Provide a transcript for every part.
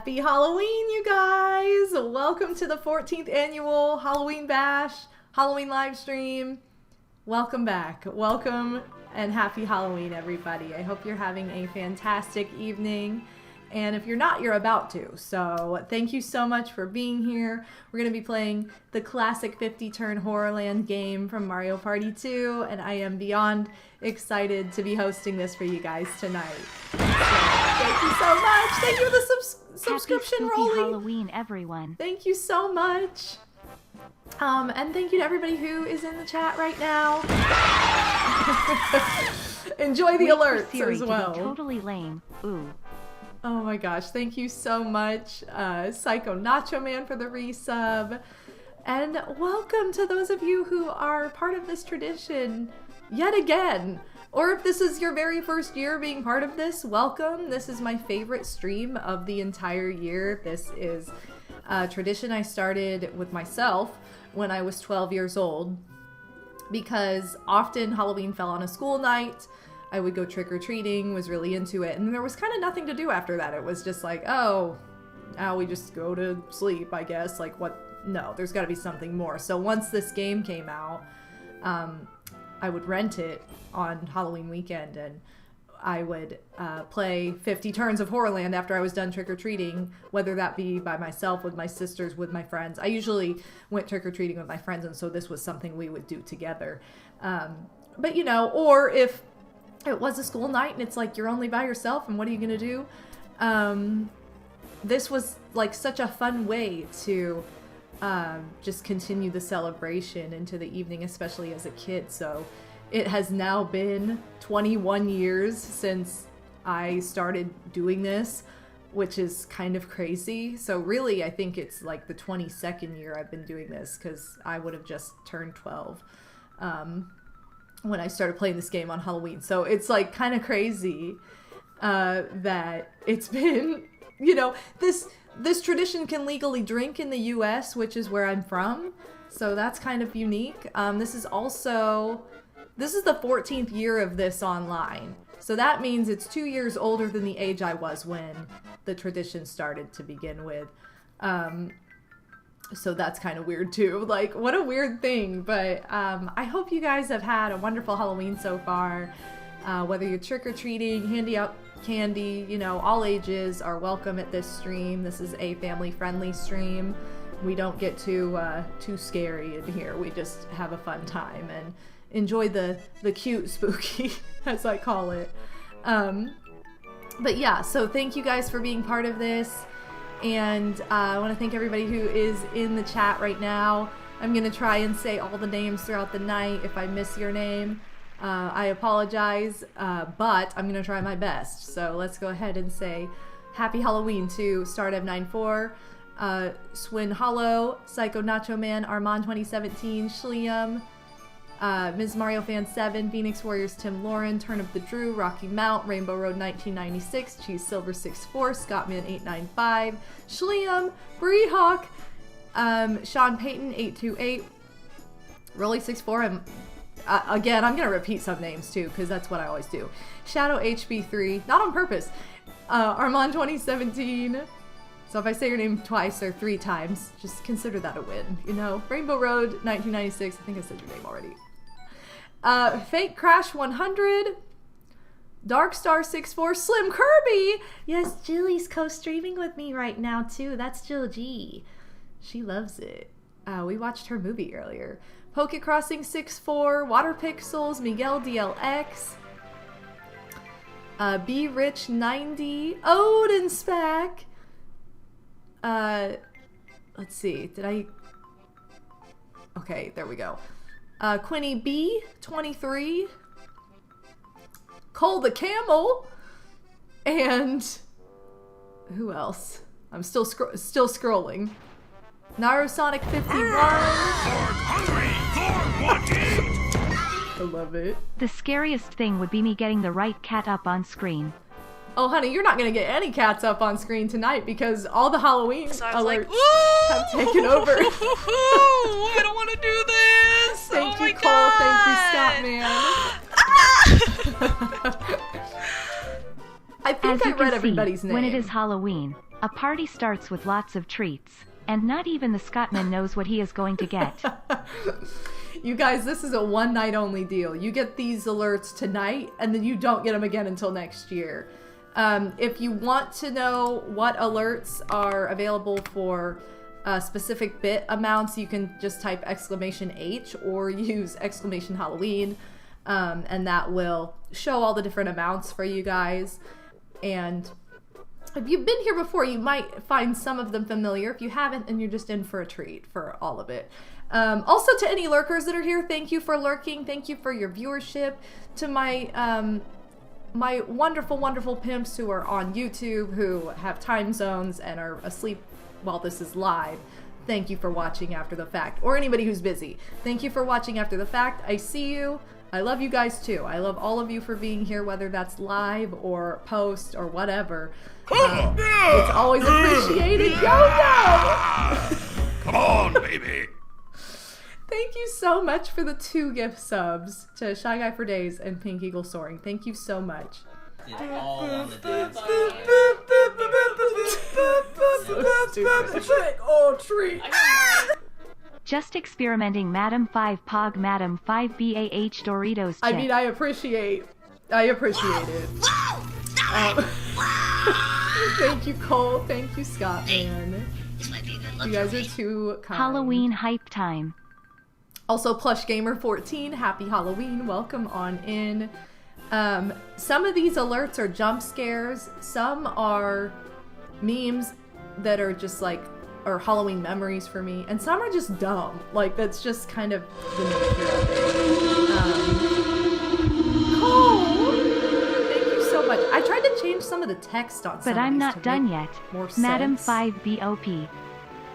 Happy Halloween, you guys! Welcome to the 14th annual Halloween Bash, Halloween live stream. Welcome back. Welcome and happy Halloween, everybody. I hope you're having a fantastic evening. And if you're not, you're about to. So thank you so much for being here. We're going to be playing the classic 50-turn Horrorland game from Mario Party 2. And I am beyond excited to be hosting this for you guys tonight. So, thank you so much. Thank you for the subscription, Happy Rolly. Halloween, everyone. Thank you so much. And thank you to everybody who is in the chat right now. Enjoy the alerts as well. Totally lame. Ooh. Oh my gosh, thank you so much, Psycho Nacho Man, for the resub. And welcome to those of you who are part of this tradition yet again. Or if this is your very first year being part of this, welcome. This is my favorite stream of the entire year. This is a tradition I started with myself when I was 12 years old, because often Halloween fell on a school night. I would go trick-or-treating, was really into it, and there was kind of nothing to do after that. It was just like, oh, now we just go to sleep, I guess. Like, what? No, there's got to be something more. So once this game came out, I would rent it on Halloween weekend, and I would play 50 turns of Horrorland after I was done trick-or-treating, whether that be by myself, with my sisters, with my friends. I usually went trick-or-treating with my friends, and so this was something we would do together. But, you know, or if it was a school night and it's like you're only by yourself and what are you going to do? This was like such a fun way to just continue the celebration into the evening, especially as a kid. So it has now been 21 years since I started doing this, which is kind of crazy. So really, I think it's like the 22nd year I've been doing this, because I would have just turned 12 when I started playing this game on Halloween. So it's like kind of crazy that it's been, you know, this tradition can legally drink in the US, which is where I'm from. So that's kind of unique. This is the 14th year of this online. So that means it's 2 years older than the age I was when the tradition started to begin with. So that's kind of weird too. Like, what a weird thing. But I hope you guys have had a wonderful Halloween so far. Whether you're trick-or-treating, handing out candy, you know, all ages are welcome at this stream. This is a family-friendly stream. We don't get too scary in here. We just have a fun time and enjoy the cute spooky, as I call it. But yeah, so thank you guys for being part of this. And I want to thank everybody who is in the chat right now. I'm going to try and say all the names throughout the night. If I miss your name, I apologize, but I'm going to try my best. So let's go ahead and say Happy Halloween to Stardev94, Swin Hollow, Psycho Nacho Man, Armand 2017, Shliam, Ms. Mario Fan 7, Phoenix Warriors Tim Lauren, Turn of the Drew, Rocky Mount, Rainbow Road 1996, Cheese Silver 64, Scottman 895, Shliam, Breehawk, Sean Payton 828, Rolly 64, and again, I'm going to repeat some names too, because that's what I always do. Shadow HB3, not on purpose, Armand 2017. So if I say your name twice or 3 times, just consider that a win, you know? Rainbow Road 1996, I think I said your name already. Fake Crash 100, Darkstar 64, Slim Kirby. Yes, Jillie's co-streaming with me right now too. That's Jill G. She loves it. We watched her movie earlier. Poke Crossing 64, Water Pixels, Miguel DLX, B Rich 90, Odin Spec. Let's see, okay, there we go. Quinny B 23, Cole the Camel, and who else? I'm still scrolling. Narosonic 51. I love it. The scariest thing would be me getting the right cat up on screen. Oh, honey, you're not going to get any cats up on screen tonight because all the Halloween alerts have taken over. I don't want to do this. Thank you, Cole. God. Thank you, Scott, man. I think I read everybody's name. When it is Halloween, a party starts with lots of treats, and not even the Scotsman knows what he is going to get. You guys, this is a one-night only deal. You get these alerts tonight, and then you don't get them again until next year. If you want to know what alerts are available for specific bit amounts, you can just type !H or use !Halloween, and that will show all the different amounts for you guys. And if you've been here before, you might find some of them familiar. If you haven't, then you're just in for a treat for all of it. Also, to any lurkers that are here, thank you for lurking. Thank you for your viewership. To my my wonderful, wonderful pimps who are on YouTube, who have time zones and are asleep while this is live, thank you for watching after the fact. Or anybody who's busy, thank you for watching after the fact. I see you. I love you guys too. I love all of you for being here, whether that's live or post or whatever. It's always appreciated. Yo! Come on, baby. Thank you so much for the 2 gift subs to Shy Guy for Days and Pink Eagle Soaring. Thank you so much. It's all on the dance Trick or treat. Just experimenting Madam 5 Pog Madam 5 BAH Doritos chip. I mean, I appreciate it. Thank you, Cole. Thank you, Scott, man. You guys are too kind. Halloween hype time. Also, Plush Gamer 14, happy Halloween. Welcome on in. Some of these alerts are jump scares. Some are memes that are just like, or Halloween memories for me. And some are just dumb. Like, that's just kind of the nature of it. Cole, thank you so much. I tried to change some of the text on some But of I'm these not to done make yet. more Madam sense. 5 BOP.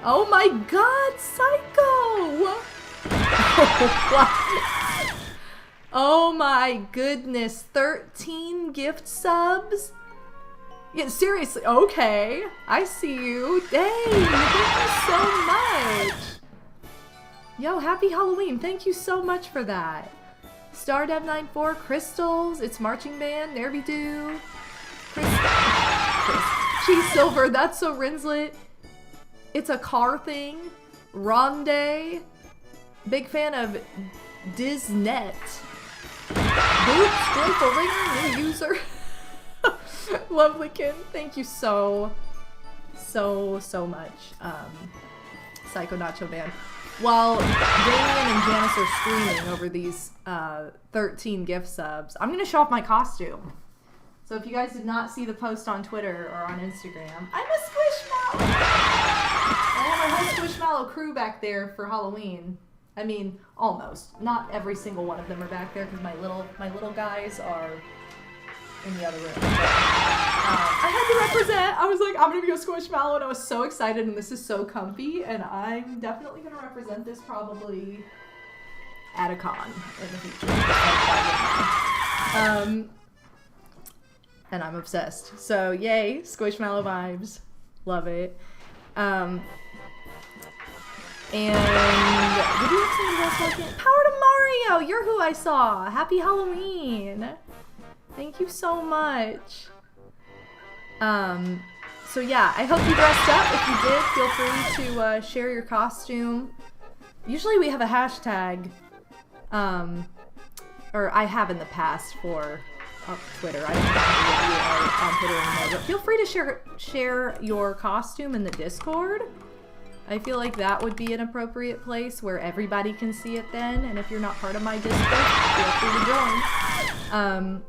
Oh my god, Psycho! Oh my goodness, 13 gift subs? Yeah, seriously, okay. I see you. Dang, thank you so much. Yo, happy Halloween. Thank you so much for that. StarDev94, Crystals, it's Marching Band, there we do. Cheese Silver, that's so Rinslet. It's a car thing. Ronde. Big fan of Diznet. Boots, Joyful Ringer, new user. Lovelykin, thank you so much. Psycho Nacho Band. While Damien and Janice are screaming over these 13 gift subs, I'm gonna show off my costume. So if you guys did not see the post on Twitter or on Instagram, I'm a Squishmallow! I have my whole Squishmallow crew back there for Halloween. I mean, almost. Not every single one of them are back there because my little guys are in the other room. But, I had to represent. I was like, I'm gonna be a Squishmallow, and I was so excited, and this is so comfy, and I'm definitely gonna represent this probably at a con in the future. And I'm obsessed. So yay, Squishmallow vibes. Love it. And did you have something else like it? Power to Mario! You're who I saw! Happy Halloween! Thank you so much. So yeah, I hope you dressed up. If you did, feel free to share your costume. Usually we have a hashtag, or I have in the past for Twitter. I don't know if you are on Twitter anymore, but feel free to share your costume in the Discord. I feel like that would be an appropriate place where everybody can see it then, and if you're not part of my Discord, feel free to join.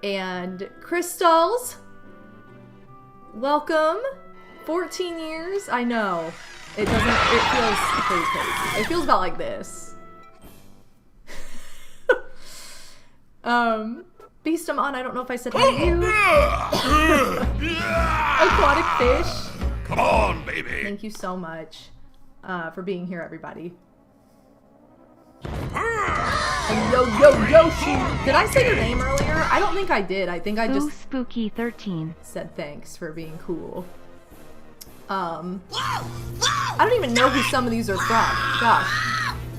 And Crystals, welcome. 14 years, I know. It feels pretty crazy. It feels about like this. Beastamon, I don't know if I said hi to you. Aquatic Fish. Come on, baby. Thank you so much for being here, everybody. And Yoshi! Did I say your name earlier? I don't think I did. I think I Ooh, just Spooky 13. said thanks for being cool. I don't even know who some of these are from. Gosh.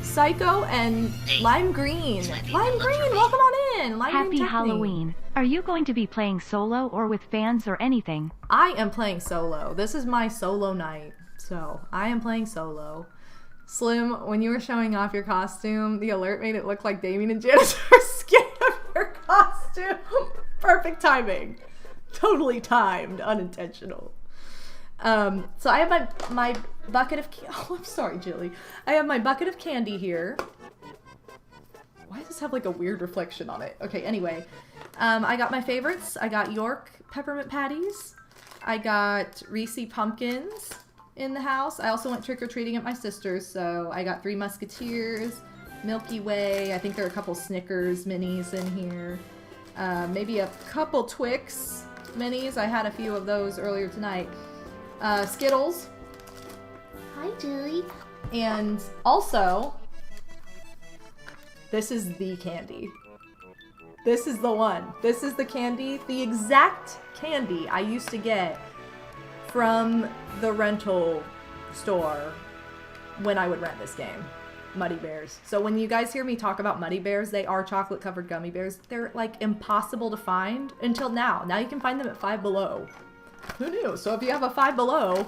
Psycho and Lime Green. Lime Green, welcome on in. Lime Happy Green Technique. Halloween. Are you going to be playing solo or with fans or anything? I am playing solo. This is my solo night. So, I am playing solo. Slim, when you were showing off your costume, the alert made it look like Damien and Janice were scared of your costume. Perfect timing. Totally timed, unintentional. So I have my bucket of, oh, I'm sorry, Jilly. I have my bucket of candy here. Why does this have like a weird reflection on it? Okay, anyway. I got my favorites. I got York peppermint patties. I got Reese pumpkins in the house. I also went trick-or-treating at my sister's, so I got 3 Musketeers, Milky Way. I think there are a couple Snickers minis in here. Maybe a couple Twix minis. I had a few of those earlier tonight. Skittles. Hi, Julie. And also, this is the candy. This is the one. This is the candy, the exact candy I used to get from the rental store when I would rent this game. Muddy Bears. So when you guys hear me talk about Muddy Bears, they are chocolate covered gummy bears. They're like impossible to find until now. Now you can find them at Five Below. Who knew? So if you have a Five Below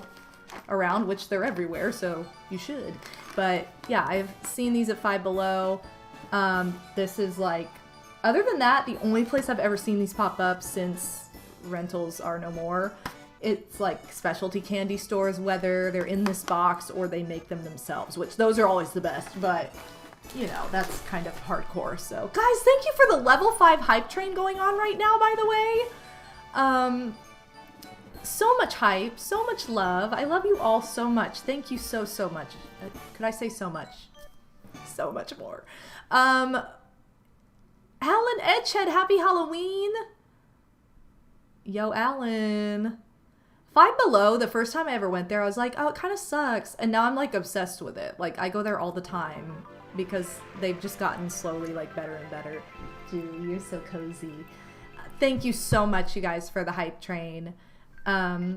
around, which they're everywhere, so you should. But yeah, I've seen these at Five Below. This is like, other than that, the only place I've ever seen these pop up since rentals are no more, it's like specialty candy stores, whether they're in this box or they make them themselves, which those are always the best, but you know, that's kind of hardcore. So guys, thank you for the level 5 hype train going on right now, by the way. So much hype, so much love. I love you all so much. Thank you so much. Could I say so much? So much more. Alan Edgehead, happy Halloween. Yo, Alan. Five Below, the first time I ever went there, I was like, oh, it kind of sucks. And now I'm like obsessed with it. Like, I go there all the time because they've just gotten slowly like better and better. Dude, you're so cozy. Thank you so much, you guys, for the hype train. I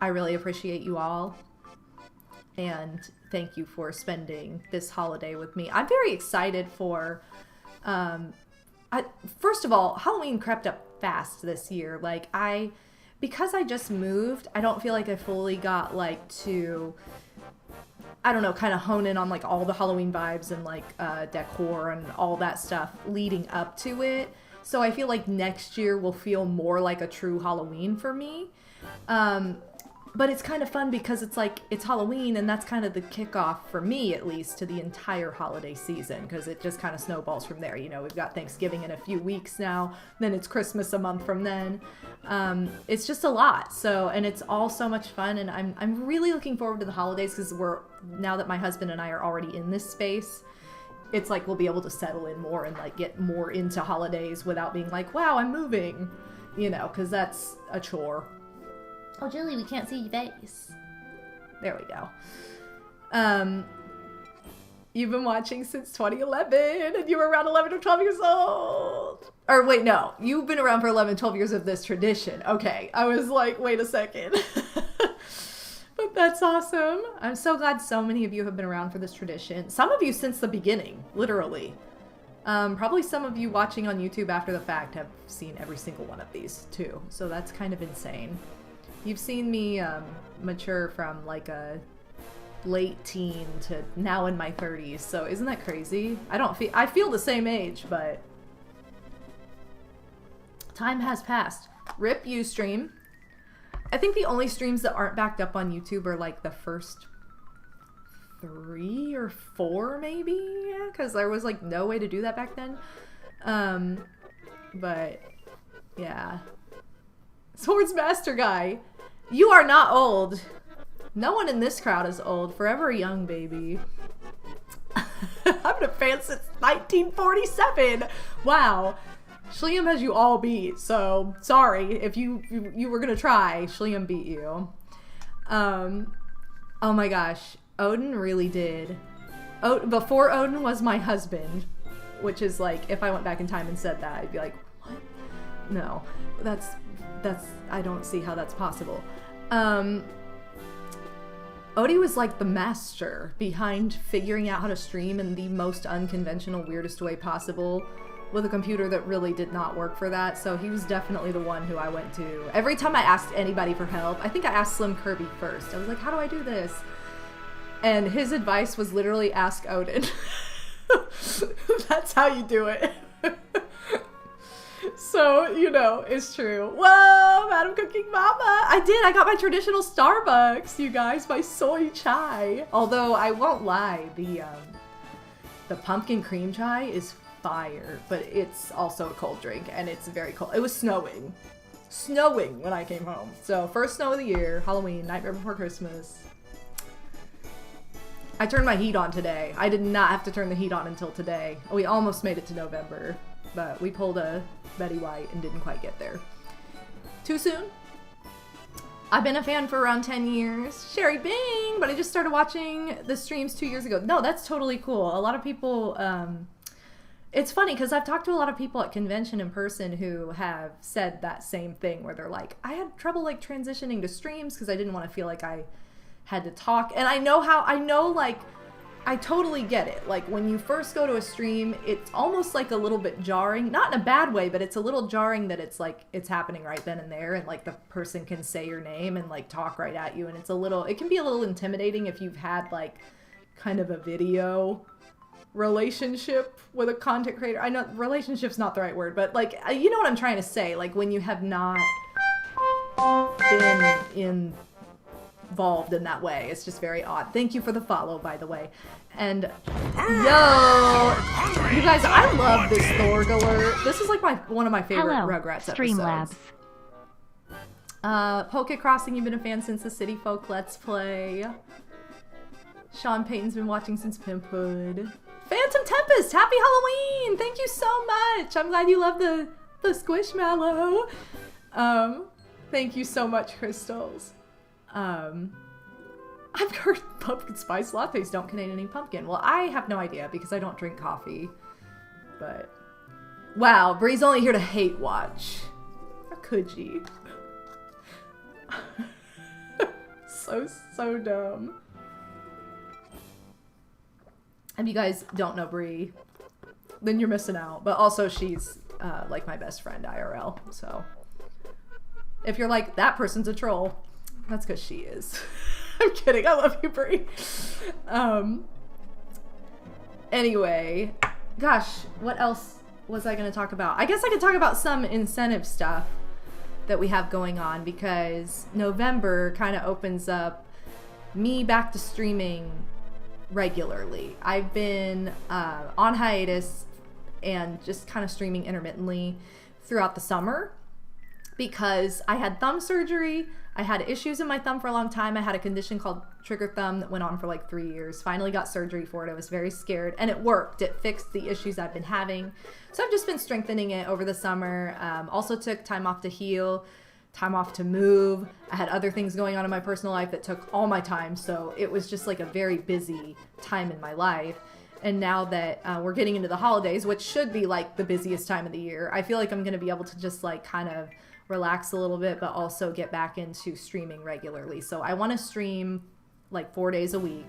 really appreciate you all. And thank you for spending this holiday with me. I'm very excited for, first of all, Halloween crept up fast this year. Like, because I just moved, I don't feel like I fully got like to, I don't know, kind of hone in on like all the Halloween vibes and like decor and all that stuff leading up to it. So I feel like next year will feel more like a true Halloween for me. But it's kind of fun because it's like, it's Halloween, and that's kind of the kickoff for me, at least, to the entire holiday season, because it just kind of snowballs from there. You know, we've got Thanksgiving in a few weeks now, then it's Christmas a month from then. It's just a lot. So, and it's all so much fun, and I'm really looking forward to the holidays, because now that my husband and I are already in this space, it's like we'll be able to settle in more and like get more into holidays without being like, wow, I'm moving, you know, because that's a chore. Oh, Julie, we can't see your face. There we go. You've been watching since 2011, and you were around 11 or 12 years old. Or wait, no. You've been around for 11, 12 years of this tradition. Okay. I was like, wait a second. But that's awesome. I'm so glad so many of you have been around for this tradition. Some of you since the beginning, literally. Probably some of you watching on YouTube after the fact have seen every single one of these, too. So that's kind of insane. You've seen me mature from like a late teen to now in my 30s, so isn't that crazy? I feel the same age, but time has passed. RIP Ustream. I think the only streams that aren't backed up on YouTube are like the first 3 or 4 maybe, because there was like no way to do that back then. But yeah. Swords Master Guy. You are not old. No one in this crowd is old. Forever a young baby. I've been a fan since 1947. Wow. Schliam has you all beat, so sorry if you were gonna try. Schliam beat you. Oh my gosh. Odin really did. Before Odin was my husband, which is like, if I went back in time and said that, I'd be like, what? No, that's I don't see how that's possible. Odie was like the master behind figuring out how to stream in the most unconventional, weirdest way possible with a computer that really did not work for that. So he was definitely the one who I went to. Every time I asked anybody for help, I think I asked Slim Kirby first. I was like, how do I do this? And his advice was literally ask Odin. That's how you do it. So, it's true. Whoa, Madam Cooking Mama. I got my traditional Starbucks, you guys, my soy chai. Although, I won't lie, the pumpkin cream chai is fire, but it's also a cold drink, and it's very cold. It was snowing. Snowing when I came home. So, first snow of the year, Halloween, nightmare before Christmas. I turned my heat on today. I did not have to turn the heat on until today. We almost made it to November, but we pulled a Betty White and didn't quite get there. Too soon? I've been a fan for around 10 years. Sherry Bing! But I just started watching the streams 2 years ago. No, that's totally cool. A lot of people, it's funny because I've talked to a lot of people at convention in person who have said that same thing where they're like, I had trouble like transitioning to streams because I didn't want to feel like I had to talk. And I totally get it. Like when you first go to a stream, it's almost like a little bit jarring, not in a bad way, but it's a little jarring that it's like, it's happening right then and there. And like the person can say your name and like talk right at you. And it can be a little intimidating if you've had like kind of a video relationship with a content creator. I know relationship's not the right word, but like, you know what I'm trying to say? Like when you have not been involved in that way. It's just very odd. Thank you for the follow, by the way. And yo, you guys, I love this Thorg alert. This is like one of my favorite Rugrats Streamlabs. episodes. Poke Crossing, you've been a fan since the City Folk Let's Play. Sean Payton's been watching since Pimphood. Phantom Tempest, happy Halloween! Thank you so much. I'm glad you love the Squishmallow. Thank you so much, Crystals. I've heard pumpkin spice lattes don't contain any pumpkin. Well, I have no idea because I don't drink coffee. But, wow, Bree's only here to hate watch. How could you? So dumb. If you guys don't know Bree, then you're missing out. But also she's like my best friend IRL. So if you're like, that person's a troll, that's because she is. I'm kidding. I love you, Brie. Anyway, gosh, what else was I going to talk about? I guess I could talk about some incentive stuff that we have going on because November kind of opens up me back to streaming regularly. I've been on hiatus and just kind of streaming intermittently throughout the summer because I had thumb surgery. I had issues in my thumb for a long time. I had a condition called trigger thumb that went on for like 3 years. Finally got surgery for it. I was very scared and it worked. It fixed the issues I've been having. So I've just been strengthening it over the summer. Also took time off to heal, time off to move. I had other things going on in my personal life that took all my time. So it was just like a very busy time in my life. And now that we're getting into the holidays, which should be like the busiest time of the year, I feel like I'm going to be able to just like kind of relax a little bit, but also get back into streaming regularly. So I want to stream like 4 days a week.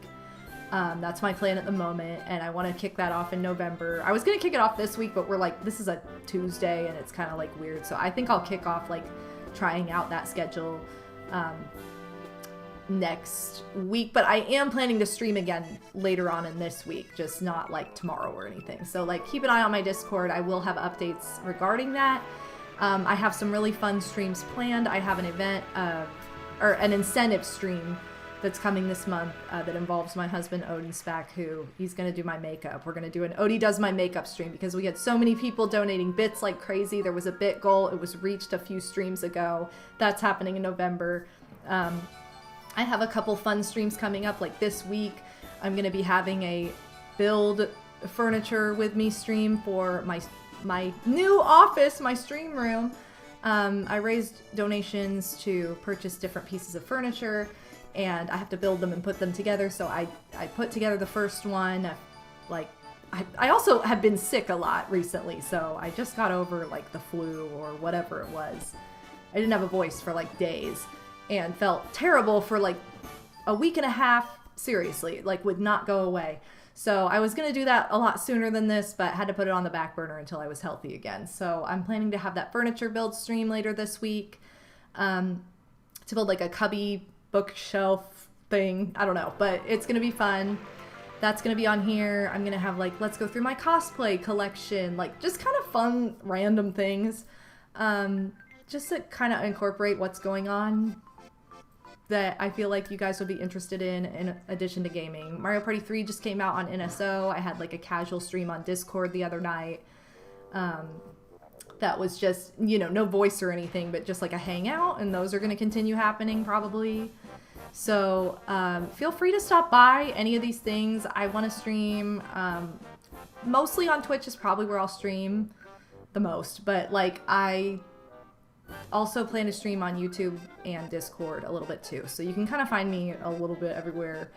That's my plan at the moment, and I want to kick that off in November. I was going to kick it off this week, but we're like, this is a Tuesday, and it's kind of like weird. So I think I'll kick off like trying out that schedule next week. But I am planning to stream again later on in this week, just not like tomorrow or anything. So like keep an eye on my Discord. I will have updates regarding that. I have some really fun streams planned. I have an event, or an incentive stream that's coming this month that involves my husband, Odin Spack, who he's going to do my makeup. We're going to do an Odie Does My Makeup stream because we had so many people donating bits like crazy. There was a bit goal. It was reached a few streams ago. That's happening in November. I have a couple fun streams coming up like this week. I'm going to be having a build furniture with me stream for my new office, my stream room. I raised donations to purchase different pieces of furniture, and I have to build them and put them together. So I put together the first one. I also have been sick a lot recently, so I just got over like the flu or whatever it was. I didn't have a voice for like days and felt terrible for like a week and a half. Seriously, like would not go away. So I was going to do that a lot sooner than this, but had to put it on the back burner until I was healthy again. So I'm planning to have that furniture build stream later this week to build like a cubby bookshelf thing. I don't know, but it's going to be fun. That's going to be on here. I'm going to have like, let's go through my cosplay collection, like just kind of fun, random things. just to kind of incorporate what's going on that I feel like you guys would be interested in addition to gaming. Mario Party 3 just came out on NSO. I had like a casual stream on Discord the other night. That was just, you know, no voice or anything, but just like a hangout, and those are going to continue happening probably. So feel free to stop by any of these things. I want to stream mostly on Twitch is probably where I'll stream the most, but like I also plan to stream on YouTube and Discord a little bit too, so you can kind of find me a little bit everywhere.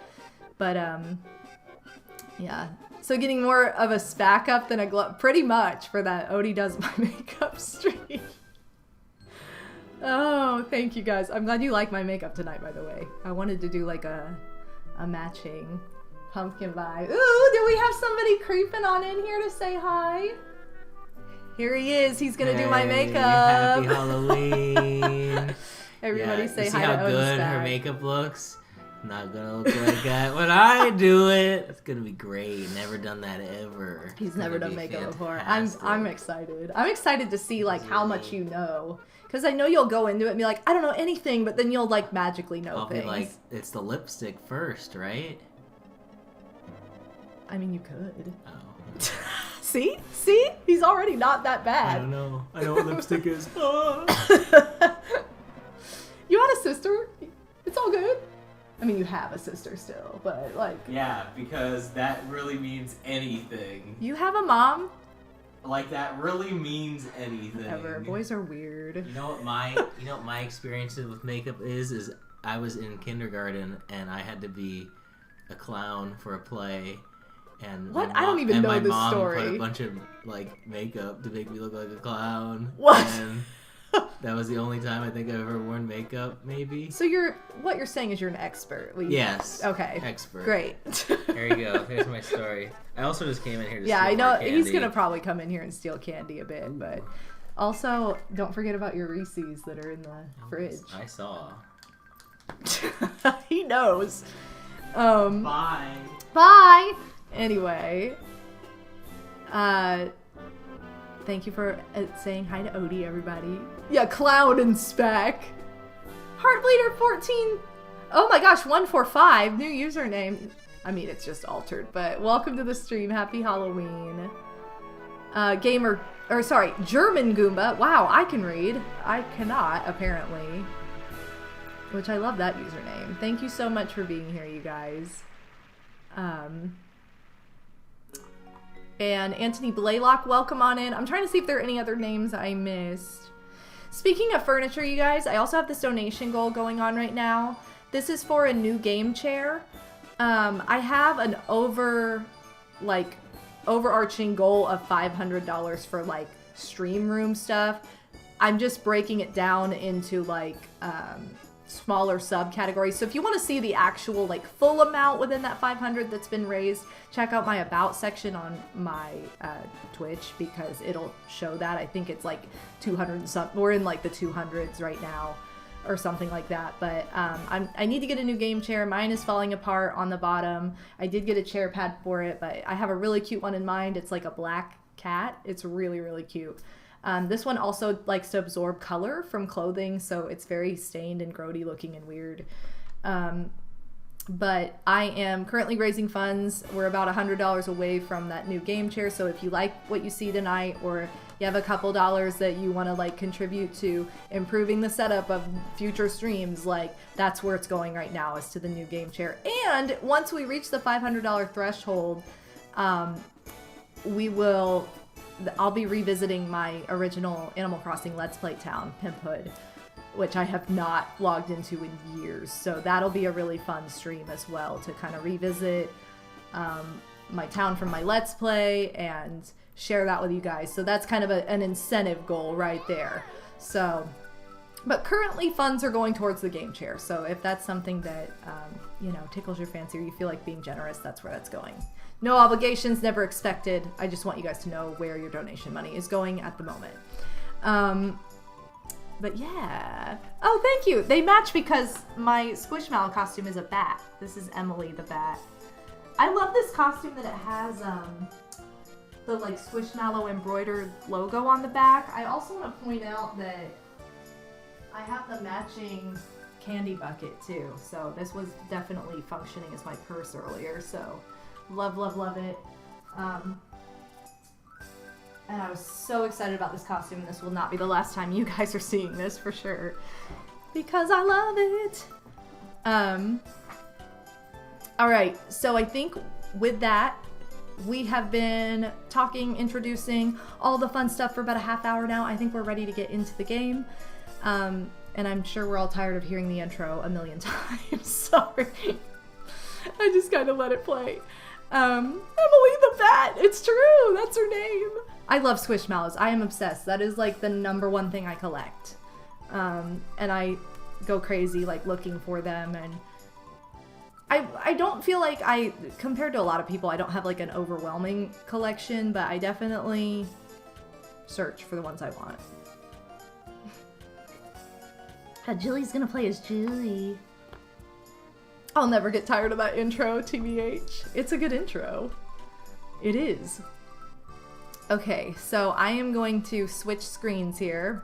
But yeah, so getting more of a SPAC up than a glove pretty much for that Odie Does My Makeup stream. Oh, thank you guys. I'm glad you like my makeup tonight, by the way. I wanted to do like a matching pumpkin vibe. Ooh, do we have somebody creeping on in here to say hi? Here he is. He's gonna do my makeup. Happy Halloween. Everybody say you hi see to how Odie's good back. her makeup looks? Not gonna look like that when I do it. It's gonna be great. Never done that ever. He's never done makeup before. fantastic. I'm excited. I'm excited to see like how much you know. Because I know you'll go into it and be like, I don't know anything, but then you'll like magically know I'll things. be like, it's the lipstick first, right? I mean, you could. Oh. See? See? He's already not that I bad. don't know. I know what lipstick is. You had a sister? It's all good. I mean, you have a sister still, but like... Yeah, because that really means anything. You have a mom? Like, that really means anything. Whatever. Boys are weird. You know what my experience with makeup is I was in kindergarten and I had to be a clown for a play. And What? I don't even know my this mom story. put a bunch of like makeup to make me look like a clown. What? And that was the only time I think I've ever worn makeup, maybe. So what you're saying is you're an expert. Yes. Okay. Expert. Great. There you go. Here's my story. I also just came in here to Yeah, steal I know more he's candy. gonna probably come in here and steal candy a bit, but also don't forget about your Reese's that are in the fridge. I saw. He knows. Bye. Bye. Anyway, thank you for saying hi to Odie, everybody. Yeah, Cloud and Spec. Heartbleeder 14. Oh my gosh, 145 new username. I mean, it's just altered, but welcome to the stream. Happy Halloween. German Goomba. Wow, I can read. I cannot, apparently. Which I love that username. Thank you so much for being here, you guys. And Anthony Blaylock, welcome on in. I'm trying to see if there are any other names I missed. Speaking of furniture, you guys, I also have this donation goal going on right now. This is for a new game chair. I have an overarching goal of $500 for like stream room stuff. I'm just breaking it down into like smaller subcategories. So if you want to see the actual like full amount within that 500 that's been raised, check out my about section on my Twitch, because it'll show that. I think it's like 200 and something. We're in like the 200s right now or something like that. But I need to get a new game chair. Mine is falling apart on the bottom. I did get a chair pad for it, but I have a really cute one in mind. It's like a black cat. It's really, really cute. This one also likes to absorb color from clothing, so it's very stained and grody looking and weird. But I am currently raising funds. We're about $100 away from that new game chair, so if you like what you see tonight, or you have a couple dollars that you want to like contribute to improving the setup of future streams, like that's where it's going right now, is to the new game chair. And once we reach the $500 threshold, I'll be revisiting my original Animal Crossing Let's Play town, Pimphood, which I have not logged into in years. So that'll be a really fun stream as well, to kind of revisit my town from my Let's Play and share that with you guys. So that's kind of an incentive goal right there. So, but currently funds are going towards the game chair. So if that's something that, tickles your fancy, or you feel like being generous, that's where that's going. No obligations, never expected. I just want you guys to know where your donation money is going at the moment. But yeah. Oh, thank you. They match because my Squishmallow costume is a bat. This is Emily the bat. I love this costume that it has, the like Squishmallow embroidered logo on the back. I also want to point out that I have the matching candy bucket too. So this was definitely functioning as my purse earlier. So love, love, love it. And I was so excited about this costume, and this will not be the last time you guys are seeing this for sure, because I love it. All right, so I think with that, we have been talking, introducing all the fun stuff for about a half hour now. I think we're ready to get into the game. And I'm sure we're all tired of hearing the intro a million times. Sorry. I just kind of let it play. Emily the Bat! It's true! That's her name! I love Squishmallows. I am obsessed. That is like the #1 thing I collect. And I go crazy like looking for them, and I don't feel like compared to a lot of people, I don't have like an overwhelming collection, but I definitely search for the ones I want. Julie's gonna play as Julie. I'll never get tired of that intro, TBH. It's a good intro. It is. Okay, so I am going to switch screens here.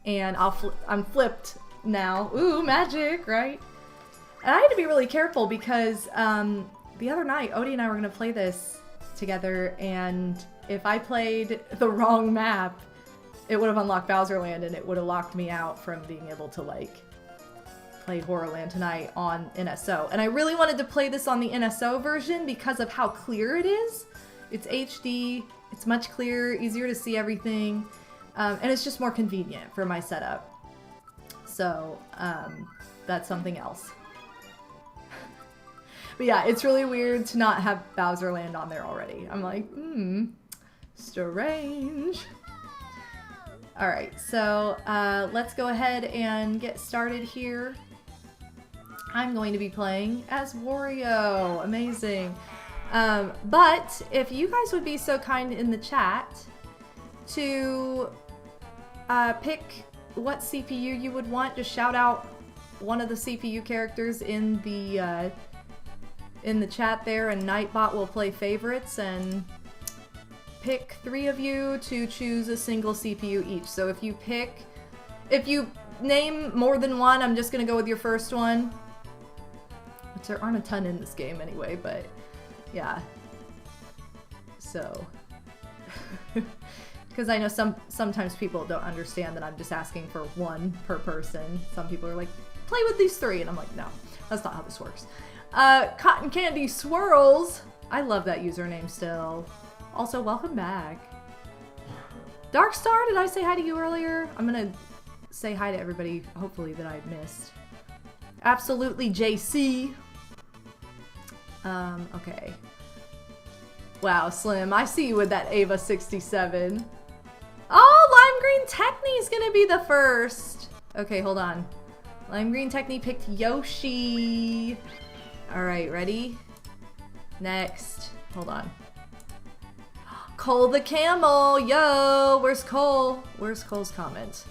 And I'm flipped now. Ooh, magic, right? And I had to be really careful because the other night, Odie and I were going to play this together, and if I played the wrong map, it would have unlocked Bowserland, and it would have locked me out from being able to, like, play Horrorland tonight on NSO. And I really wanted to play this on the NSO version because of how clear it is. It's HD, it's much clearer, easier to see everything, and it's just more convenient for my setup. So, that's something else. But yeah, it's really weird to not have Bowserland on there already. I'm like, strange. Alright, so let's go ahead and get started here. I'm going to be playing as Wario. Amazing. But if you guys would be so kind in the chat to pick what CPU you would want, just shout out one of the CPU characters in the chat there, and Nightbot will play favorites and pick 3 of you to choose a single CPU each. So if you name more than one, I'm just gonna go with your first one, which there aren't a ton in this game anyway, but yeah. So, because I know sometimes people don't understand that I'm just asking for 1 per person. Some people are like, play with these 3, and I'm like, no, that's not how this works. Cotton Candy Swirls. I love that username still. Also, welcome back. Darkstar, did I say hi to you earlier? I'm gonna say hi to everybody, hopefully, that I missed. Absolutely, JC. Okay. Wow, Slim, I see you with that Ava 67. Oh, Lime Green Technie's gonna be the first. Okay, hold on. Lime Green Technie picked Yoshi. Alright, ready? Next. Hold on. Cole the Camel! Yo! Where's Cole? Where's Cole's comment?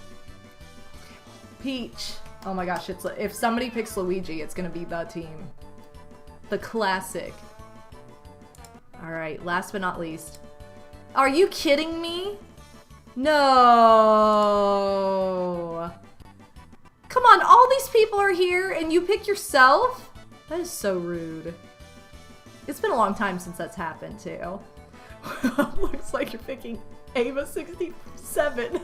Peach. Oh my gosh, if somebody picks Luigi, it's gonna be the team. The classic. Alright, last but not least. Are you kidding me? No! Come on, all these people are here and you pick yourself? That is so rude. It's been a long time since that's happened, too. Looks like you're picking Ava 67.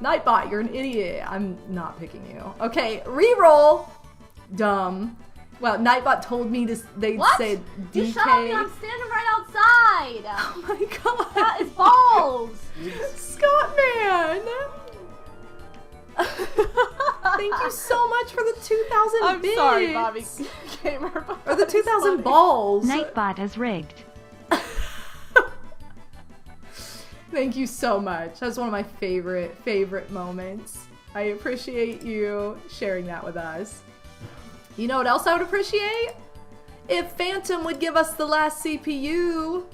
Nightbot, you're an idiot. I'm not picking you. Okay, reroll. Dumb. Well, Nightbot told me this. They said DK. You shut me! I'm standing right outside. Oh my god. That is balls. Scott-man. Thank you so much for the 2,000 I'm bits. sorry, Bobby Gamer. Or the 2,000 balls. Nightbot is rigged. Thank you so much. That's one of my favorite moments. I appreciate you sharing that with us. You know what else I would appreciate? If Phantom would give us the last CPU.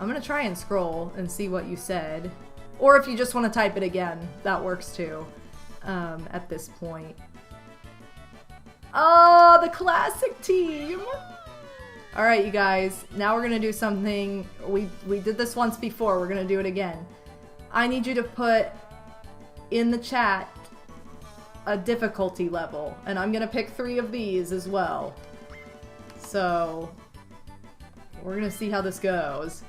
I'm gonna try and scroll and see what you said. Or if you just want to type it again, that works too. At this point. Oh, the classic team. Alright, you guys. Now we're gonna do something. We did this once before. We're gonna do it again. I need you to put in the chat a difficulty level. And I'm gonna pick 3 of these as well. So, we're gonna see how this goes.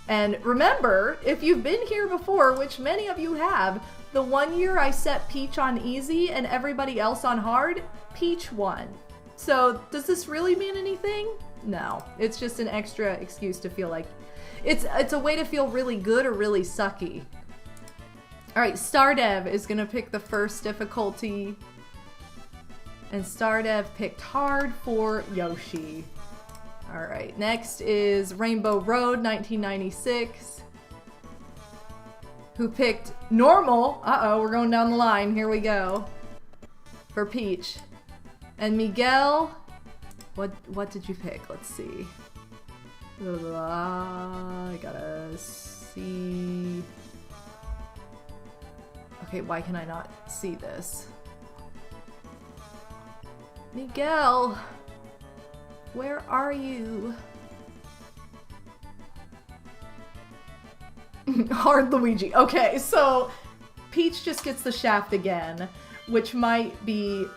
And remember, if you've been here before, which many of you have, the one year I set Peach on easy and everybody else on hard, Peach won. So, does this really mean anything? No. It's just an extra excuse to feel like... It's a way to feel really good or really sucky. Alright, Stardev is gonna pick the first difficulty. And Stardev picked hard for Yoshi. Alright, next is Rainbow Road 1996. Who picked normal. Uh-oh, we're going down the line. Here we go. For Peach. And Miguel, what did you pick? Let's see. I gotta see. Okay, why can I not see this? Miguel, where are you? Hard Luigi. Okay, so Peach just gets the shaft again, which might be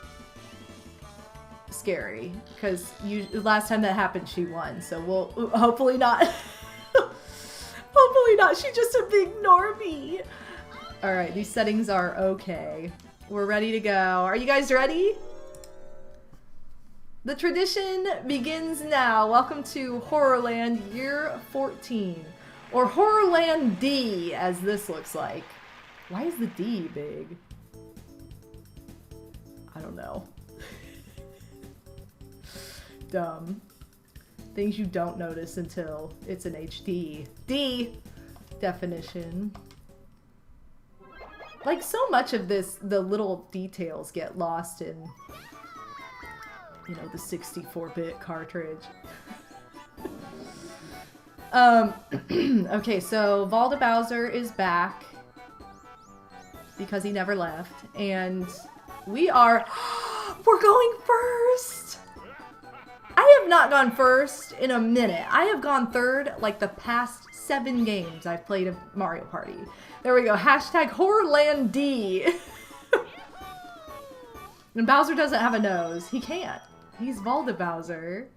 scary because last time that happened she won, so we'll hopefully not. Hopefully not. She's just a big normie. All right, these settings are okay. We're ready to go. Are you guys ready? The tradition begins now. Welcome to Horrorland Year 14. Or Horrorland D, as this looks like. Why is the D big? I don't know. Dumb. Things you don't notice until it's an HD. D definition. Like, so much of this, the little details get lost in, you know, the 64-bit cartridge. Okay, so Valda Bowser is back because he never left, and we're going first! I have not gone first in a minute. I have gone third like the past 7 games I've played of Mario Party. There we go, hashtag Horrorland D. And Bowser doesn't have a nose. He can't. He's Valda Bowser.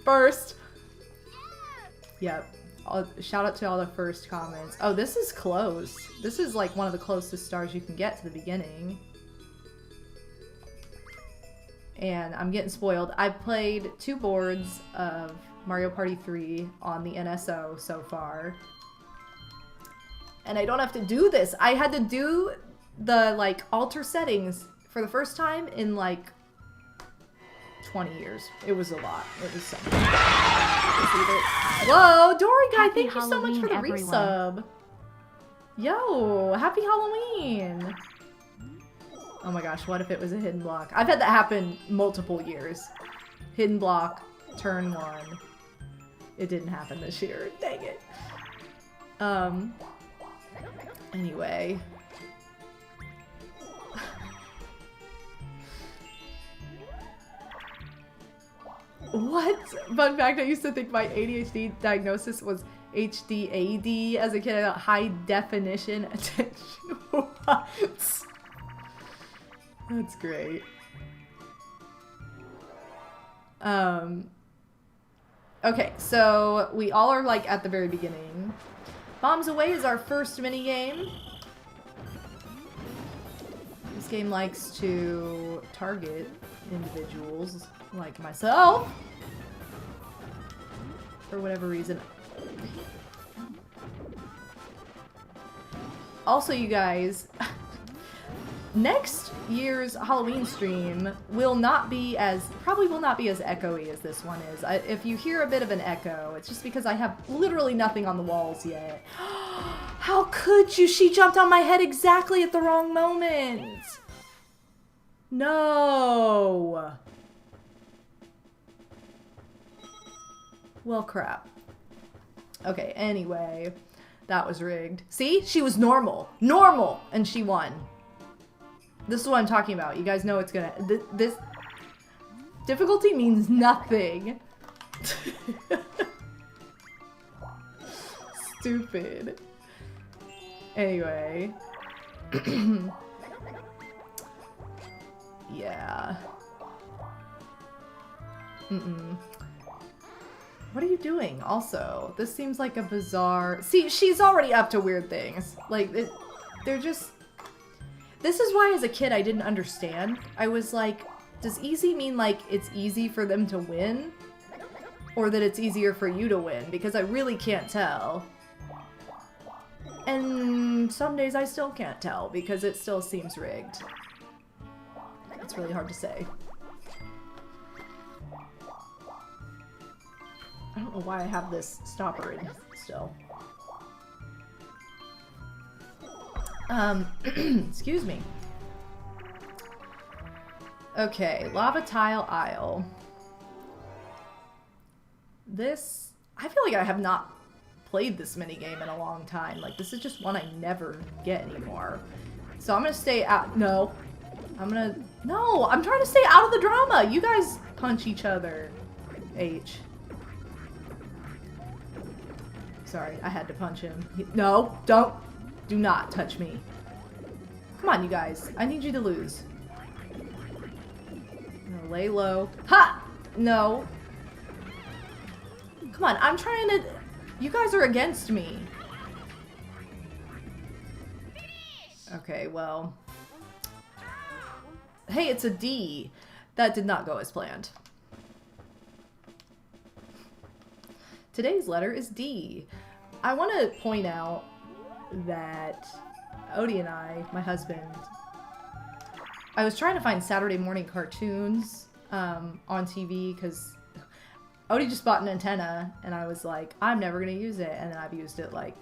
First. Yep. Shout out to all the first comments. Oh, this is close. This is like one of the closest stars you can get to the beginning. And I'm getting spoiled. I've played 2 boards of Mario Party 3 on the NSO so far. And I don't have to do this. I had to do the, like, alter settings for the first time in, like, 20 years. It was a lot. It was something. Whoa, Dory Guy, thank you so much for the resub. Yo, happy Halloween. Oh my gosh, what if it was a hidden block? I've had that happen multiple years. Hidden block, turn 1. It didn't happen this year. Dang it. Anyway. What? Fun fact, I used to think my ADHD diagnosis was HDAD as a kid. I thought high definition attention. What? That's great. Okay, so we all are like at the very beginning. Bombs Away is our first minigame. This game likes to target individuals like myself for whatever reason. Also, you guys, next year's Halloween stream will not be as, probably will not be as echoey as this one is. If you hear a bit of an echo, it's just because I have literally nothing on the walls yet. How could you? She jumped on my head exactly at the wrong moment. No. Well, crap. Okay, anyway, that was rigged. See? She was normal. Normal! And she won. This is what I'm talking about. You guys know it's gonna... This... Difficulty means nothing. Stupid. Anyway. Yeah. What are you doing, also? This seems like a bizarre... See, she's already up to weird things. Like, they're just... This is why, as a kid, I didn't understand. I was like, does easy mean, like, it's easy for them to win? Or that it's easier for you to win? Because I really can't tell. And some days I still can't tell, because it still seems rigged. It's really hard to say. I don't know why I have this stopper in still. Excuse me. Okay, lava tile aisle. This, I feel like I have not played this minigame in a long time. Like, this is just one I never get anymore. So I'm gonna stay out. No. No, I'm trying to stay out of the drama. You guys punch each other. H. Sorry, I had to punch him. No, don't. Do not touch me. Come on, you guys. I need you to lose. I'm gonna lay low. Ha! No. Come on, I'm trying to... You guys are against me. Okay, well... Hey, it's a D. That did not go as planned. Today's letter is D. I want to point out that Odie and I, my husband, I was trying to find Saturday morning cartoons on TV because Odie just bought an antenna and I was like, I'm never going to use it. And then I've used it like,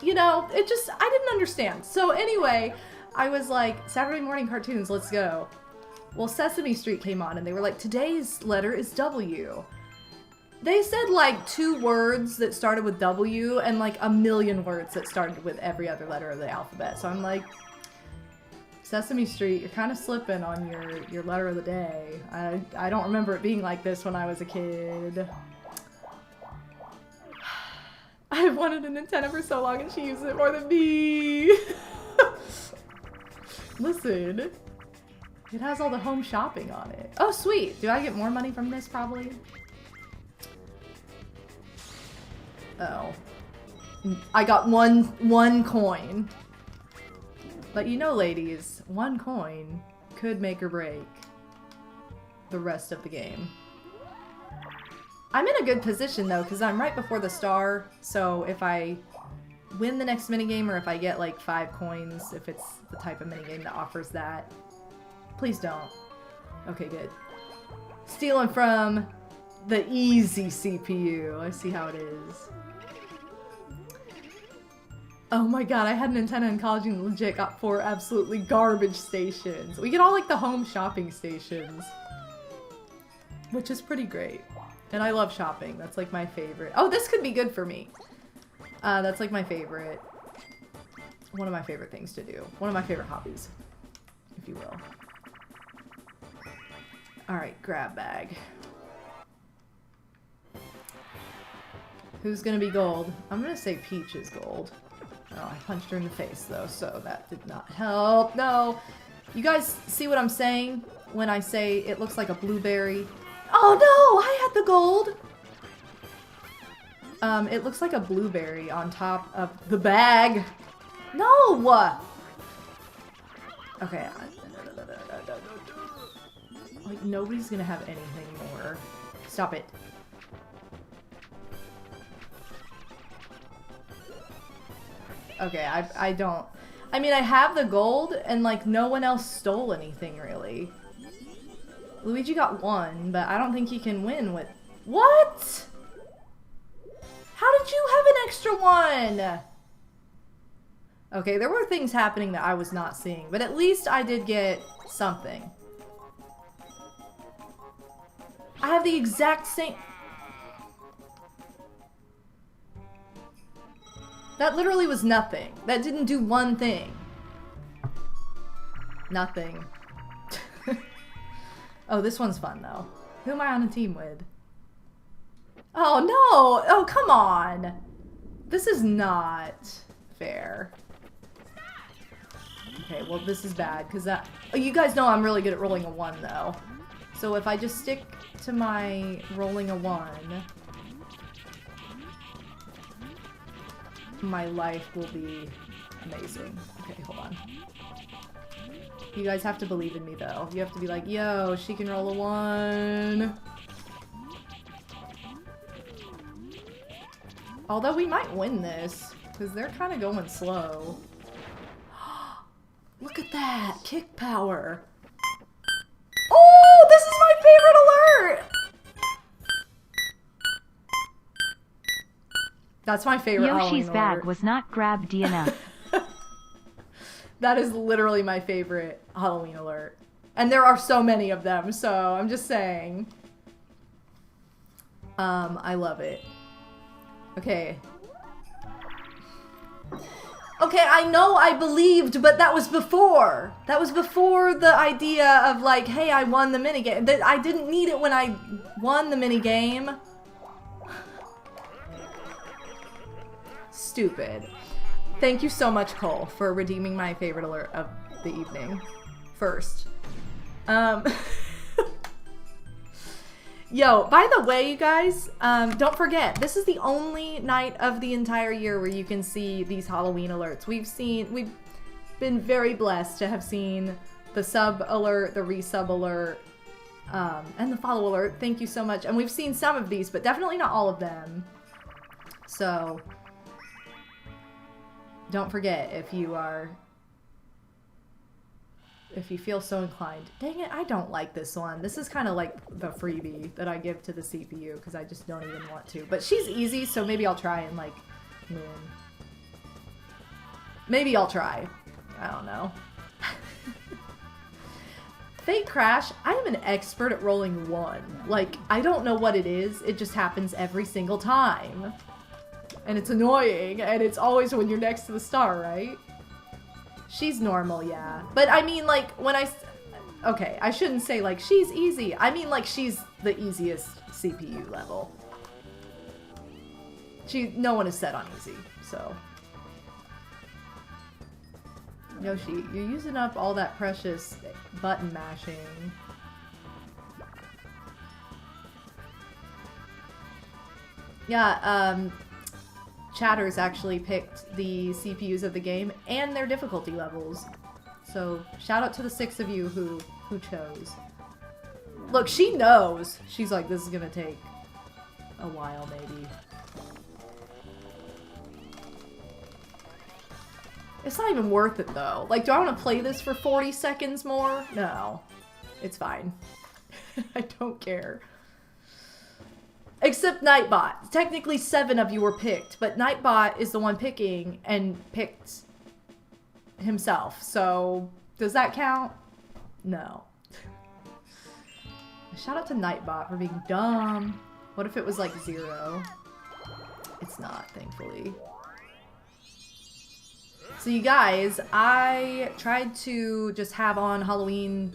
you know, it just, I didn't understand. So anyway, I was like, Saturday morning cartoons, let's go. Well, Sesame Street came on and they were like, today's letter is W. They said like 2 words that started with W and like a million words that started with every other letter of the alphabet. So I'm like, Sesame Street, you're kind of slipping on your letter of the day. I don't remember it being like this when I was a kid. I've wanted an antenna for so long and she uses it more than me. Listen, it has all the home shopping on it. Oh, sweet. Do I get more money from this, probably? Oh. I got one coin. But you know, ladies, 1 coin could make or break the rest of the game. I'm in a good position, though, because I'm right before the star, so if I win the next minigame, or if I get, like, 5 coins, if it's the type of minigame that offers that. Please don't. Okay, good. Stealing from the easy CPU. I see how it is. Oh my god, I had an antenna in college and legit got 4 absolutely garbage stations. We get all, like, the home shopping stations. Which is pretty great. And I love shopping. That's, like, my favorite. Oh, this could be good for me. That's, like, my favorite. One of my favorite things to do. One of my favorite hobbies, if you will. Alright, grab bag. Who's gonna be gold? I'm gonna say Peach is gold. Oh, I punched her in the face, though, so that did not help. No! You guys see what I'm saying when I say it looks like a blueberry? Oh, no! I had the gold! It looks like a blueberry on top of the bag. No! Okay. Like, nobody's gonna have anything more. Stop it. Okay, I don't... I mean, I have the gold, and, like, no one else stole anything, really. Luigi got 1, but I don't think he can win with... What?! How did you have an extra 1?! Okay, there were things happening that I was not seeing, but at least I did get something. I have the exact same... That literally was nothing. That didn't do one thing. Nothing. Oh, this one's fun though. Who am I on a team with? Oh no! Oh, come on! This is not fair. Okay, well this is bad because that... Oh, you guys know I'm really good at rolling a 1 though. So if I just stick to my rolling a 1, my life will be amazing. Okay, hold on. You guys have to believe in me though. You have to be like, yo, she can roll a 1. Although we might win this, because they're kind of going slow. Look at that! Kick power! Oh, this is my favorite alert! That's my favorite Halloween Yoshi's bag alert. was not grabbed enough. That is literally my favorite Halloween alert. And there are so many of them, so I'm just saying. I love it. Okay. Okay, I know I believed, but that was before. That was before the idea of like, hey, I won the minigame. I didn't need it when I won the minigame. Stupid. Thank you so much, Cole, for redeeming my favorite alert of the evening. First. Yo, by the way, you guys, don't forget, this is the only night of the entire year where you can see these Halloween alerts. We've been very blessed to have seen the sub alert, the resub alert, and the follow alert. Thank you so much. And we've seen some of these, but definitely not all of them. So, don't forget if you feel so inclined. Dang it, I don't like this one. This is kind of like the freebie that I give to the CPU because I just don't even want to. But she's easy, so maybe I'll try and like moon. Maybe I'll try. I don't know. Fake Crash, I am an expert at rolling 1. Like, I don't know what it is. It just happens every single time. And it's annoying, and it's always when you're next to the star, right? She's normal, yeah. But I mean, like, when okay, I shouldn't say, like, she's easy. I mean, like, she's the easiest CPU level. No one is set on easy, so. Yoshi, you're using up all that precious button mashing. Yeah, Chatters actually picked the CPUs of the game and their difficulty levels. So, shout out to the 6 of you who chose. Look, she knows. She's like, this is gonna take a while, maybe. It's not even worth it, though. Like, do I want to play this for 40 seconds more? No. It's fine. I don't care. Except Nightbot. Technically 7 of you were picked, but Nightbot is the one picking and picked himself. So, does that count? No. Shout out to Nightbot for being dumb. What if it was like 0? It's not, thankfully. So you guys, I tried to just have on Halloween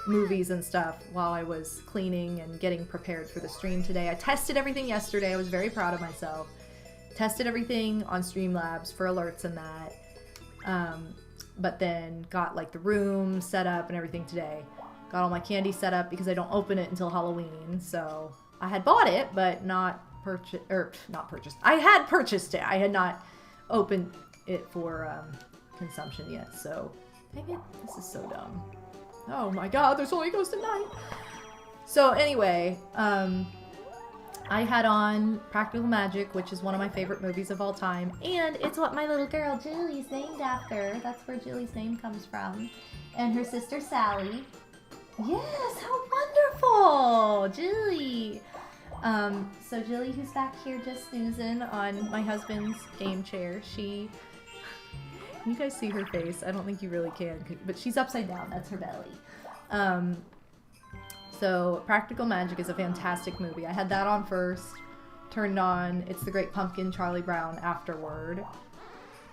movies and stuff while I was cleaning and getting prepared for the stream today. I tested everything yesterday. I was very proud of myself. Tested everything on Streamlabs for alerts and that. But then got like the room set up and everything today. Got all my candy set up because I don't open it until Halloween. So I had bought it, but not purchased. I had purchased it. I had not opened it for consumption yet. So dang it, this is so dumb. Oh my god, this only goes to 9. So anyway, I had on Practical Magic, which is one of my favorite movies of all time, and it's what my little girl Julie's named after. That's where Julie's name comes from. And her sister Sally. Yes, how wonderful! Julie! So Julie, who's back here just snoozing on my husband's game chair, she... Can you guys see her face? I don't think you really can, but she's upside down. That's her belly. So Practical Magic is a fantastic movie. I had that on first, turned on It's the Great Pumpkin, Charlie Brown afterward.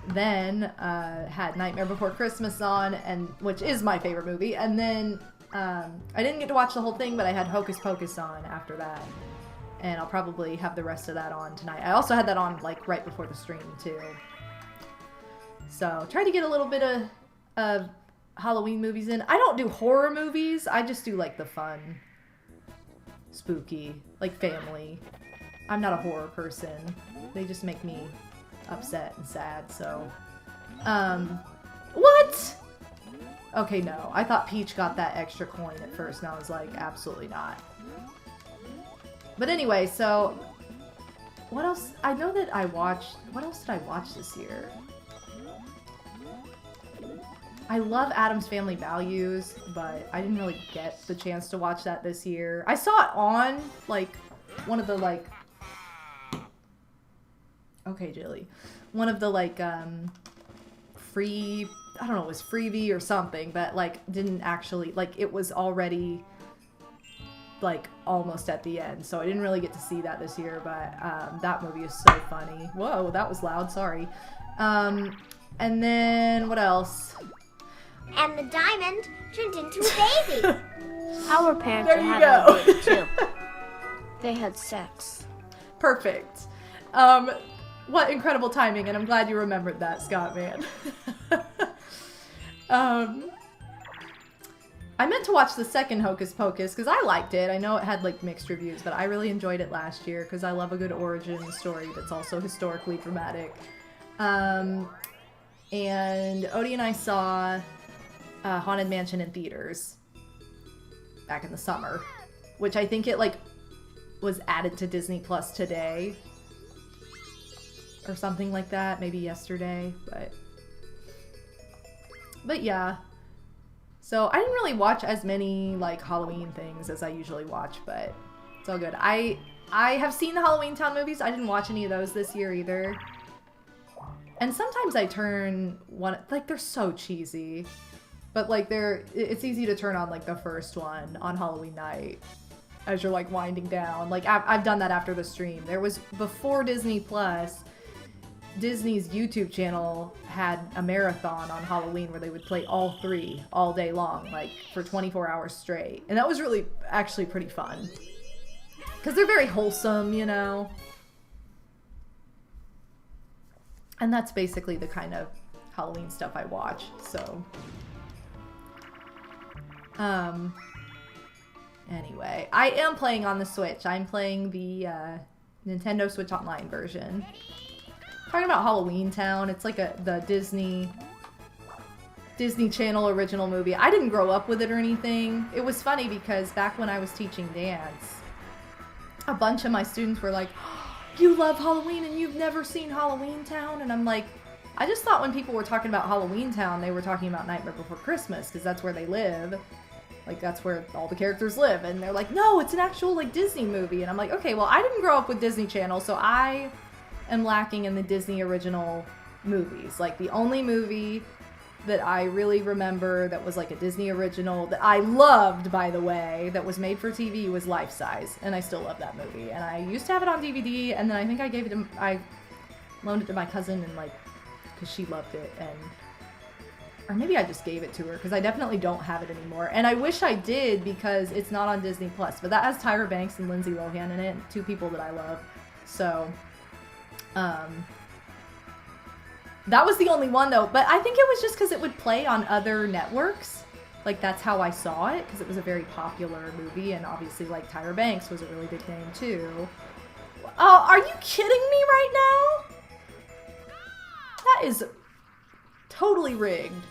Then had Nightmare Before Christmas on, which is my favorite movie. And then I didn't get to watch the whole thing, but I had Hocus Pocus on after that. And I'll probably have the rest of that on tonight. I also had that on, like, right before the stream, too. So, try to get a little bit of Halloween movies in. I don't do horror movies. I just do, like, the fun, spooky, like, family. I'm not a horror person. They just make me upset and sad, so... What? Okay, no. I thought Peach got that extra coin at first, and I was like, absolutely not. But anyway, so... What else? I know that I watched... What else did I watch this year? I love Addams Family Values, but I didn't really get the chance to watch that this year. I saw it on, like, one of the, like... Okay, Jilly. One of the, like, free... I don't know, it was freebie or something, but, like, didn't actually... Like, it was already, like, almost at the end, so I didn't really get to see that this year, but that movie is so funny. Whoa, that was loud, sorry. And then, what else? And the diamond turned into a baby. Our parents There are you having go. a baby too. They had sex. Perfect. What incredible timing, and I'm glad you remembered that, Scott, man. I meant to watch the second Hocus Pocus, because I liked it. I know it had, like, mixed reviews, but I really enjoyed it last year, because I love a good origin story that's also historically dramatic. And Odie and I saw Haunted Mansion in theaters back in the summer, which I think it, like, was added to Disney Plus today. Or something like that, maybe yesterday, but yeah. So I didn't really watch as many, like, Halloween things as I usually watch, but it's all good. I have seen the Halloween Town movies. I didn't watch any of those this year either. And sometimes I turn one, like, they're so cheesy, but, like, it's easy to turn on, like, the first one on Halloween night as you're, like, winding down. Like, I've done that after the stream. There was, before Disney Plus, Disney's YouTube channel had a marathon on Halloween where they would play all three all day long, like, for 24 hours straight. And that was really, actually pretty fun. Because they're very wholesome, you know? And that's basically the kind of Halloween stuff I watch, so... Anyway, I am playing on the Switch. I'm playing the Nintendo Switch Online version. Talking about Halloween Town, it's like the Disney Channel original movie. I didn't grow up with it or anything. It was funny because back when I was teaching dance, a bunch of my students were like, oh, you love Halloween and you've never seen Halloween Town? And I'm like, I just thought when people were talking about Halloween Town, they were talking about Nightmare Before Christmas, because that's where they live. Like, that's where all the characters live. And they're like, no, it's an actual, like, Disney movie. And I'm like, okay, well, I didn't grow up with Disney Channel, so I am lacking in the Disney original movies. Like, the only movie that I really remember that was, like, a Disney original that I loved, by the way, that was made for TV was Life Size. And I still love that movie. And I used to have it on DVD, and then I think I loaned it to my cousin, and, like, because she loved it, and... Or maybe I just gave it to her, because I definitely don't have it anymore. And I wish I did, because it's not on Disney Plus. But that has Tyra Banks and Lindsay Lohan in it, two people that I love. So, that was the only one, though. But I think it was just because it would play on other networks. Like, that's how I saw it, because it was a very popular movie. And obviously, like, Tyra Banks was a really big name, too. Oh, are you kidding me right now? That is totally rigged.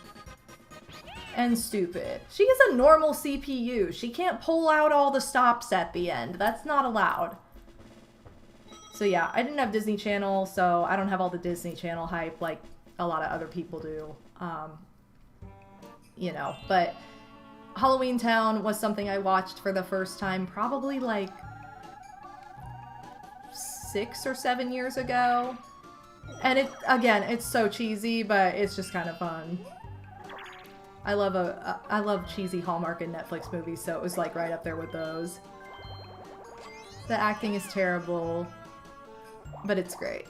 And stupid. She is a normal CPU. She can't pull out all the stops at the end. That's not allowed. So yeah, I didn't have Disney Channel, so I don't have all the Disney Channel hype like a lot of other people do. You know, but Halloween Town was something I watched for the first time probably like 6 or 7 years ago. And again, it's so cheesy, but it's just kind of fun. I love cheesy Hallmark and Netflix movies, so it was like right up there with those. The acting is terrible, but it's great.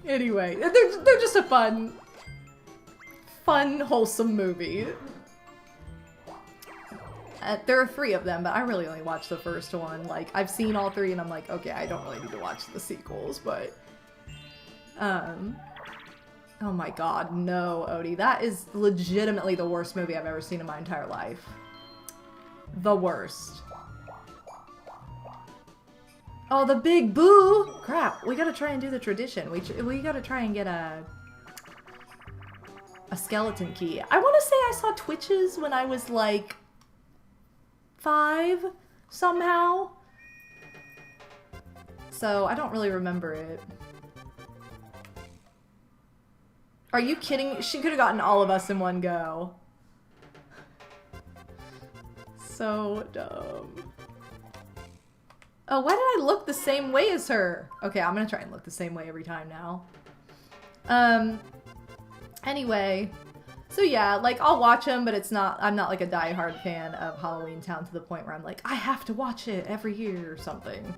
Anyway, they're just a fun fun, wholesome movie. There are 3 of them, but I really only watched the first one. Like, I've seen all 3, and I'm like, okay, I don't really need to watch the sequels, but... Oh my god, no, Odie. That is legitimately the worst movie I've ever seen in my entire life. The worst. Oh, the big boo! Crap, we gotta try and do the tradition. We gotta try and get a skeleton key. I want to say I saw Twitches when I was like 5 somehow. So I don't really remember it. Are you kidding? She could have gotten all of us in one go. So dumb. Oh, why did I look the same way as her? Okay, I'm gonna try and look the same way every time now. Anyway. So yeah, like, I'll watch them, but I'm not like a diehard fan of Halloween Town to the point where I'm like, I have to watch it every year or something.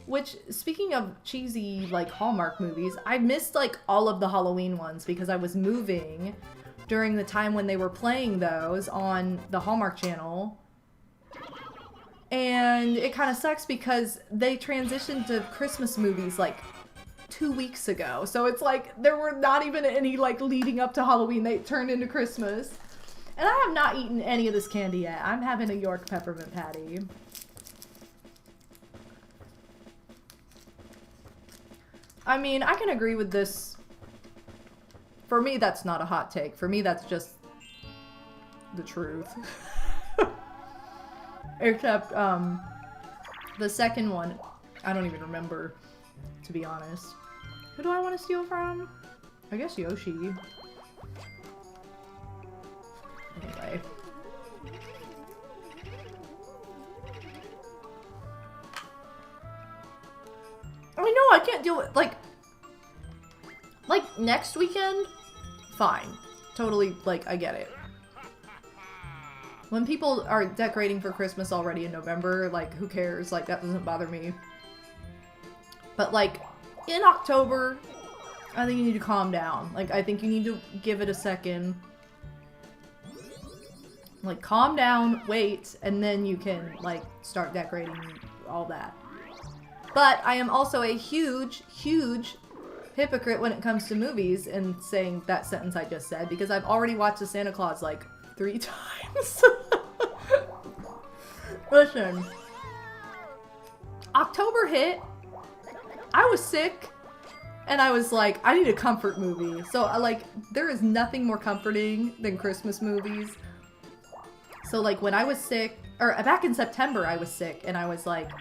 Which, speaking of cheesy, like, Hallmark movies, I missed, like, all of the Halloween ones because I was moving during the time when they were playing those on the Hallmark Channel. And it kind of sucks because they transitioned to Christmas movies, like, 2 weeks ago. So it's like, there were not even any, like, leading up to Halloween. They turned into Christmas. And I have not eaten any of this candy yet. I'm having a York peppermint patty. I mean, I can agree with this. For me, that's not a hot take. For me, that's just the truth. Except, the second one, I don't even remember, to be honest. Who do I want to steal from? I guess Yoshi. Anyway. I mean, no, I can't deal with, like, next weekend? Fine. Totally, like, I get it. When people are decorating for Christmas already in November, like, who cares? Like, that doesn't bother me. But, like, in October, I think you need to calm down. Like, I think you need to give it a second. Like, calm down, wait, and then you can, like, start decorating all that. But I am also a huge, huge hypocrite when it comes to movies and saying that sentence I just said, because I've already watched the Santa Claus, like, 3 times. Listen. October hit. I was sick. And I was like, I need a comfort movie. So, there is nothing more comforting than Christmas movies. So, like, when I was sick, or back in September I was sick, and I was like,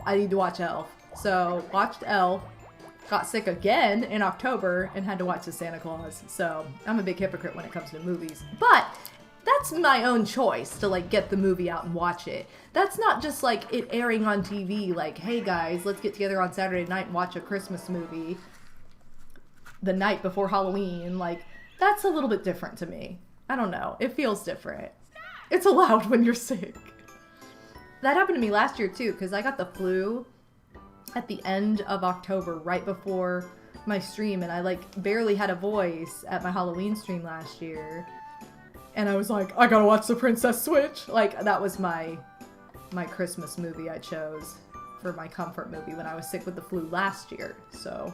I need to watch Elf. So, watched Elf, got sick again in October, and had to watch the Santa Claus. So, I'm a big hypocrite when it comes to movies. But, that's my own choice to, like, get the movie out and watch it. That's not just, like, it airing on TV, like, hey guys, let's get together on Saturday night and watch a Christmas movie the night before Halloween. Like, that's a little bit different to me. I don't know. It feels different. It's allowed when you're sick. That happened to me last year, too, because I got the flu at the end of October, right before my stream, and I, like, barely had a voice at my Halloween stream last year. And I was like, I gotta watch The Princess Switch. Like, that was my Christmas movie I chose for my comfort movie when I was sick with the flu last year, so.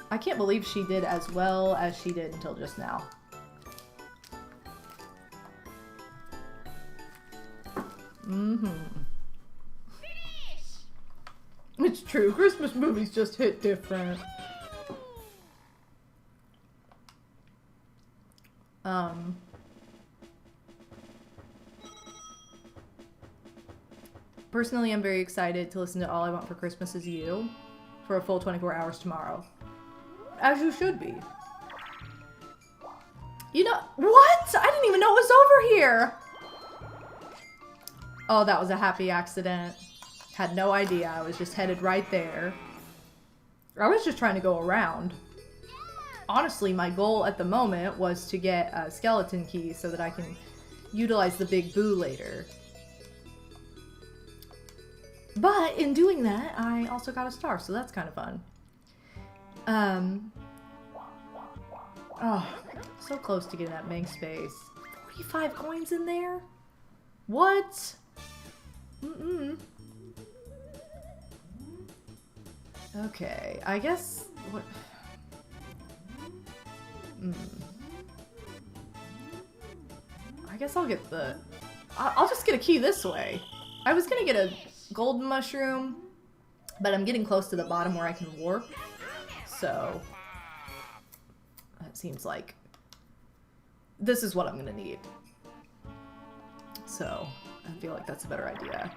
I can't believe she did as well as she did until just now. It's true, Christmas movies just hit different. Personally, I'm very excited to listen to All I Want for Christmas Is You for a full 24 hours tomorrow. As you should be. You know, what? I didn't even know it was over here! Oh, that was a happy accident. Had no idea. I was just headed right there. I was just trying to go around. Honestly, my goal at the moment was to get a skeleton key so that I can utilize the big boo later. But in doing that, I also got a star, so that's kind of fun. Oh, so close to getting that bank space. 45 coins in there? What? Okay, I guess... What? I guess I'll get the... I'll just get a key this way. I was gonna get a golden mushroom, but I'm getting close to the bottom where I can warp. So... That seems like... This is what I'm gonna need. So, I feel like that's a better idea.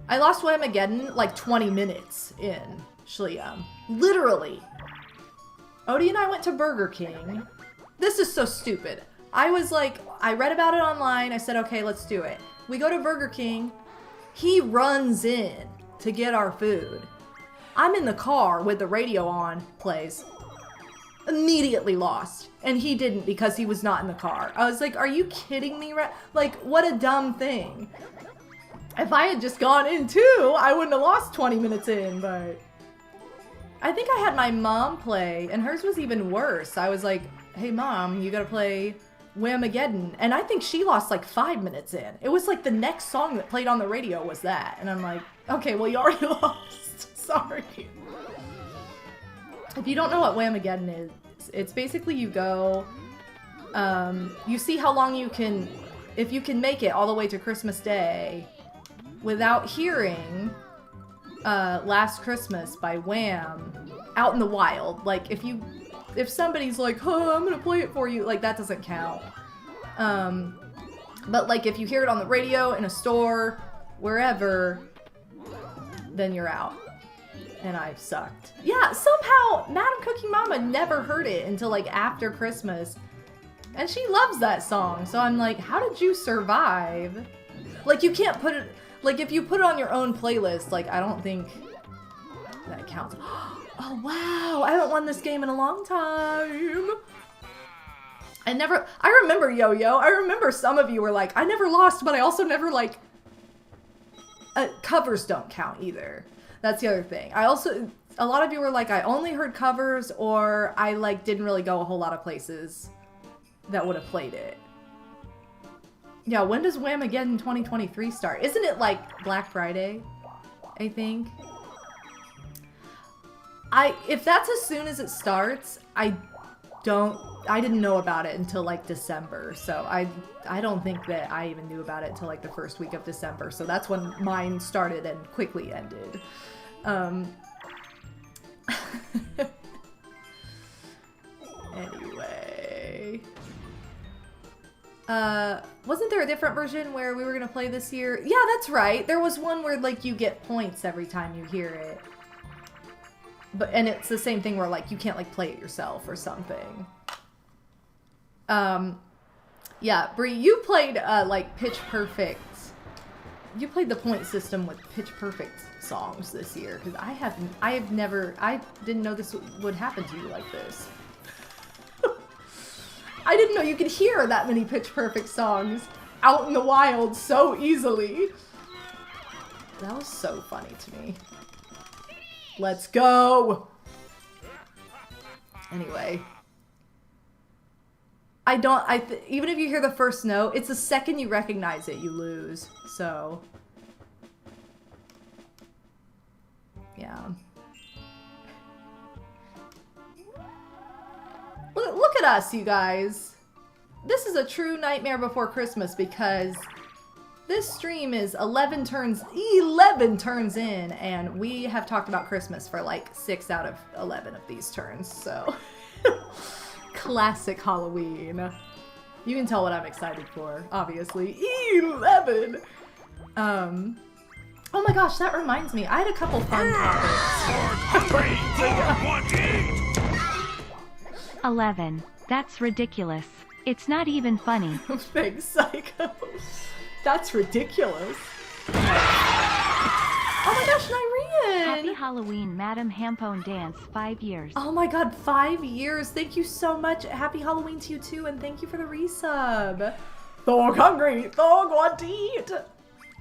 I lost Whamageddon like 20 minutes in Shliam. Literally. Odie and I went to Burger King. This is so stupid. I was like, I read about it online. I said, okay, let's do it. We go to Burger King. He runs in to get our food. I'm in the car with the radio on, plays. Immediately lost. And he didn't because he was not in the car. I was like, are you kidding me? Like, what a dumb thing. If I had just gone in too, I wouldn't have lost 20 minutes in, but... I think I had my mom play, and hers was even worse. I was like, hey mom, you gotta play Whamageddon. And I think she lost like 5 minutes in. It was like the next song that played on the radio was that. And I'm like, okay, well you already lost. Sorry. If you don't know what Whamageddon is, it's basically you go, you see how long you can, if you can make it all the way to Christmas Day without hearing Last Christmas by Wham out in the wild. Like, if somebody's like, oh, I'm gonna play it for you, like, that doesn't count. But, like, if you hear it on the radio, in a store, wherever, then you're out. And I sucked. Yeah, somehow, Madam Cookie Mama never heard it until, like, after Christmas. And she loves that song, so I'm like, how did you survive? Like, you can't put it... Like, if you put it on your own playlist, like, I don't think that counts. Oh, wow. I haven't won this game in a long time. I remember Yo-Yo. I remember some of you were like, I never lost, but I also never, like... covers don't count either. That's the other thing. A lot of you were like, I only heard covers, or I, like, didn't really go a whole lot of places that would have played it. Yeah, when does Whamageddon 2023 start? Isn't it, like, Black Friday, I think? If that's as soon as it starts, I didn't know about it until, like, December, so I don't think that I even knew about it until, like, the first week of December, so that's when mine started and quickly ended. Anyway... wasn't there a different version where we were gonna play this year? Yeah, that's right. There was one where, like, you get points every time you hear it. And it's the same thing where, like, you can't, like, play it yourself or something. Yeah, Bree, you played, like, Pitch Perfect. You played the point system with Pitch Perfect songs this year, because I didn't know this would happen to you like this. I didn't know you could hear that many Pitch Perfect songs out in the wild so easily. That was so funny to me. Let's go! Anyway. Even if you hear the first note, it's the second you recognize it, you lose. So. Yeah. Look at us, you guys. This is a true Nightmare Before Christmas because this stream is 11 turns in, and we have talked about Christmas for like 6 out of 11 of these turns, so. Classic Halloween. You can tell what I'm excited for, obviously. 11! Oh my gosh, that reminds me. I had a couple fun topics. 11. That's ridiculous. It's not even funny. Big psycho. That's ridiculous. Oh my gosh, Nyrian! Happy Halloween, Madam Hampone Dance, 5 years. Oh my god, 5 years. Thank you so much. Happy Halloween to you too, and thank you for the resub. Thog hungry, Thog want to eat.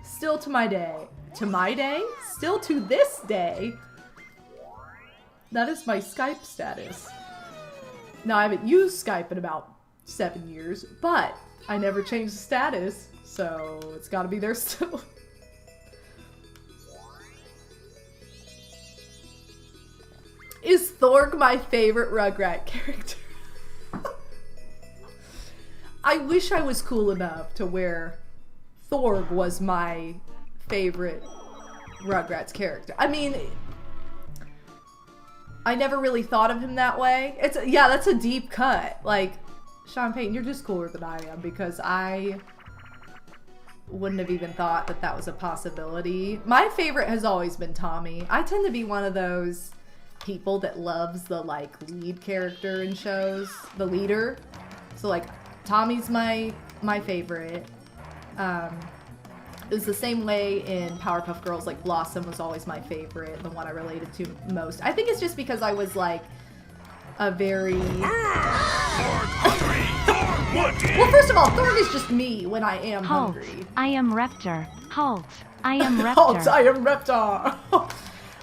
Still to my day. to my day, still to this day, that is my Skype status. Now, I haven't used Skype in about 7 years, but I never changed the status, so it's gotta be there still. Is Thorg my favorite Rugrat character? I wish I was cool enough to where Thorg was my favorite Rugrats character. I mean, I never really thought of him that way. Yeah, that's a deep cut. Like, Sean Payton, you're just cooler than I am, because I wouldn't have even thought that that was a possibility. My favorite has always been Tommy. I tend to be one of those people that loves the, like, lead character in shows. The leader. So, like, Tommy's my favorite. It was the same way in Powerpuff Girls. Like, Blossom was always my favorite, the one I related to most. I think it's just because I was, like, a very... Well, first of all, Thorg is just me when I am Halt. hungry. I am Reptar. Halt. I am Reptar. Halt, I am Reptar.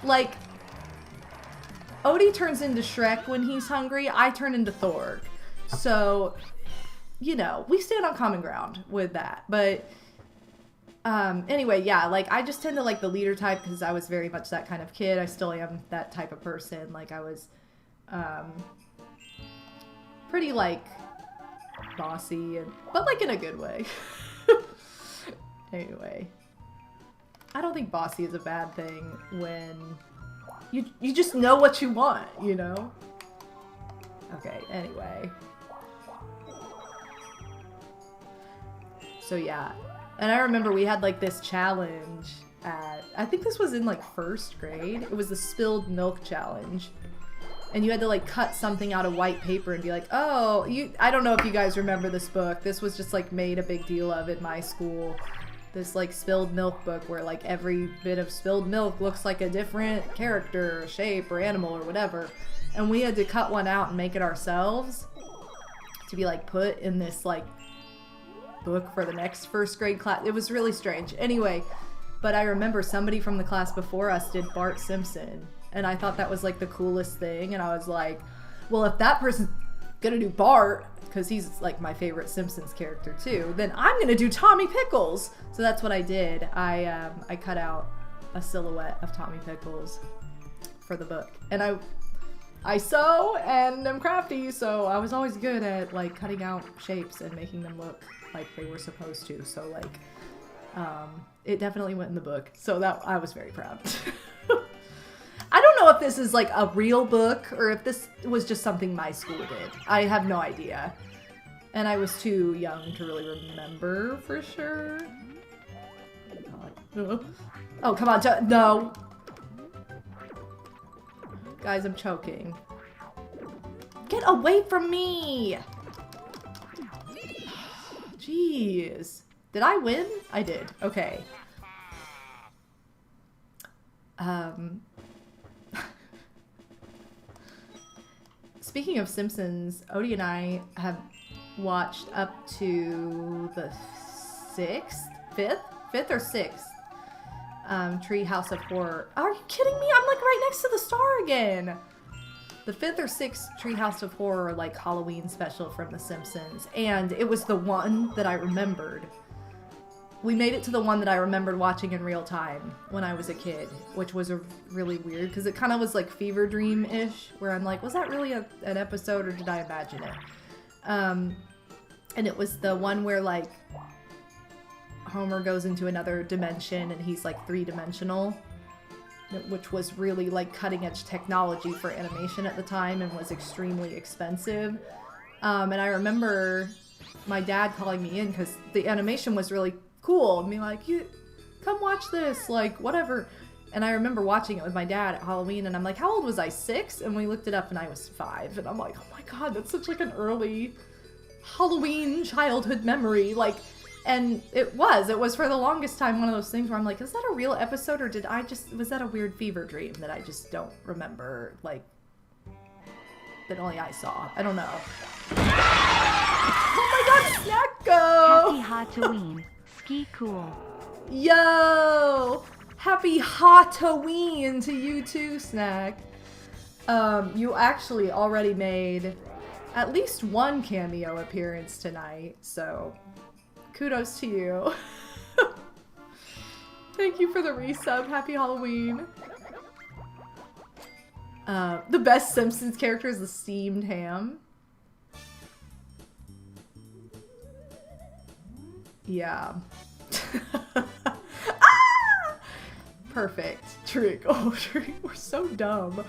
Like, Odie turns into Shrek when he's hungry. I turn into Thorg. So, you know, we stand on common ground with that. But... anyway, yeah, like, I just tend to like the leader type because I was very much that kind of kid. I still am that type of person. Like, I was, pretty, like, bossy, but, like, in a good way. Anyway. I don't think bossy is a bad thing when you just know what you want, you know? Okay, anyway. So, yeah. And I remember we had, like, this challenge at... I think this was in, like, 1st grade. It was the spilled milk challenge. And you had to, like, cut something out of white paper and be like, oh, I don't know if you guys remember this book. This was just, like, made a big deal of at my school. This, like, spilled milk book where, like, every bit of spilled milk looks like a different character, shape, or animal, or whatever. And we had to cut one out and make it ourselves to be, like, put in this, like, book for the next 1st grade class. It was really strange. Anyway, but I remember somebody from the class before us did Bart Simpson, and I thought that was like the coolest thing, and I was like, well, if that person's gonna do Bart, because he's like my favorite Simpsons character too, then I'm gonna do Tommy Pickles. So that's what I did. I cut out a silhouette of Tommy Pickles for the book, and I sew and am crafty, so I was always good at like cutting out shapes and making them look like they were supposed to. So like, it definitely went in the book. So that I was very proud. I don't know if this is like a real book or if this was just something my school did. I have no idea. And I was too young to really remember for sure. Oh, come on, no. Guys, I'm choking. Get away from me! Jeez. Did I win? I did. Okay. Speaking of Simpsons, Odie and I have watched up to the 5th or 6th Treehouse of Horror. Are you kidding me? I'm like right next to the star again. The 5th or 6th Treehouse of Horror, like, Halloween special from The Simpsons. And it was the one that I remembered. We made it to the one that I remembered watching in real time when I was a kid, which was really weird, because it kind of was, like, Fever Dream-ish, where I'm like, was that really an episode, or did I imagine it? And it was the one where, like, Homer goes into another dimension, and he's, like, 3-dimensional. Which was really like cutting edge technology for animation at the time and was extremely expensive. And I remember my dad calling me in because the animation was really cool and being like, "You come watch this, like whatever." And I remember watching it with my dad at Halloween, and I'm like, how old was I? 6? And we looked it up and I was 5. And I'm like, oh my god, that's such like an early Halloween childhood memory. Like, and it was for the longest time one of those things where I'm like, is that a real episode, or was that a weird fever dream that I just don't remember, like, that only I saw? I don't know. Oh my god, Snacko! Happy Halloween. Ski cool. Yo! Happy Halloween to you too, Snack. You actually already made at least one cameo appearance tonight, so kudos to you. Thank you for the resub. Happy Halloween. The best Simpsons character is the steamed ham. Yeah. Ah! Perfect. Trick. Oh, Trick. We're so dumb.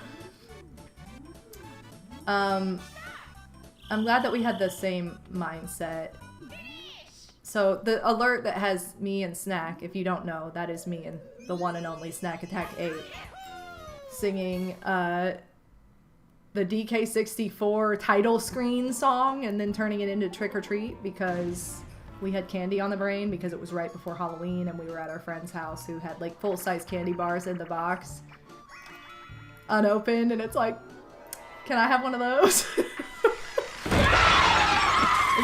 I'm glad that we had the same mindset. So the alert that has me and Snack, if you don't know, that is me and the one and only Snack Attack 8 singing the DK64 title screen song and then turning it into Trick or Treat because we had candy on the brain because it was right before Halloween and we were at our friend's house who had like full-size candy bars in the box unopened, and it's like, can I have one of those? Is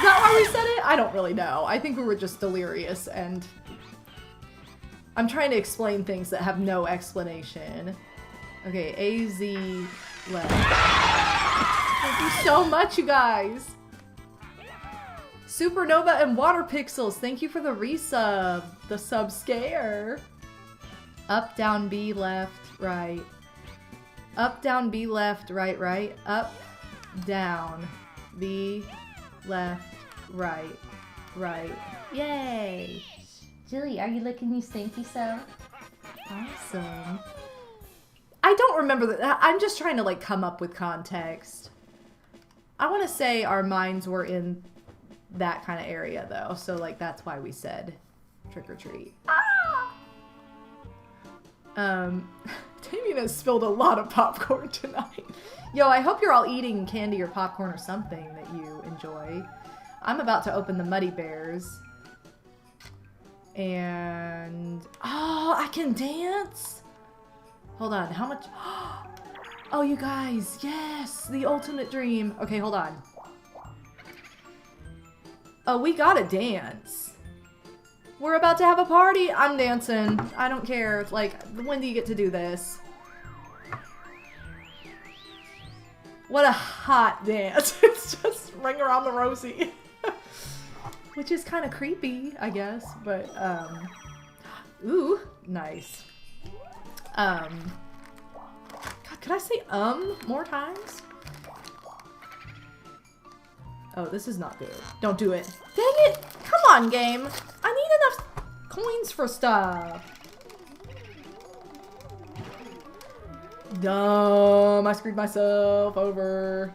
that why we said it? I don't really know. I think we were just delirious, and I'm trying to explain things that have no explanation. Okay, AZ left. Thank you so much, you guys. Supernova and Water Pixels, thank you for the resub. The sub scare. Up, down, B, left, right. Up, down, B, left, right, right. Up, down, B, left, right, right. Yay! Julie, are you licking you stinky so? Awesome. I don't remember that. I'm just trying to like come up with context. I want to say our minds were in that kind of area though, so like that's why we said trick or treat. Ah! Damien has spilled a lot of popcorn tonight. Yo, I hope you're all eating candy or popcorn or something that you enjoy. I'm about to open the Muddy Bears. And... oh, I can dance? Hold on, how much... oh, you guys, yes! The ultimate dream. Okay, hold on. Oh, we gotta dance. We're about to have a party. I'm dancing. I don't care. Like, when do you get to do this? What a hot dance. It's just ring around the rosy. Which is kind of creepy, I guess. But, ooh, nice. God, could I say more times? Oh, this is not good. Don't do it. Dang it! Come on, game! I need enough coins for stuff. Dumb. I screwed myself over.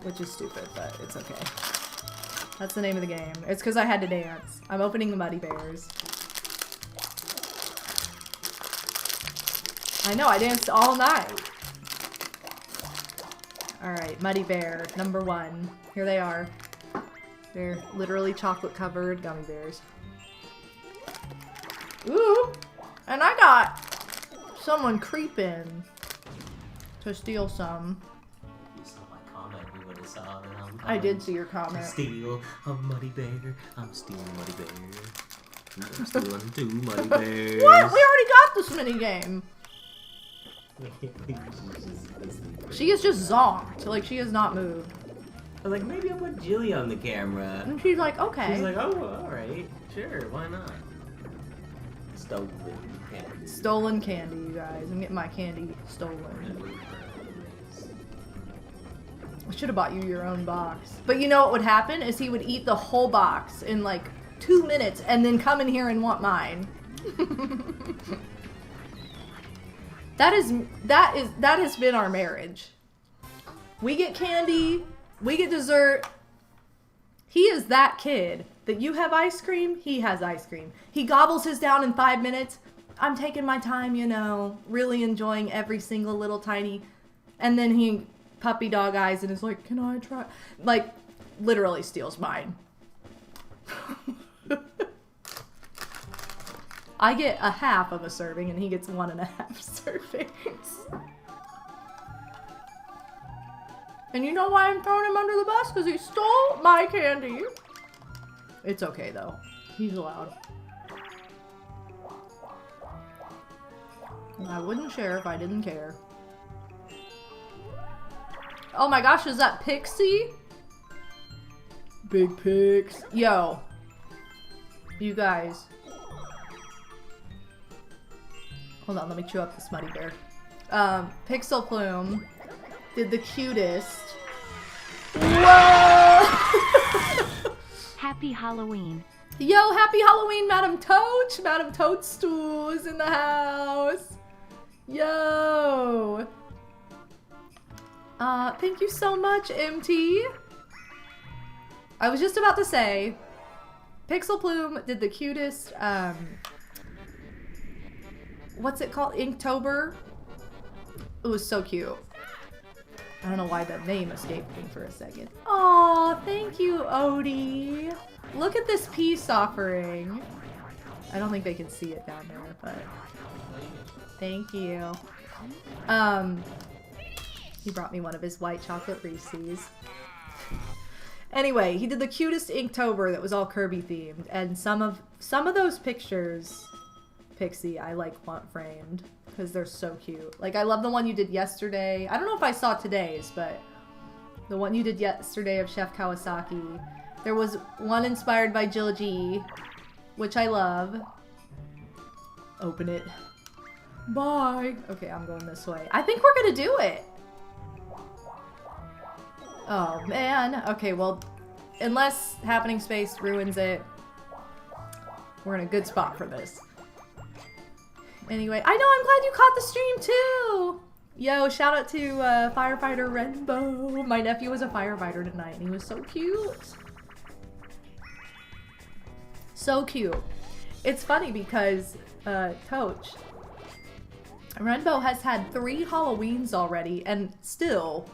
Which is stupid, but it's okay. That's the name of the game. It's because I had to dance. I'm opening the Muddy Bears. I know, I danced all night. Alright, Muddy Bear, number 1. Here they are. They're literally chocolate covered gummy bears. Ooh! And I got someone creeping to steal some. If you saw my comment, you would have saw it. I did see your comment. Steal a Muddy Bear. I'm stealing Muddy Bear. I'm stealing 2 Muddy Bears. What? We already got this mini game. She is just zonked. Like, she has not moved. I was like, maybe I'll put Jilly on the camera. And she's like, okay. She's like, oh, alright. Sure, why not? Stolen candy. Stolen candy, you guys. I'm getting my candy stolen. I should have bought you your own box. But you know what would happen is he would eat the whole box in like 2 minutes and then come in here and want mine. That has been our marriage. We get candy, we get dessert. He is that kid that you have ice cream, he has ice cream. He gobbles his down in 5 minutes. I'm taking my time, you know, really enjoying every single little tiny, and then he puppy dog eyes and is like, can I try? Like, literally steals mine. I get a half of a serving and he gets 1.5 servings. And you know why I'm throwing him under the bus? Because he stole my candy. It's okay though. He's allowed. I wouldn't share if I didn't care. Oh my gosh, is that Pixie? Big Pix. Yo. You guys. Hold on, let me chew up the smutty bear. Pixel Plume did the cutest. Whoa! Happy Halloween. Yo, happy Halloween, Madame Toach! Madame Toadstool is in the house. Yo! Thank you so much, MT. I was just about to say, Pixel Plume did the cutest, what's it called? Inktober? It was so cute. I don't know why the name escaped me for a second. Aw, thank you, Odie. Look at this peace offering. I don't think they can see it down there, but thank you. He brought me one of his white chocolate Reese's. Anyway, he did the cutest Inktober that was all Kirby themed, and some of those pictures, Pixie, I want framed because they're so cute. Like, I love the one you did yesterday. I don't know if I saw today's, but the one you did yesterday of Chef Kawasaki. There was one inspired by Jill G, which I love. Open it. Bye. Okay, I'm going this way. I think we're gonna do it. Oh, man. Okay, well, unless Happening Space ruins it, we're in a good spot for this. Anyway, I know, I'm glad you caught the stream, too! Yo, shout out to Firefighter Rainbow. My nephew was a firefighter tonight, and he was so cute. So cute. It's funny because, Toach, Rainbow has had 3 Halloweens already, and still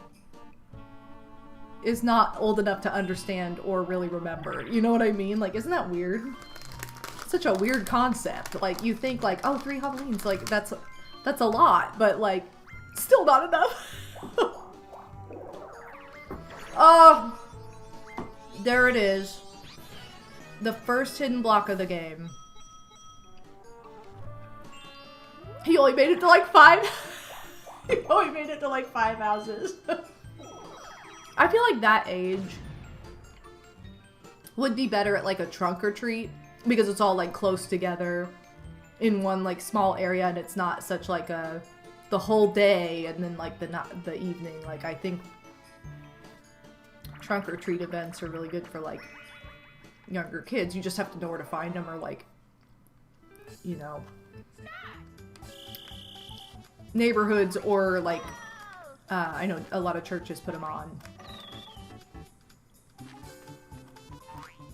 is not old enough to understand or really remember. You know what I mean? Like, isn't that weird? Such a weird concept. Like, you think like, oh, 3 Halloweens, like, that's a lot, but like, still not enough. Oh, there it is. The first hidden block of the game. He only made it to like 5. He only made it to like 5 houses. I feel like that age would be better at like a trunk or treat because it's all like close together in one like small area and it's not such like the whole day and then like the evening. Like, I think trunk or treat events are really good for like younger kids. You just have to know where to find them, or like, you know, neighborhoods, or like I know a lot of churches put them on.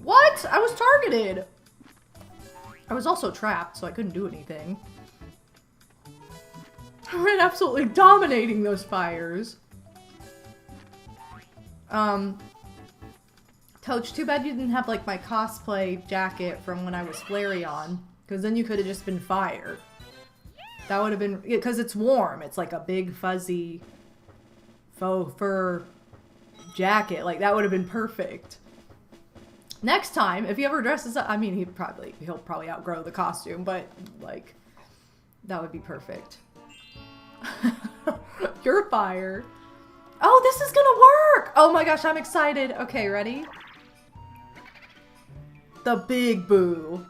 What? I was targeted! I was also trapped, so I couldn't do anything. I ran absolutely dominating those fires. Toach, too bad you didn't have like my cosplay jacket from when I was Flareon, because then you could have just been fire. That would have been, because it's warm. It's like a big fuzzy faux fur jacket. Like, that would have been perfect. Next time, if he ever dresses up, I mean, he'll probably outgrow the costume, but like, that would be perfect. You're fire. Oh, this is gonna work! Oh my gosh, I'm excited. Okay, ready? The big boo.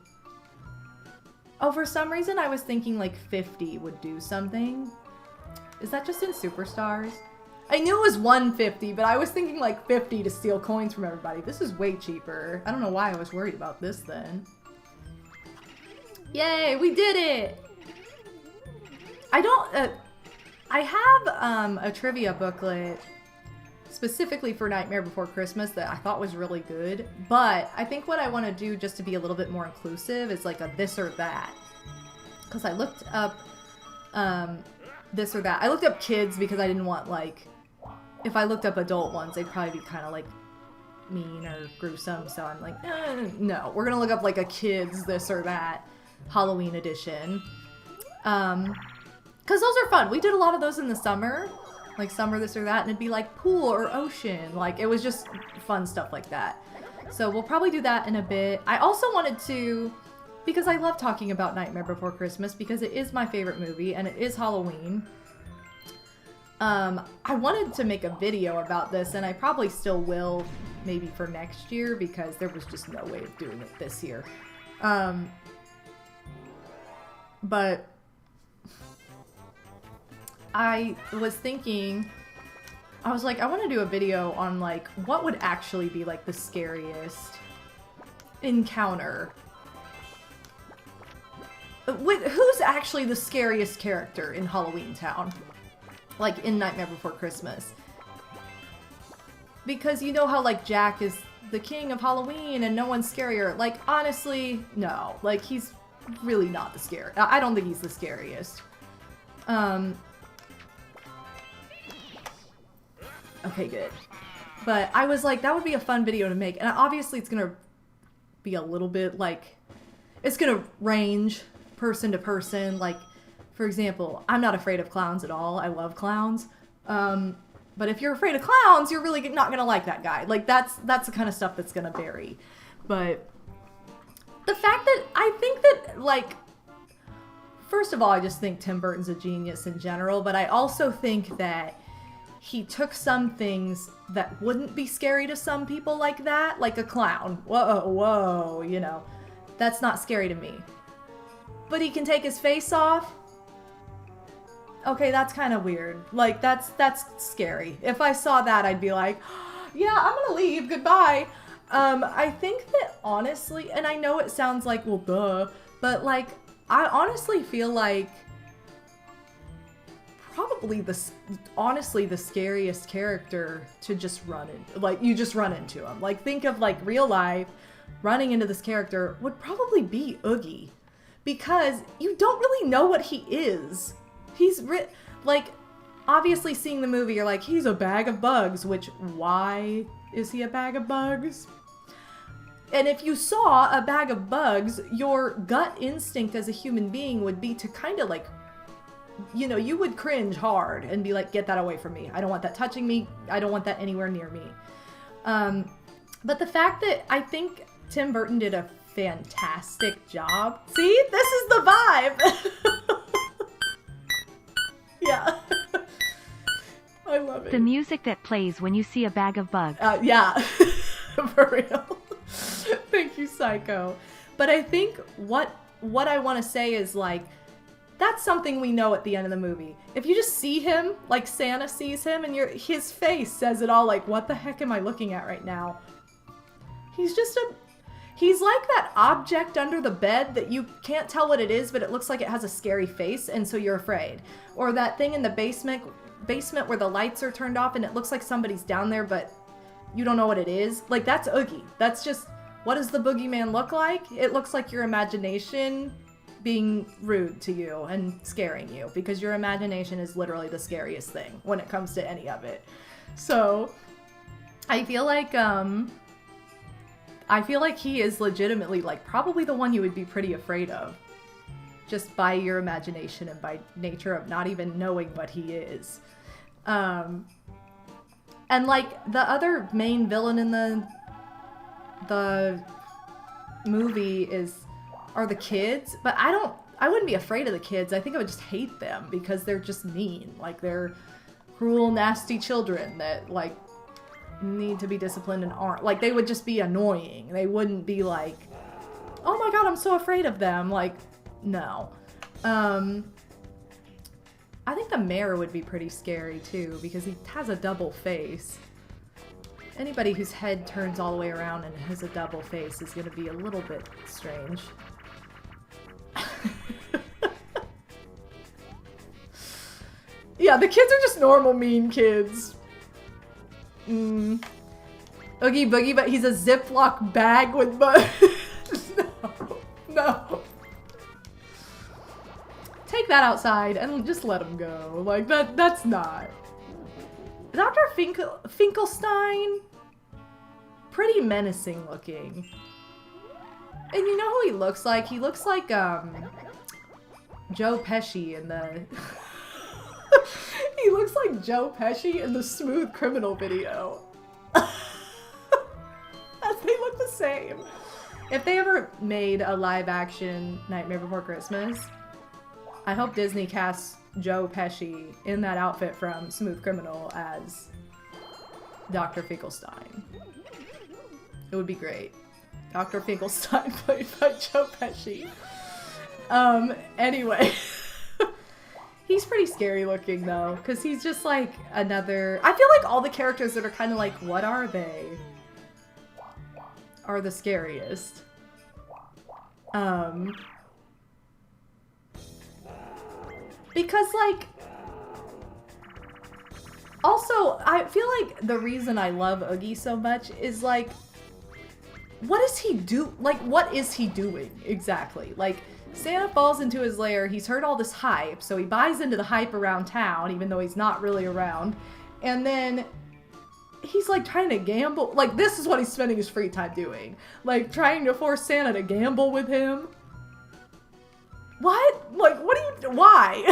Oh, for some reason I was thinking like 50 would do something. Is that just in Superstars? I knew it was 150, but I was thinking like 50 to steal coins from everybody. This is way cheaper. I don't know why I was worried about this then. Yay, we did it! I have a trivia booklet specifically for Nightmare Before Christmas that I thought was really good, but I think what I want to do just to be a little bit more inclusive is like a this or that. Because I looked up this or that. I looked up kids because I didn't want like, if I looked up adult ones, they'd probably be kind of like mean or gruesome, so I'm like, no, we're gonna look up like a kids this or that Halloween edition. Because those are fun. We did a lot of those in the summer, like summer this or that, and it'd be like pool or ocean. Like, it was just fun stuff like that. So we'll probably do that in a bit. I also wanted to because I love talking about Nightmare Before Christmas because it is my favorite movie and it is Halloween. I wanted to make a video about this, and I probably still will, maybe for next year, because there was just no way of doing it this year. But I was thinking, I was like, I want to do a video on, like, what would actually be, like, the scariest encounter. Who's actually the scariest character in Halloween Town? Like, in Nightmare Before Christmas. Because you know how, like, Jack is the king of Halloween and no one's scarier. Like, honestly, no. Like, he's really not the scariest. I don't think he's the scariest. Okay, good. But I was like, that would be a fun video to make. And obviously it's gonna be a little bit, like, it's gonna range person to person. Like, for example, I'm not afraid of clowns at all. I love clowns. But if you're afraid of clowns, you're really not gonna like that guy. Like, that's the kind of stuff that's gonna vary. But the fact that I think that, like, first of all, I just think Tim Burton's a genius in general, but I also think that he took some things that wouldn't be scary to some people like that, like a clown. Whoa, you know, that's not scary to me. But he can take his face off. Okay, that's kind of weird. Like, that's scary. If I saw that, I'd be like, yeah, I'm gonna leave, goodbye. I think that honestly, and I know it sounds like, well, duh, but like, I honestly feel like probably honestly the scariest character to just run into, like, you just run into him. Like, think of, like, real life, running into this character would probably be Oogie. Because you don't really know what he is. He's, like, obviously seeing the movie, you're like, he's a bag of bugs, which, why is he a bag of bugs? And if you saw a bag of bugs, your gut instinct as a human being would be to kind of, like, you know, you would cringe hard and be like, get that away from me. I don't want that touching me. I don't want that anywhere near me. But the fact that I think Tim Burton did a fantastic job. See? This is the vibe! Yeah. I love it. The music that plays when you see a bag of bugs. Yeah. For real. Thank you, Psycho. But I think what I want to say is, like, that's something we know at the end of the movie. If you just see him, like Santa sees him, and his face says it all, like, what the heck am I looking at right now? He's like that object under the bed that you can't tell what it is, but it looks like it has a scary face, and so you're afraid. Or that thing in the basement where the lights are turned off and it looks like somebody's down there, but you don't know what it is. Like, that's Oogie. That's just, what does the boogeyman look like? It looks like your imagination being rude to you and scaring you, because your imagination is literally the scariest thing when it comes to any of it. So, I feel like he is legitimately, like, probably the one you would be pretty afraid of. Just by your imagination and by nature of not even knowing what he is. And, like, the other main villain in the movie are the kids. But I wouldn't be afraid of the kids. I think I would just hate them because they're just mean. Like, they're cruel, nasty children that, like, need to be disciplined and aren't. Like, they would just be annoying. They wouldn't be like, oh my god, I'm so afraid of them. Like, no. I think the mayor would be pretty scary too, because he has a double face. Anybody whose head turns all the way around and has a double face is going to be a little bit strange. Yeah, the kids are just normal mean kids. Oogie Boogie, but he's a Ziploc bag with bugs. No. Take that outside and just let him go. Like, that's not. Dr. Finkelstein? Pretty menacing looking. And you know who he looks like? He looks like, Joe Pesci in the... He looks like Joe Pesci in the Smooth Criminal video. They look the same. If they ever made a live-action Nightmare Before Christmas, I hope Disney casts Joe Pesci in that outfit from Smooth Criminal as Dr. Finkelstein. It would be great. Dr. Finkelstein played by Joe Pesci. Anyway. He's pretty scary looking though, because he's just like another... I feel like all the characters that are kind of like, what are they? Are the scariest. Because like... Also, I feel like the reason I love Oogie so much is like... What does he do? Like, what is he doing exactly? Like... Santa falls into his lair, he's heard all this hype, so he buys into the hype around town, even though he's not really around. And then he's like trying to gamble. Like, this is what he's spending his free time doing. Like, trying to force Santa to gamble with him. What? Like, what do you... Why?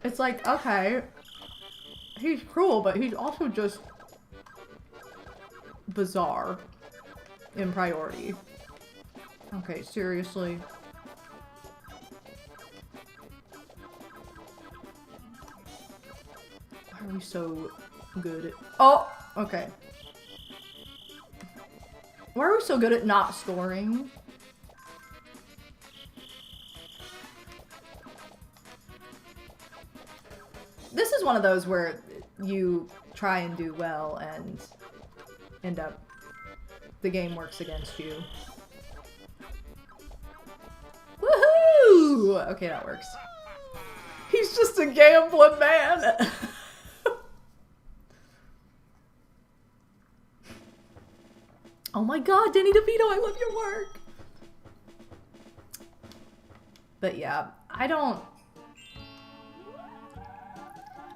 It's like, okay, he's cruel, but he's also just... bizarre in priority. Okay, seriously. Why are we so good at... Oh! Okay. Why are we so good at not scoring? This is one of those where you try and do well and end up the game works against you. Woohoo! Okay, that works. He's just a gambling man. Oh my god, Danny DeVito, I love your work. But yeah, I don't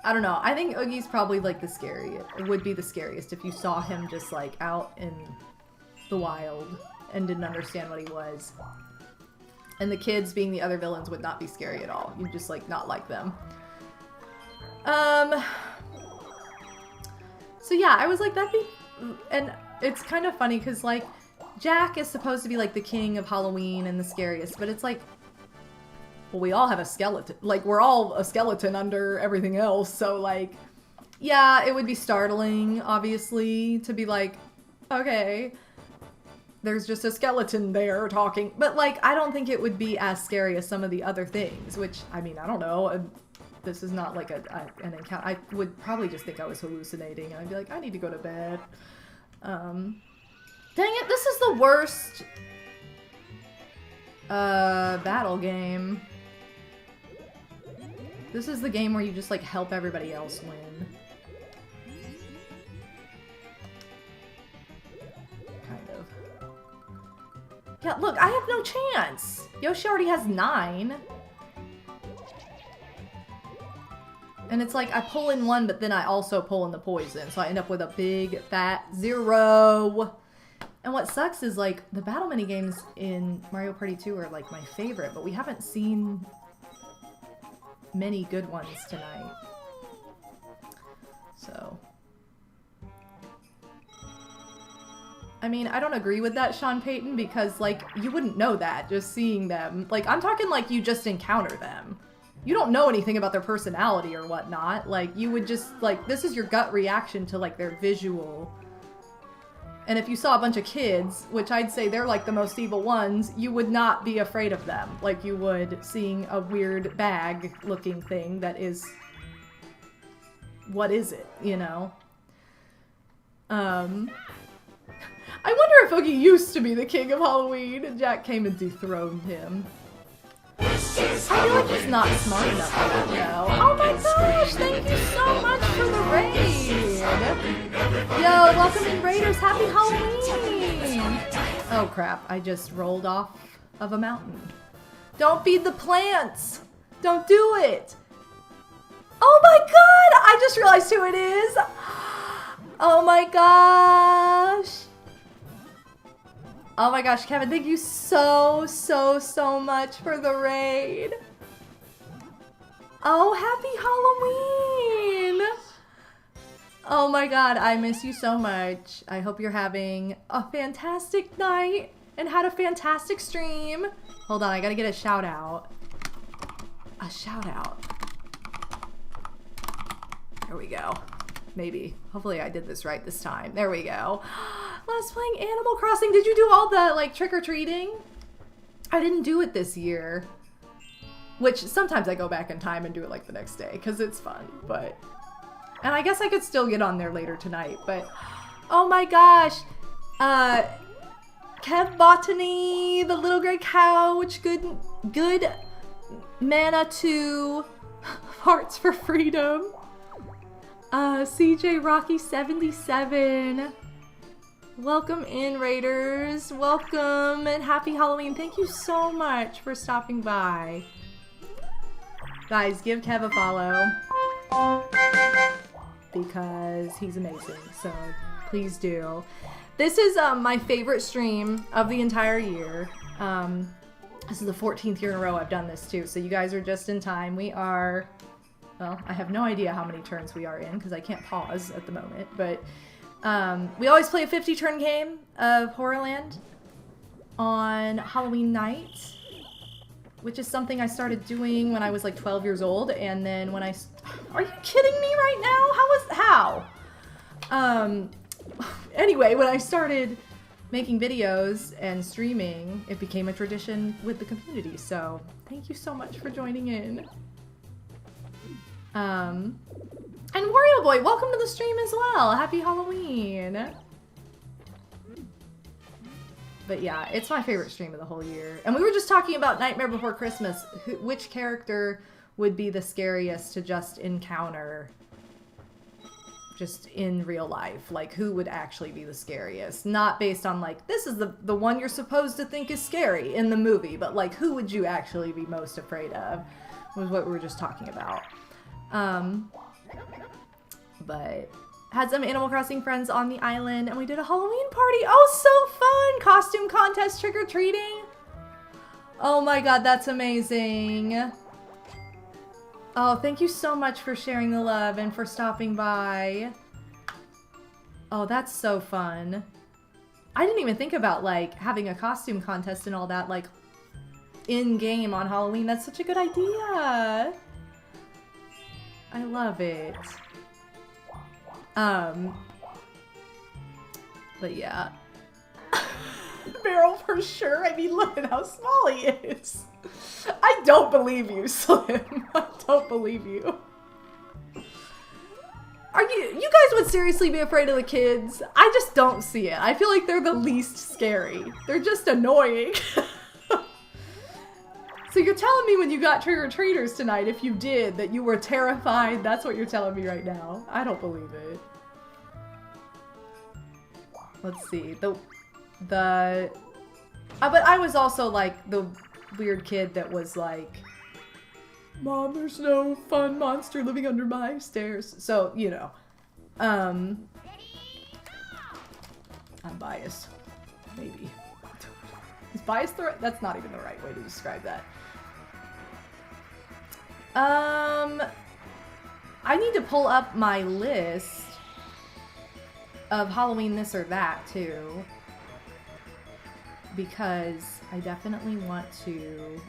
know. I think Oogie's probably like the scariest. It would be the scariest if you saw him just like out in the wild and didn't understand what he was. And the kids being the other villains would not be scary at all. You'd just like not like them. So yeah, I was like, that'd be... And it's kind of funny because like Jack is supposed to be like the king of Halloween and the scariest, but it's like, well, we all have a skeleton. Like, we're all a skeleton under everything else. So, like, yeah, it would be startling, obviously, to be like, okay, there's just a skeleton there talking. But, like, I don't think it would be as scary as some of the other things, which, I mean, I don't know. This is not like an encounter. I would probably just think I was hallucinating. And I'd be like, I need to go to bed. Dang it, this is the worst battle game. This is the game where you just, like, help everybody else win. Kind of. Yeah, look, I have no chance! Yoshi already has 9. And it's like, I pull in 1, but then I also pull in the poison, so I end up with a big, fat 0. And what sucks is, like, the battle minigames in Mario Party 2 are, like, my favorite, but we haven't seen many good ones tonight. So. I mean, I don't agree with that, Sean Payton, because, like, you wouldn't know that just seeing them. Like, I'm talking like you just encounter them. You don't know anything about their personality or whatnot. Like, you would just, like, this is your gut reaction to, like, their visual. And if you saw a bunch of kids, which I'd say they're like the most evil ones, you would not be afraid of them like you would seeing a weird bag looking thing that is... What is it, you know? I wonder if Oogie used to be the king of Halloween and Jack came and dethroned him. I feel like he's not smart enough for that, though. Oh my gosh, thank you so much for the raid! Yo, welcome in Raiders, happy Halloween! Oh crap, I just rolled off of a mountain. Don't feed the plants! Don't do it! Oh my god, I just realized who it is! Oh my gosh! Oh my gosh, Kevin, thank you so much for the raid. Oh, happy Halloween! Oh my god, I miss you so much. I hope you're having a fantastic night and had a fantastic stream. Hold on, I gotta get a shout out. A shout out. There we go. Maybe. Hopefully I did this right this time. There we go. Last playing Animal Crossing. Did you do all the like trick-or-treating? I didn't do it this year. Which sometimes I go back in time and do it like the next day because it's fun, but... And I guess I could still get on there later tonight, but... Oh my gosh! Kev Botany, the Little Gray Couch, good Mana 2, Hearts for Freedom, CJ Rocky 77. Welcome in, Raiders. Welcome and happy Halloween. Thank you so much for stopping by. Guys, give Kev a follow because he's amazing, so please do. This is my favorite stream of the entire year. This is the 14th year in a row I've done this too, so you guys are just in time. We are, well, I have no idea how many turns we are in because I can't pause at the moment, but we always play a 50-turn game of Horrorland on Halloween night, which is something I started doing when I was like 12 years old, and then when are you kidding me right now? How? Anyway, when I started making videos and streaming, it became a tradition with the community, so thank you so much for joining in. And Wario Boy, welcome to the stream as well. Happy Halloween. But yeah, it's my favorite stream of the whole year. And we were just talking about Nightmare Before Christmas. Which character would be the scariest to just encounter just in real life? Like, who would actually be the scariest? Not based on, like, this is the one you're supposed to think is scary in the movie, but, like, who would you actually be most afraid of? Was what we were just talking about. But had some Animal Crossing friends on the island, and we did a Halloween party. Oh, so fun! Costume contest, trick-or-treating. Oh my god, that's amazing. Oh, thank you so much for sharing the love and for stopping by. Oh, that's so fun. I didn't even think about, like, having a costume contest and all that, like, in-game on Halloween. That's such a good idea. I love it. But yeah. Meryl for sure. I mean, look at how small he is. I don't believe you, Slim. I don't believe you. You guys would seriously be afraid of the kids? I just don't see it. I feel like they're the least scary. They're just annoying. So you're telling me when you got trick-or-treaters tonight, if you did, that you were terrified? That's what you're telling me right now. I don't believe it. Let's see. But I was also like the weird kid that was like, Mom, there's no fun monster living under my stairs. So, you know. I'm biased. Maybe. Is biased the right? That's not even the right way to describe that. I need to pull up my list of Halloween this or that too, because I definitely want to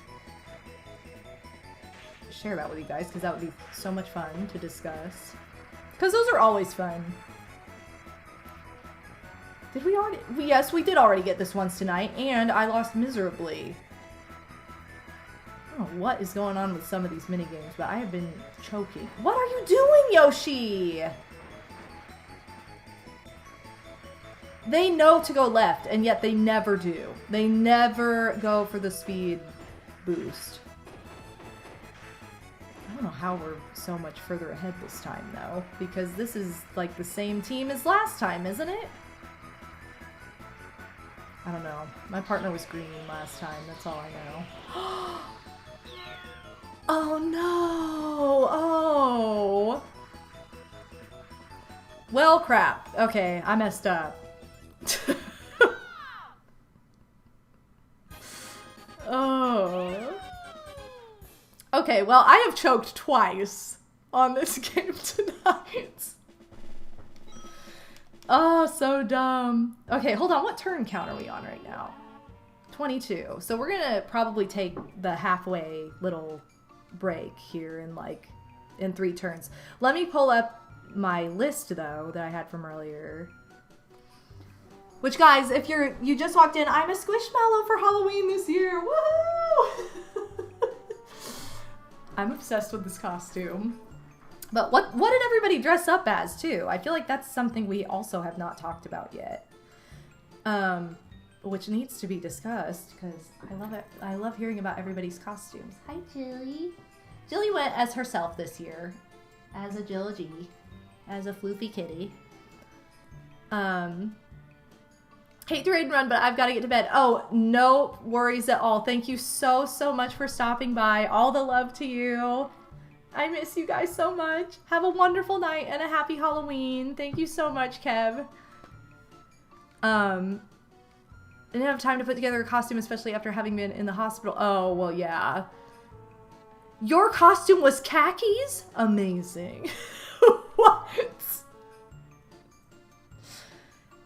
share that with you guys, because that would be so much fun to discuss, because those are always fun. Did we already? Yes, we did already get this once tonight, and I lost miserably. I don't know what is going on with some of these minigames, but I have been choking. What are you doing, Yoshi? They know to go left, and yet they never do. They never go for the speed boost. I don't know how we're so much further ahead this time, though, because this is like the same team as last time, isn't it? I don't know. My partner was green last time, that's all I know. Oh no! Oh! Well, crap. Okay, I messed up. Oh. Okay, well, I have choked twice on this game tonight. Oh, so dumb. Okay, hold on. What turn count are we on right now? 22. So we're gonna probably take the halfway little break here in 3 turns. Let me pull up my list though that I had from earlier. Which, guys, if you just walked in, I'm a Squishmallow for Halloween this year. Woohoo! I'm obsessed with this costume. But what did everybody dress up as too? I feel like that's something we also have not talked about yet. Which needs to be discussed because I love it. I love hearing about everybody's costumes. Hi, Jilly. Jilly went as herself this year, as a Jill G, as a floofy kitty. Hate to raid and run, but I've got to get to bed. Oh, no worries at all. Thank you so much for stopping by. All the love to you. I miss you guys so much. Have a wonderful night and a happy Halloween. Thank you so much, Kev. I didn't have time to put together a costume, especially after having been in the hospital. Oh, well, yeah. Your costume was khakis? Amazing. What?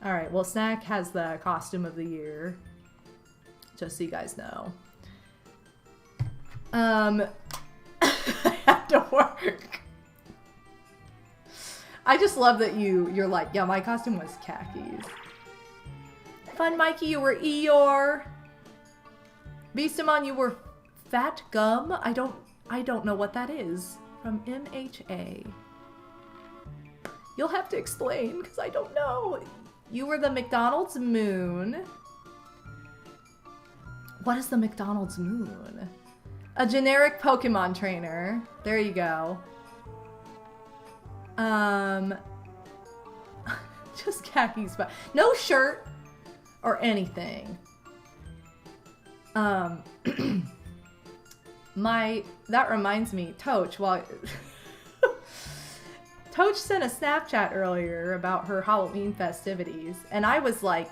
Alright, well, Snack has the costume of the year. Just so you guys know. I had to work. I just love that you're like, yeah, my costume was khakis. Fun Mikey, you were Eeyore. Beastamon, you were Fat Gum. I don't know what that is. From MHA. You'll have to explain, because I don't know. You were the McDonald's Moon. What is the McDonald's Moon? A generic Pokemon trainer. There you go. Just khakis, but no shirt or anything. That reminds me, Toch, Toch sent a Snapchat earlier about her Halloween festivities, and I was like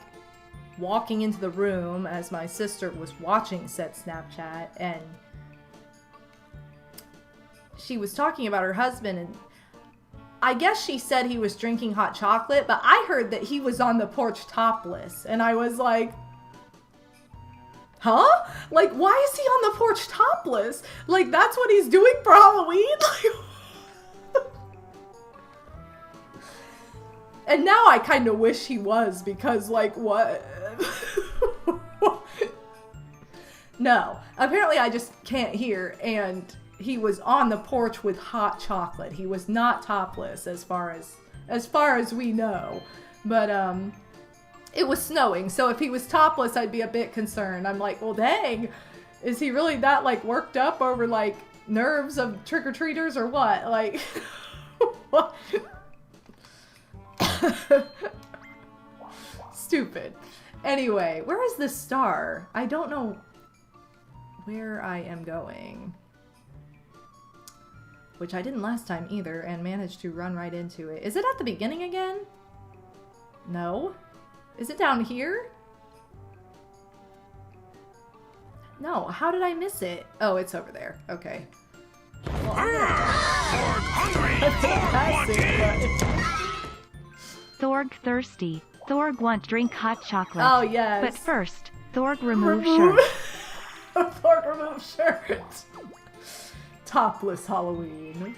walking into the room as my sister was watching said Snapchat, and she was talking about her husband, and I guess she said he was drinking hot chocolate, but I heard that he was on the porch topless, and I was like, huh? Like, why is he on the porch topless? Like, that's what he's doing for Halloween? And now I kind of wish he was, because, like, what? No. Apparently I just can't hear, and he was on the porch with hot chocolate. He was not topless as far as we know. But, it was snowing, so if he was topless, I'd be a bit concerned. I'm like, well, dang. Is he really that, like, worked up over, like, nerves of trick-or-treaters or what? Like, what? Stupid. Anyway, where is this star? I don't know where I am going. Which I didn't last time either, and managed to run right into it. Is it at the beginning again? No. Is it down here? No, how did I miss it? Oh, it's over there. Okay. Well, Thorg thirsty. Thorg want drink hot chocolate. Oh, yes. But first, Thorg remove shirt. Thorg remove shirt. Topless Halloween.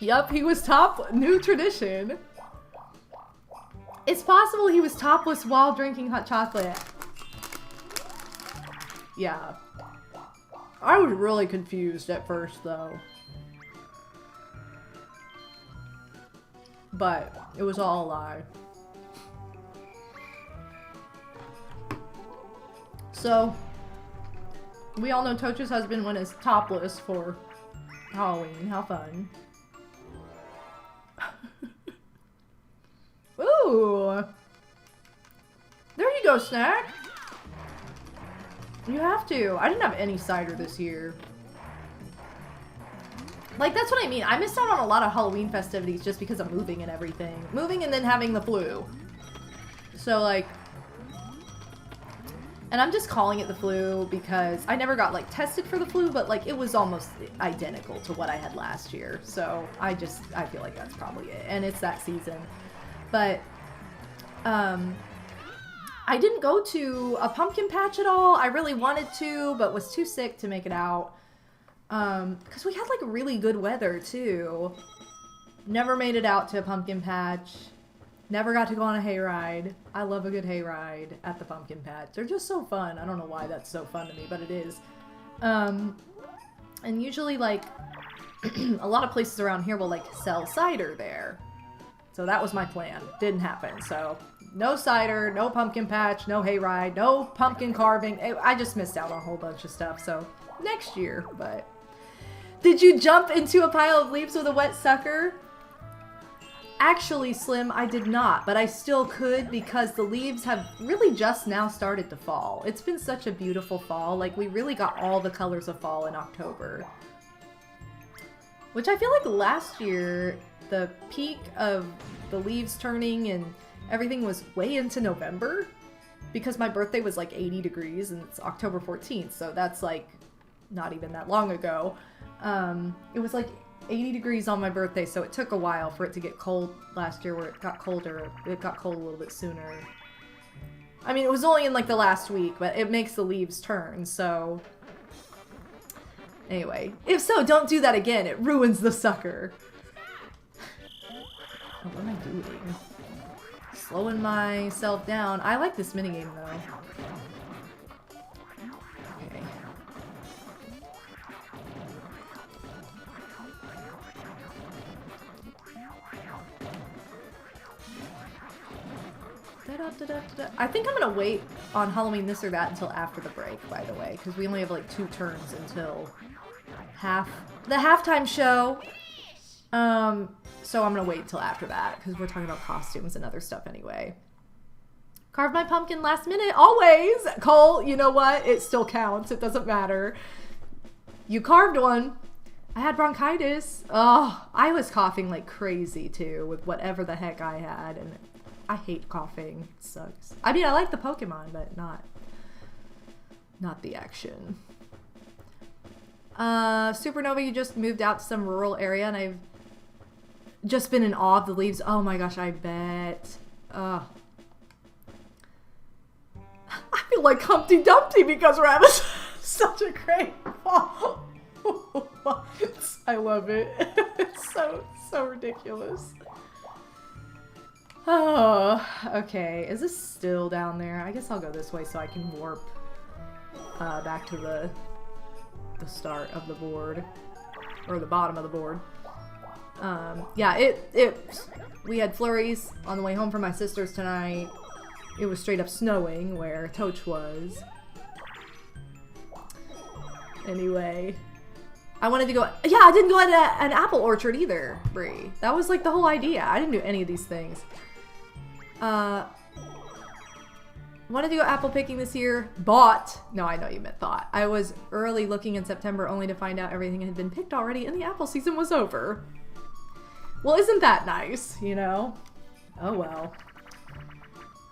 Yup, he was new tradition. It's possible he was topless while drinking hot chocolate. Yeah. I was really confused at first, though. But it was all a lie. So, we all know Tocha's husband went as topless for Halloween. How fun. Ooh! There you go, Snack! You have to. I didn't have any cider this year. Like, that's what I mean. I missed out on a lot of Halloween festivities just because of moving and everything. Moving and then having the flu. So, like, And I'm just calling it the flu because I never got like tested for the flu, but like it was almost identical to what I had last year. So I feel like that's probably it. And it's that season. But I didn't go to a pumpkin patch at all. I really wanted to, but was too sick to make it out. Because we had like really good weather too. Never made it out to a pumpkin patch. Never got to go on a hayride. I love a good hayride at the pumpkin patch. They're just so fun. I don't know why that's so fun to me, but it is. And usually like a lot of places around here will like sell cider there. So that was my plan. Didn't happen. So no cider, no pumpkin patch, no hayride, no pumpkin carving. I just missed out on a whole bunch of stuff. So next year, but... Did you jump into a pile of leaves with a wet sucker? Actually, Slim, I did not, but I still could because the leaves have really just now started to fall. It's been such a beautiful fall. Like, we really got all the colors of fall in October. Which I feel like last year, the peak of the leaves turning and everything was way into November. Because my birthday was like 80 degrees and it's October 14th, so that's like not even that long ago. It was like 80 degrees on my birthday, so it took a while for it to get cold last year where it got colder. It got cold a little bit sooner. I mean, it was only in like the last week, but it makes the leaves turn, so... Anyway, if so, don't do that again. It ruins the sucker. Oh, what am I doing? Slowing myself down. I like this minigame, though. Okay. I think I'm gonna wait on Halloween this or that until after the break, by the way, because we only have like 2 turns until the halftime show. So I'm gonna wait until after that because we're talking about costumes and other stuff anyway. Carved my pumpkin last minute, always. Cole, you know what? It still counts. It doesn't matter. You carved one. I had bronchitis. Oh, I was coughing like crazy too with whatever the heck I had, and I hate coughing. It sucks. I mean, I like the Pokemon, but not the action. Supernova, you just moved out to some rural area, and I've just been in awe of the leaves. Oh my gosh, I bet. I feel like Humpty Dumpty because we're having such a great fall. I love it. It's so ridiculous. Oh, okay. Is this still down there? I guess I'll go this way so I can warp back to the start of the board. Or the bottom of the board. Yeah, we had flurries on the way home from my sister's tonight. It was straight up snowing where Toch was. Anyway. I wanted to go... Yeah, I didn't go at an apple orchard either, Brie. That was like the whole idea. I didn't do any of these things. Wanted to go apple picking this year. Bought. No, I know you meant thought. I was early looking in September only to find out everything had been picked already and the apple season was over. Well, isn't that nice, you know? Oh well.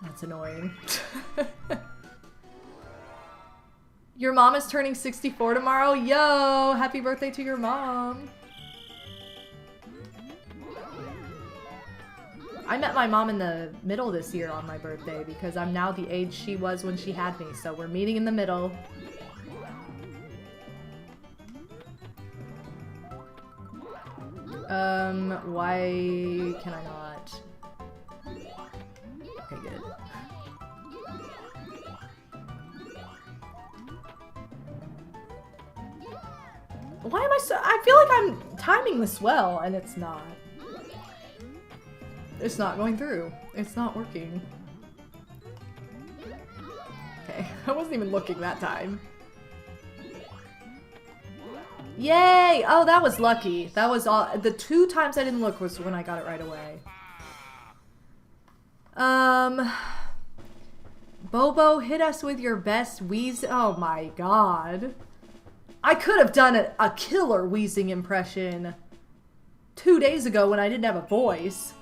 That's annoying. Your mom is turning 64 tomorrow? Yo! Happy birthday to your mom! I met my mom in the middle this year on my birthday because I'm now the age she was when she had me, so we're meeting in the middle. Why can I not? Okay, good. Why am I so... I feel like I'm timing this well, and it's not. It's not going through. It's not working. Okay, I wasn't even looking that time. Yay! Oh, that was lucky. That was all. The 2 times I didn't look was when I got it right away. Bobo, hit us with your best wheeze. Oh my god. I could have done a killer wheezing impression 2 days ago when I didn't have a voice.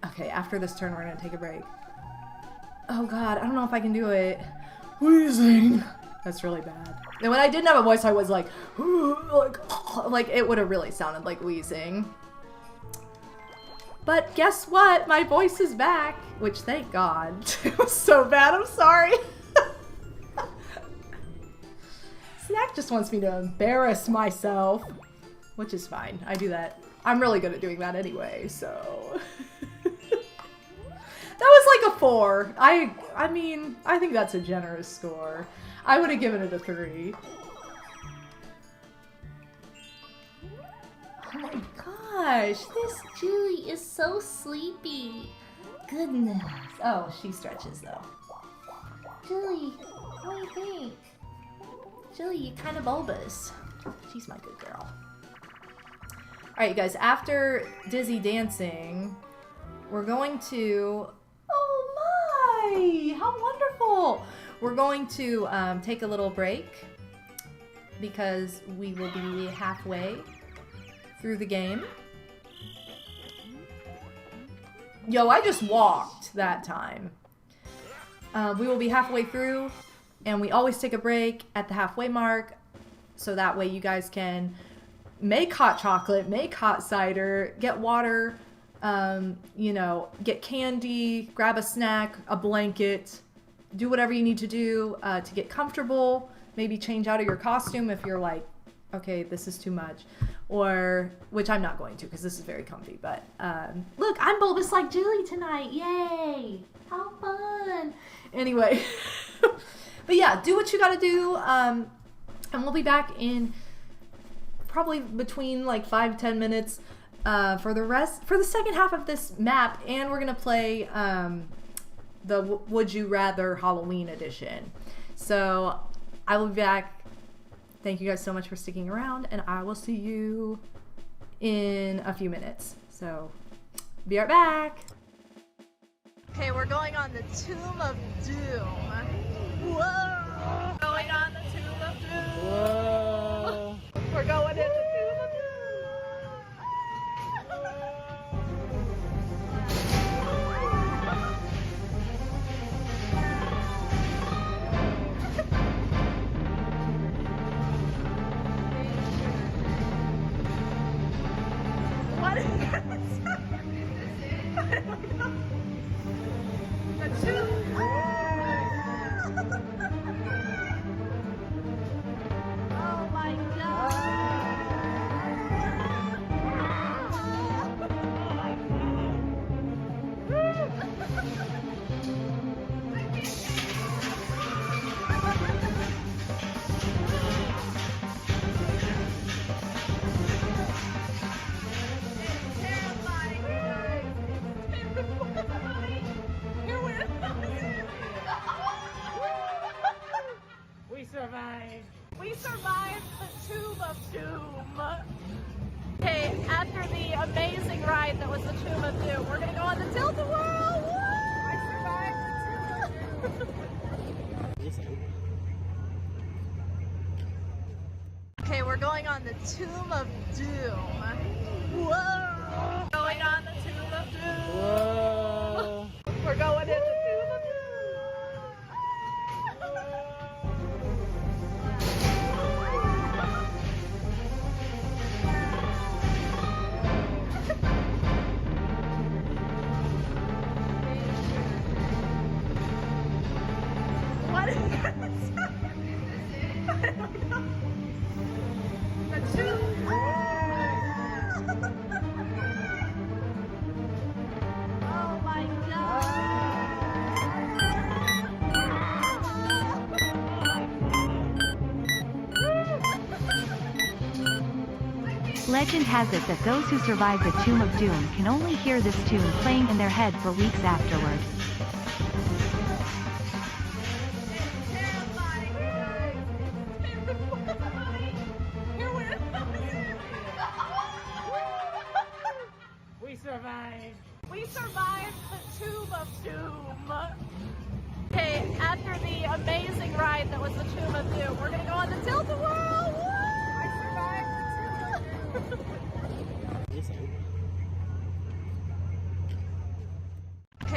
Okay, after this turn, we're gonna take a break. Oh god, I don't know if I can do it. Wheezing. That's really bad. And when I didn't have a voice, I was like it would have really sounded like wheezing. But guess what? My voice is back, which thank God. It was so bad, I'm sorry. Snack just wants me to embarrass myself, which is fine. I do that. I'm really good at doing that anyway, so. That was like a 4. I mean, I think that's a generous score. I would have given it a 3. Oh my gosh, this Julie is so sleepy. Goodness. Oh, she stretches though. Julie, what do you think? Julie, you're kind of bulbous. She's my good girl. Alright, you guys, after dizzy dancing, we're going to... Oh my! How wonderful! We're going to take a little break because we will be halfway through the game. Yo, I just walked that time. We will be halfway through, and we always take a break at the halfway mark, so that way you guys can make hot chocolate, make hot cider, get water, you know, get candy, grab a snack, a blanket, do whatever you need to do to get comfortable. Maybe change out of your costume if you're like, okay, this is too much. Or, which I'm not going to because this is very comfy. But, look, I'm bulbous like Julie tonight. Yay! How fun! Anyway. But yeah, do what you gotta do. And we'll be back in probably between like 5-10 minutes for the second half of this map. And we're gonna play the Would You Rather Halloween edition. So I will be back. Thank you guys so much for sticking around, and I will see you in a few minutes. So, be right back. Okay, we're going on the Tomb of Doom. Whoa! Going on the Tomb of Doom. Whoa! We're going in the Tomb of Doom. What is this? The tomb. Oh my god. We survived the Tomb of Doom. Okay, after the amazing ride that was the Tomb of Doom, we're gonna go on the Tilt-A-Whirl. I survived the Tomb of Doom. Okay, we're going on the Tomb of Doom. Whoa! Going on the Tomb of Doom. Whoa! We're going in the Tomb of Doom. What is this? I don't know. The tomb. Oh my god. Legend has it that those who survive the Tomb of Doom can only hear this tune playing in their head for weeks afterward. We survived the Tomb of Doom. Okay, after the amazing ride that was the Tomb of Doom, we're gonna go on the Tilt-A-Whirl. I survived the Tomb of Doom. Okay,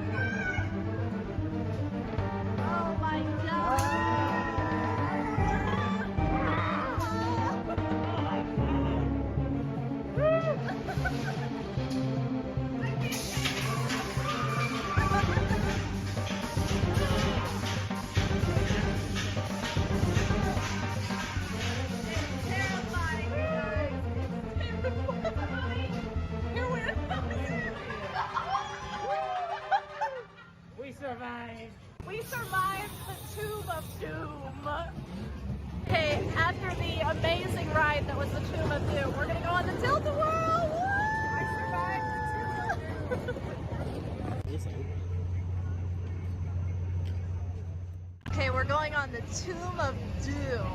Oh my god! We survived. We survived the Tomb of Doom. Okay, after the amazing ride that was the Tomb of Doom, we're gonna go on the Tilt-A-Whirl. Woo! I survived the Tomb of Doom. Okay, we're going on the Tomb of Doom.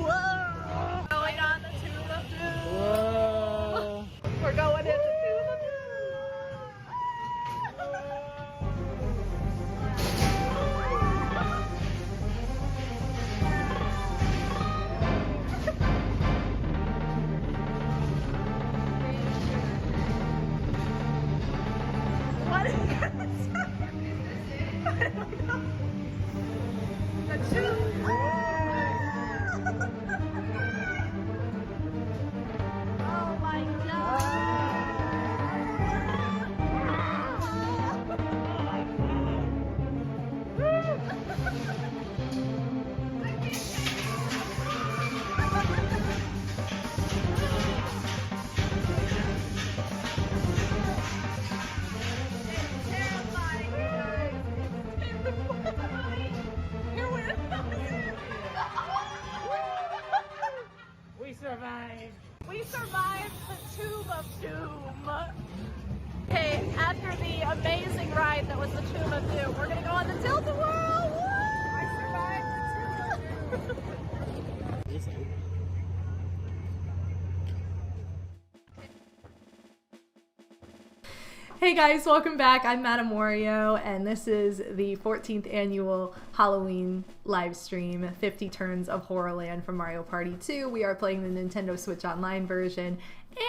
Whoa! Going on the Tomb of Doom. Whoa. We're going in the Tomb of Doom. What is this? I don't know. The tomb. survived the Tomb of Doom. Okay, after the amazing ride that was the Tomb of Doom, we're gonna go on the Tilt-A-Whirl. I survived the Tomb of Doom. Hey guys, welcome back. I'm MadameWario, and this is the 14th annual Halloween live stream, 50 Turns of Horrorland from Mario Party 2. We are playing the Nintendo Switch Online version,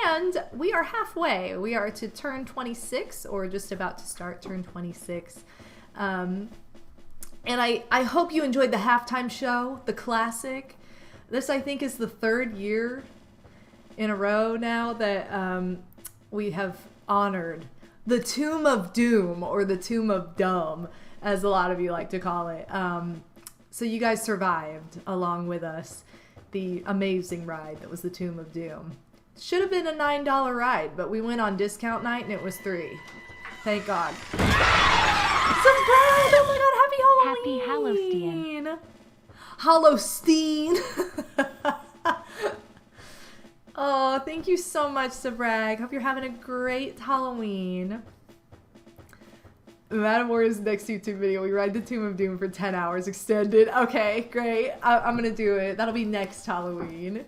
and we are halfway. We are to turn 26, or just about to start turn 26. And I hope you enjoyed the halftime show, the classic. This, I think, is the third year in a row now that we have honored the Tomb of Doom, or the Tomb of Dumb, as a lot of you like to call it. So you guys survived, along with us, the amazing ride that was the Tomb of Doom. Should have been a $9 ride, but we went on discount night and it was $3. Thank God. Surprise! Oh my God, happy Halloween! Happy Halloween! Oh, thank you so much, Sabrag. Hope you're having a great Halloween. MadameWario's next YouTube video, we ride the Tomb of Doom for 10 hours extended. Okay, great. I'm gonna do it. That'll be next Halloween.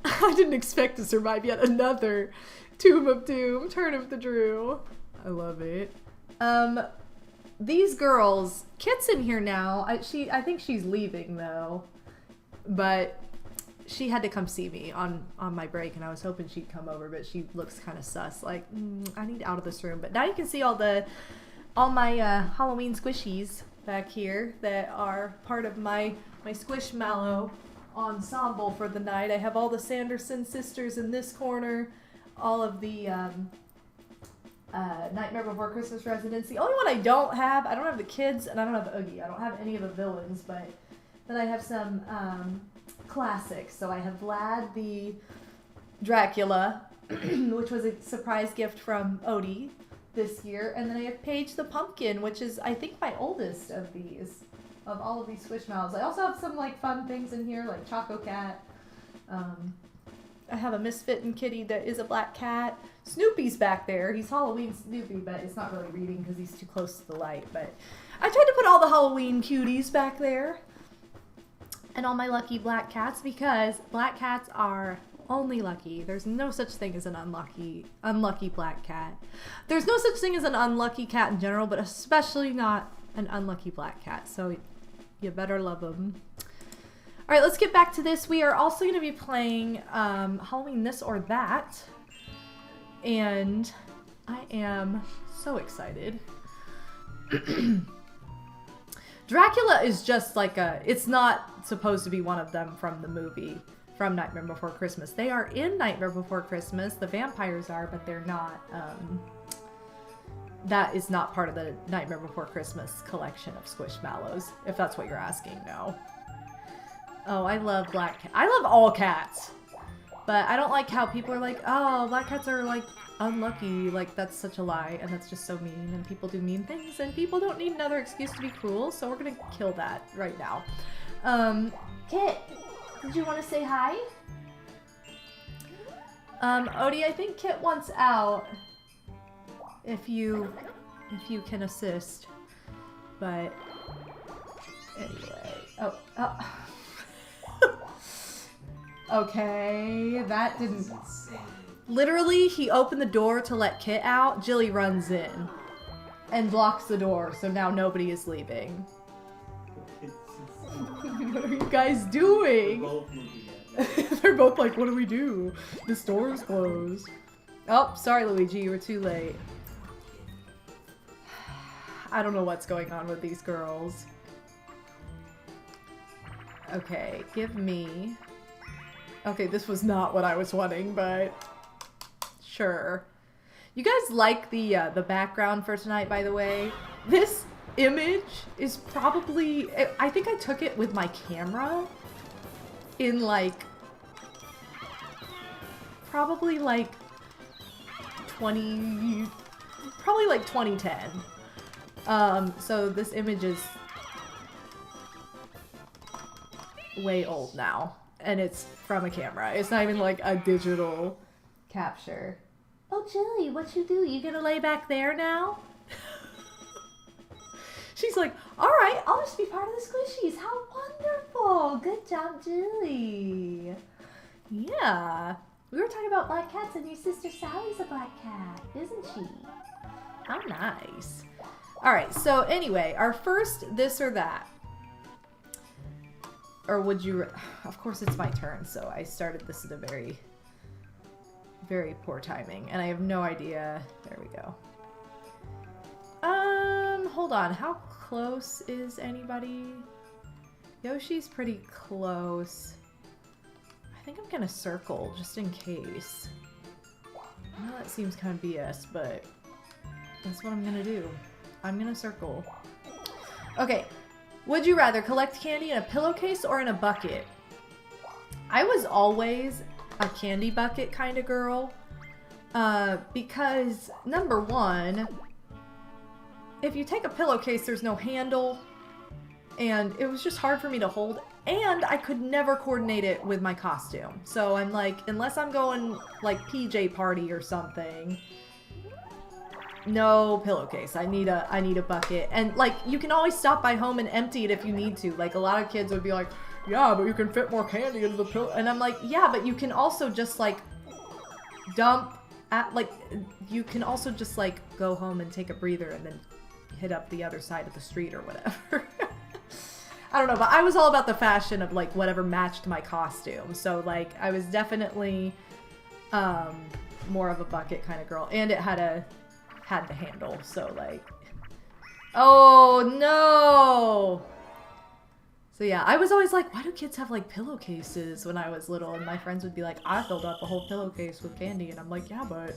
I didn't expect to survive yet another Tomb of Doom, Turn of the Drew. I love it. These girls, Kit's in here now. I think she's leaving though, but she had to come see me on my break, and I was hoping she'd come over, but she looks kind of sus. Like, I need out of this room. But now you can see all my Halloween squishies back here that are part of my Squishmallow ensemble for the night. I have all the Sanderson sisters in this corner, all of the Nightmare Before Christmas residents. The only one I don't have the kids, and I don't have Oogie. I don't have any of the villains, but then I have some classics. So I have Vlad the Dracula, which was a surprise gift from Odie this year, and then I have Paige the Pumpkin, which is, I think, my oldest of all of these Squishmallows. I also have some like fun things in here, like Choco Cat. I have a Misfit Kitty that is a black cat. Snoopy's back there. He's Halloween Snoopy, but it's not really reading because he's too close to the light. But I tried to put all the Halloween cuties back there, and all my lucky black cats, because black cats are only lucky. There's no such thing as an unlucky black cat. There's no such thing as an unlucky cat in general, but especially not an unlucky black cat. So you better love them. All right, let's get back to this. We are also going to be playing Halloween This or That, and I am so excited. Dracula is just like it's not supposed to be one of them from the movie, from Nightmare Before Christmas. They are in Nightmare Before Christmas. The vampires are, but they're not. That is not part of the Nightmare Before Christmas collection of Squishmallows, if that's what you're asking, no. Oh, I love black cats. I love all cats. But I don't like how people are like, oh, black cats are like unlucky. Like, that's such a lie, and that's just so mean, and people do mean things, and people don't need another excuse to be cruel, so we're gonna kill that right now. Kit, did you want to say hi? Odie, I think Kit wants out if you can assist. But anyway. Oh. Okay, that didn't... Literally, he opened the door to let Kit out. Jilly runs in and blocks the door, so now nobody is leaving. What are you guys doing? They're both like, what do we do? This door is closed. Oh, sorry, Luigi, you were too late. I don't know what's going on with these girls. Okay, give me... Okay, this was not what I was wanting, but sure. You guys like the background for tonight, by the way? This image is probably... I think I took it with my camera in like... Probably like 20... Probably like 2010. So this image is way old now. and it's from a camera. It's not even like a digital capture. Oh, Jilly, what you do? You gonna lay back there now? She's like, all right, I'll just be part of the squishies. How wonderful. Good job, Jilly. Yeah. We were talking about black cats, and your sister Sally's a black cat, isn't she? How nice. All right, so anyway, our first this or that. Or would you... Of course, it's my turn, so I started this at a very, very poor timing. And I have no idea... There we go. Hold on. How close is anybody? Yoshi's pretty close. I think I'm gonna circle, just in case. I know that seems kind of BS, but that's what I'm gonna do. I'm gonna circle. Okay. Would you rather collect candy in a pillowcase or in a bucket? I was always a candy bucket kind of girl. Because, number one, if you take a pillowcase, there's no handle. And it was just hard for me to hold. And I could never coordinate it with my costume. So I'm like, unless I'm going, like, PJ party or something... No pillowcase. I need a bucket. And like you can always stop by home and empty it if you need to. Like a lot of kids would be like, yeah, but you can fit more candy into the pillow. And I'm like, yeah, but you can also just like dump at like you can also just like go home and take a breather and then hit up the other side of the street or whatever. I don't know, but I was all about the fashion of like whatever matched my costume. So like I was definitely more of a bucket kind of girl. And it had the handle, so like, oh no. So yeah, I was always like, why do kids have like pillowcases when I was little? And my friends would be like, I filled up a whole pillowcase with candy. And I'm like, yeah, but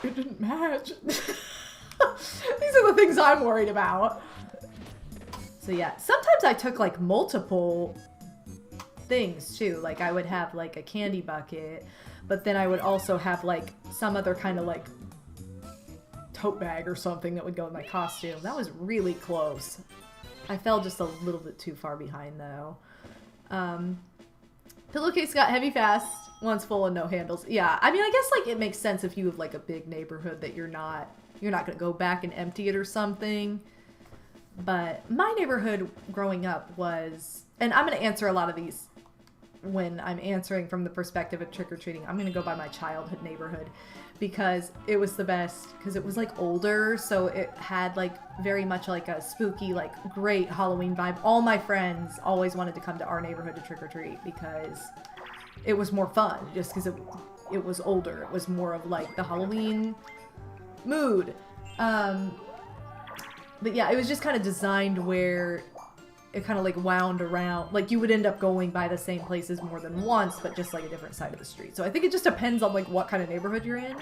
it didn't match. These are the things I'm worried about. So yeah, sometimes I took like multiple things too. Like I would have like a candy bucket, but then I would also have like some other kind of like tote bag or something that would go in my costume. That was really close. I fell just a little bit too far behind though. Pillowcase got heavy fast, once full and no handles. Yeah, I mean, I guess like it makes sense if you have like a big neighborhood that you're not gonna go back and empty it or something. But my neighborhood growing up was, and I'm gonna answer a lot of these when I'm answering from the perspective of trick-or-treating. I'm gonna go by my childhood neighborhood because it was the best, because it was like older, so it had like very much like a spooky, like great Halloween vibe. All my friends always wanted to come to our neighborhood to trick-or-treat because it was more fun, just because it was older. It was more of like the Halloween mood. But yeah, it was just kind of designed where it kind of like wound around. Like you would end up going by the same places more than once, but just like a different side of the street. So I think it just depends on like what kind of neighborhood you're in.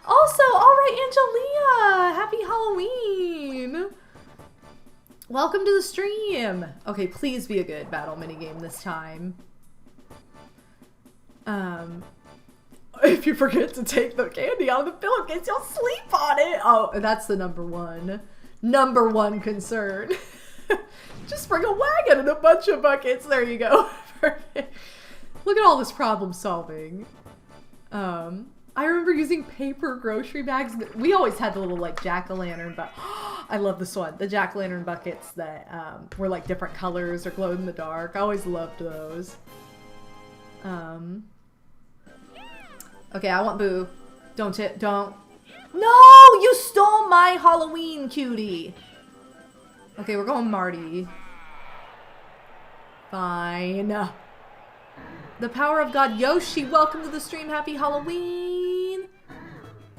Also, all right, Angelia, happy Halloween. Welcome to the stream. Okay, please be a good battle minigame this time. If you forget to take the candy out of the pillowcase, you'll sleep on it. Oh, that's the number one concern. Just bring a wagon and a bunch of buckets. There you go. Look at all this problem solving. I remember using paper grocery bags. We always had the little like jack-o'-lantern, but I love this one. The jack-o'-lantern buckets that were like different colors or glowed in the dark. I always loved those. Okay, I want Boo. Don't. No! You stole my Halloween cutie! Okay, we're going Marty. Fine. The power of God Yoshi, welcome to the stream. Happy Halloween!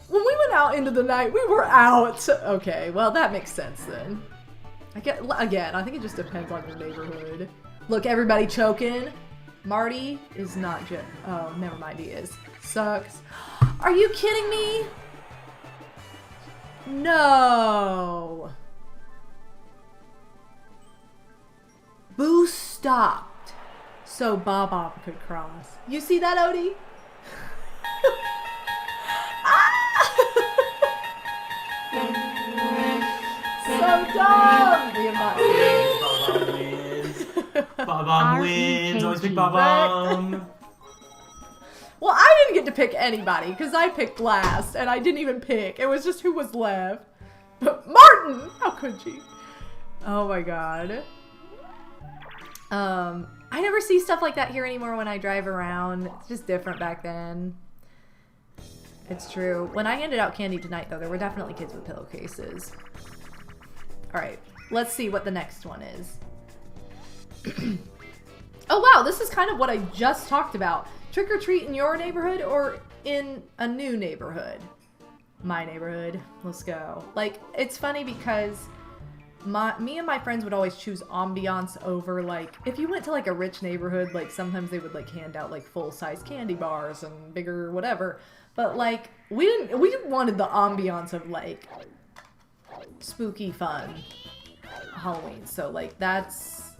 When we went out into the night, we were out! Okay, well, that makes sense then. Again, I think it just depends on your neighborhood. Look, everybody choking. Marty is not just... Oh, never mind, he is. Sucks. Are you kidding me? No. Boo stopped so Bob could cross. You see that, Odie? So dumb! Bob wins. Always pick Bob. Well, I didn't get to pick anybody because I picked last and I didn't even pick. It was just who was left. Martin! How could she? Oh my god. I never see stuff like that here anymore when I drive around. It's just different back then. It's true. When I handed out candy tonight, though, there were definitely kids with pillowcases. Alright, let's see what the next one is. Oh wow, this is kind of what I just talked about. Trick or treat in your neighborhood or in a new neighborhood? My neighborhood. Let's go. Like, it's funny because me and my friends would always choose ambiance over, like, if you went to like a rich neighborhood, like sometimes they would like hand out like full-size candy bars and bigger whatever. But like we wanted the ambiance of like spooky fun Halloween. So like that's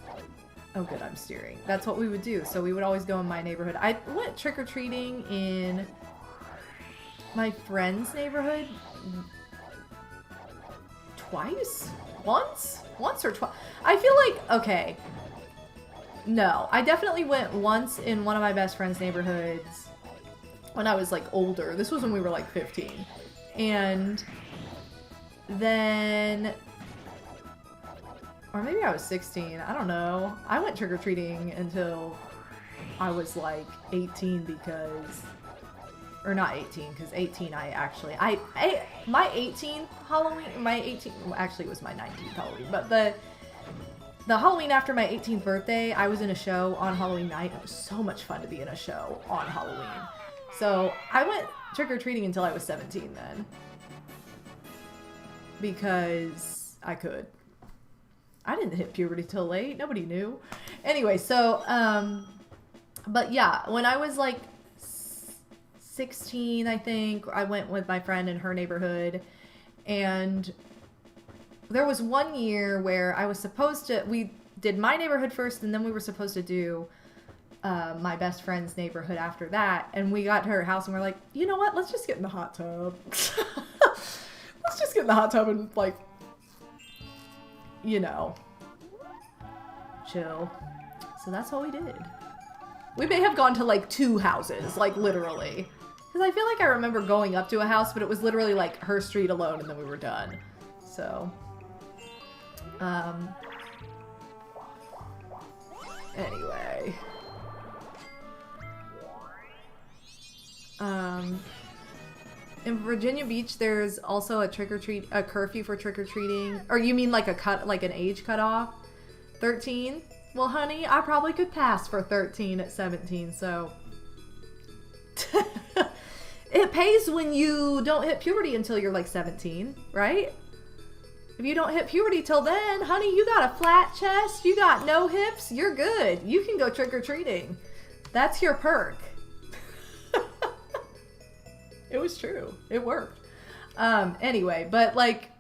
oh good, I'm steering. That's what we would do. So we would always go in my neighborhood. I went trick-or-treating in my friend's neighborhood twice? Once or twice. I feel like, okay. No, I definitely went once in one of my best friend's neighborhoods when I was like older. This was when we were like 15. And then, or maybe I was 16. I don't know. I went trick-or-treating until I was like 18 because, or not 18, because 18 my 18th Halloween, actually it was my 19th Halloween, but the Halloween after my 18th birthday, I was in a show on Halloween night. It was so much fun to be in a show on Halloween. So I went trick-or-treating until I was 17 then. Because I could. I didn't hit puberty till late. Nobody knew. Anyway, so, but yeah, when I was like 16, I think, I went with my friend in her neighborhood, and there was one year where I was supposed to, we did my neighborhood first, and then we were supposed to do my best friend's neighborhood after that, and we got to her house, and we're like, you know what, let's just get in the hot tub. Let's just get in the hot tub and, like, you know, chill. So that's what we did. We may have gone to, like, 2 houses, like, literally. Because I feel like I remember going up to a house, but it was literally, like, her street alone, and then we were done. So, anyway. In Virginia Beach, there's also a curfew for trick-or-treating. Or you mean like an age cutoff? 13? Well, honey, I probably could pass for 13 at 17, so. It pays when you don't hit puberty until you're like 17, right? If you don't hit puberty till then, honey, you got a flat chest, you got no hips, you're good. You can go trick-or-treating. That's your perk. It was true. It worked. Anyway, but like,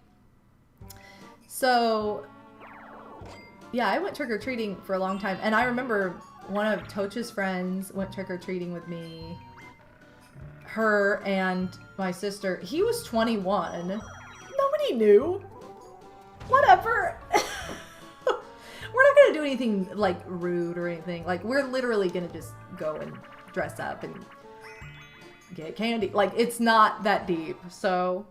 so, yeah, I went trick-or-treating for a long time. And I remember one of Toch's friends went trick-or-treating with me. Her and my sister. He was 21. Nobody knew. Whatever. We're not going to do anything, like, rude or anything. Like, we're literally going to just go and dress up and get candy. Like, it's not that deep, so.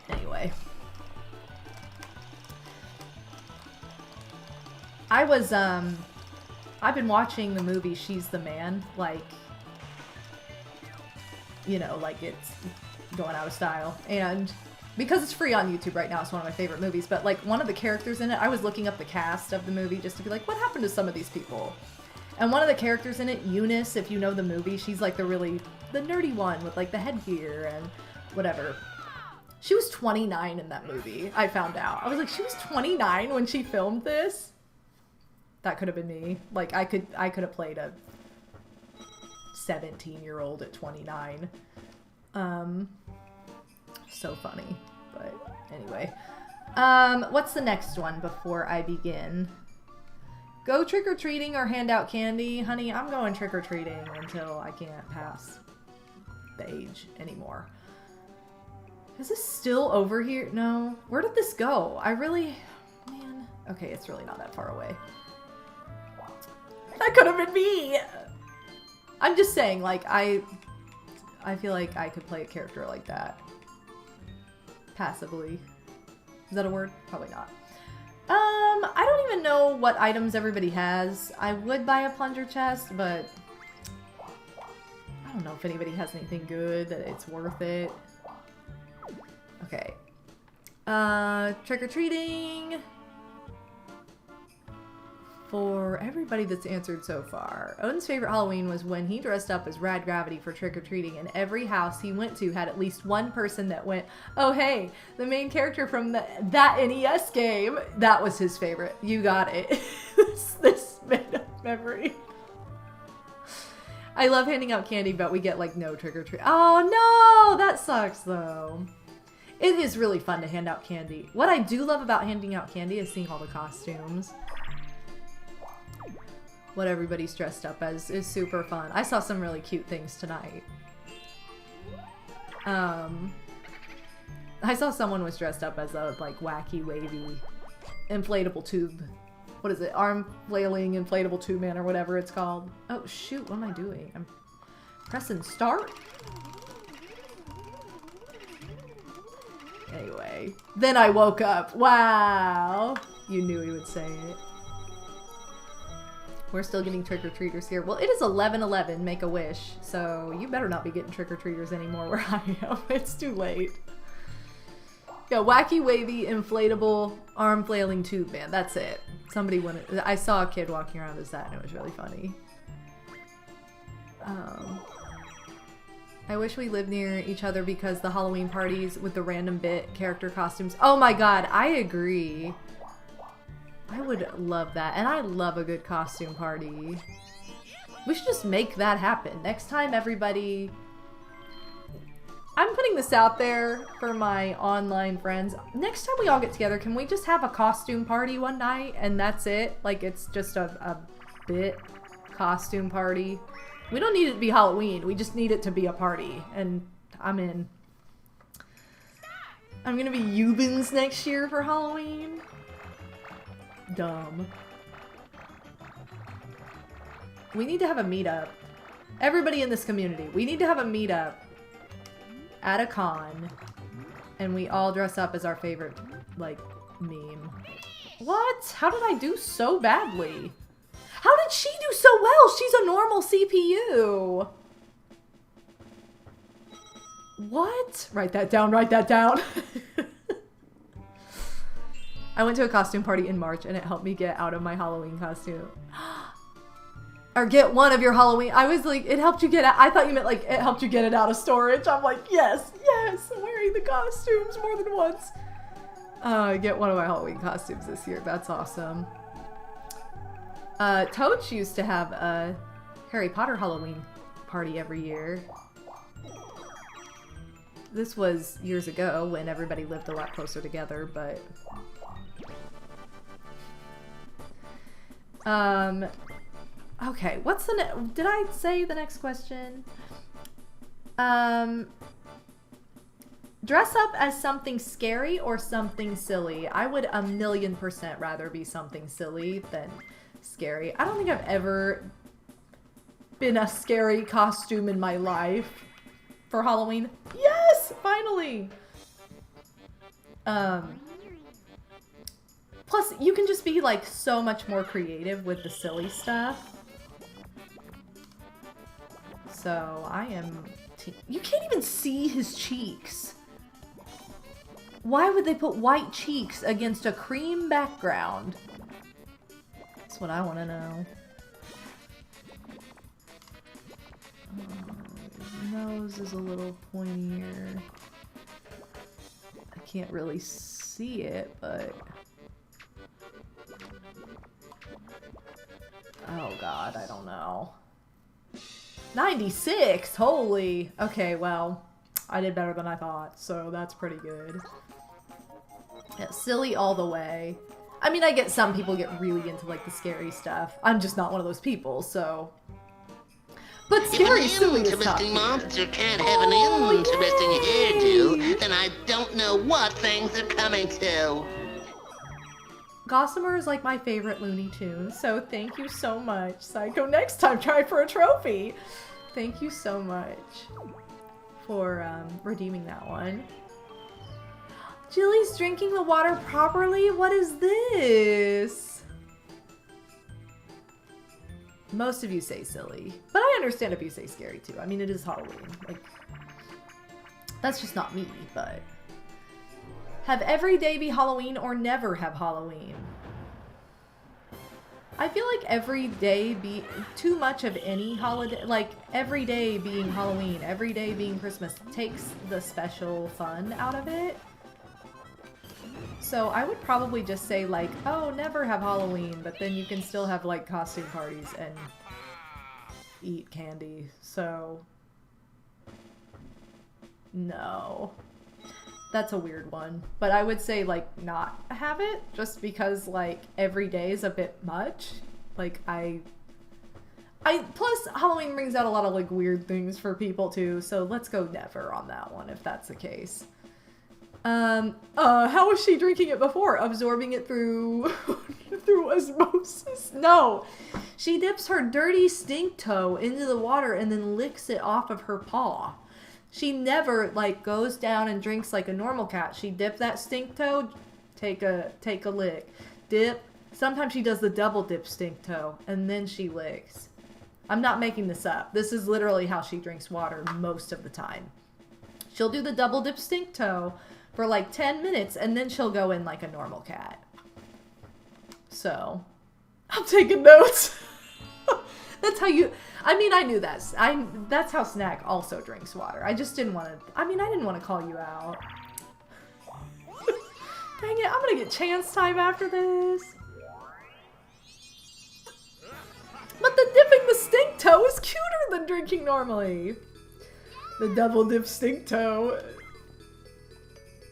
Anyway. I've been watching the movie She's the Man, like, you know, like it's going out of style. And because it's free on YouTube right now, it's one of my favorite movies, but like one of the characters in it, I was looking up the cast of the movie just to be like, what happened to some of these people? And one of the characters in it, Eunice, if you know the movie, she's like the nerdy one with like the headgear and whatever. She was 29 in that movie, I found out. I was like, she was 29 when she filmed this? That could have been me. Like, I could have played a 17-year-old at 29. So funny. But anyway. What's the next one before I begin? Go trick-or-treating or hand out candy? Honey, I'm going trick-or-treating until I can't pass the age anymore. Is this still over here? No. Where did this go? Man. Okay, it's really not that far away. That could have been me! I'm just saying, like, I feel like I could play a character like that. Passively. Is that a word? Probably not. I don't even know what items everybody has. I would buy a plunger chest, but I don't know if anybody has anything good that it's worth it. Okay. Trick-or-treating. For everybody that's answered so far, Odin's favorite Halloween was when he dressed up as Rad Gravity for trick-or-treating, and every house he went to had at least one person that went, oh hey, the main character from that NES game. That was his favorite. You got it. this made up memory. I love handing out candy, but we get like no trick-or-treat. Oh no, that sucks though. It is really fun to hand out candy. What I do love about handing out candy is seeing all the costumes. What everybody's dressed up as is super fun. I saw some really cute things tonight. I saw someone was dressed up as a like wacky wavy inflatable tube. What is it? Arm flailing inflatable tube man or whatever it's called. Oh shoot, what am I doing? I'm pressing start? Anyway, then I woke up. Wow. You knew he would say it. We're still getting trick-or-treaters here. Well, it is 11:11, make a wish. So you better not be getting trick-or-treaters anymore where I am. It's too late. Yeah, wacky, wavy, inflatable, arm flailing tube man. That's it. Somebody wanted. I saw a kid walking around as that and it was really funny. I wish we lived near each other because the Halloween parties with the random bit character costumes. Oh my god, I agree. I would love that. And I love a good costume party. We should just make that happen. Next time, everybody... I'm putting this out there for my online friends. Next time we all get together, can we just have a costume party one night? And that's it? Like, it's just a bit costume party. We don't need it to be Halloween. We just need it to be a party. And I'm in. I'm gonna be Eubens next year for Halloween. Dumb. We need to have a meetup. Everybody in this community, we need to have a meetup at a con, and we all dress up as our favorite, like, meme. What? How did I do so badly? How did she do so well? She's a normal CPU. What? Write that down, write that down. I went to a costume party in March and it helped me get out of my Halloween costume. Or get one of your Halloween. I was like, it helped you get out. I thought you meant like it helped you get it out of storage. I'm like, yes, yes, I'm wearing the costumes more than once. Get one of my Halloween costumes this year. That's awesome. Toach used to have a Harry Potter Halloween party every year. This was years ago when everybody lived a lot closer together, but... Okay, what's the did I say the next question? Dress up as something scary or something silly. I would 1,000,000% rather be something silly than scary. I don't think I've ever been a scary costume in my life for Halloween. Yes, finally! Plus, you can just be, like, so much more creative with the silly stuff. So, I am... You can't even see his cheeks. Why would they put white cheeks against a cream background? That's what I want to know. His nose is a little pointier. I can't really see it, but... Oh god, I don't know. 96! Holy! Okay, well, I did better than I thought, so that's pretty good. Yeah, silly all the way. I mean, I get some people get really into, like, the scary stuff. I'm just not one of those people, so... But scary silly is top tier. Monster can't have an interesting hairdo, then I don't know what things are coming to. Gossamer is like my favorite Looney Tune, so thank you so much. Psycho, next time try for a trophy. Thank you so much for redeeming that one. Jilly's drinking the water properly? What is this? Most of you say silly, but I understand if you say scary too. I mean, it is Halloween. Like, that's just not me, but... Have every day be Halloween or never have Halloween? I feel like every day be too much of any holiday, like every day being Halloween, every day being Christmas takes the special fun out of it. So I would probably just say like, oh, never have Halloween, but then you can still have like costume parties and eat candy. So no. That's a weird one, but I would say like not have it just because like every day is a bit much. Like I plus Halloween brings out a lot of like weird things for people too, so let's go never on that one if that's the case. How was she drinking it before? Absorbing it through through osmosis? No. She dips her dirty stink toe into the water and then licks it off of her paw. She never, like, goes down and drinks like a normal cat. She dipped that stink toe, take a lick. Dip. Sometimes she does the double dip stink toe, and then she licks. I'm not making this up. This is literally how she drinks water most of the time. She'll do the double dip stink toe for like 10 minutes, and then she'll go in like a normal cat. So, I'm taking notes. That's how you... I mean, I knew that. That's how Snack also drinks water. I just didn't want to... I mean, I didn't want to call you out. Dang it, I'm gonna get chance time after this. But the dipping the stink toe is cuter than drinking normally. The double dip stink toe.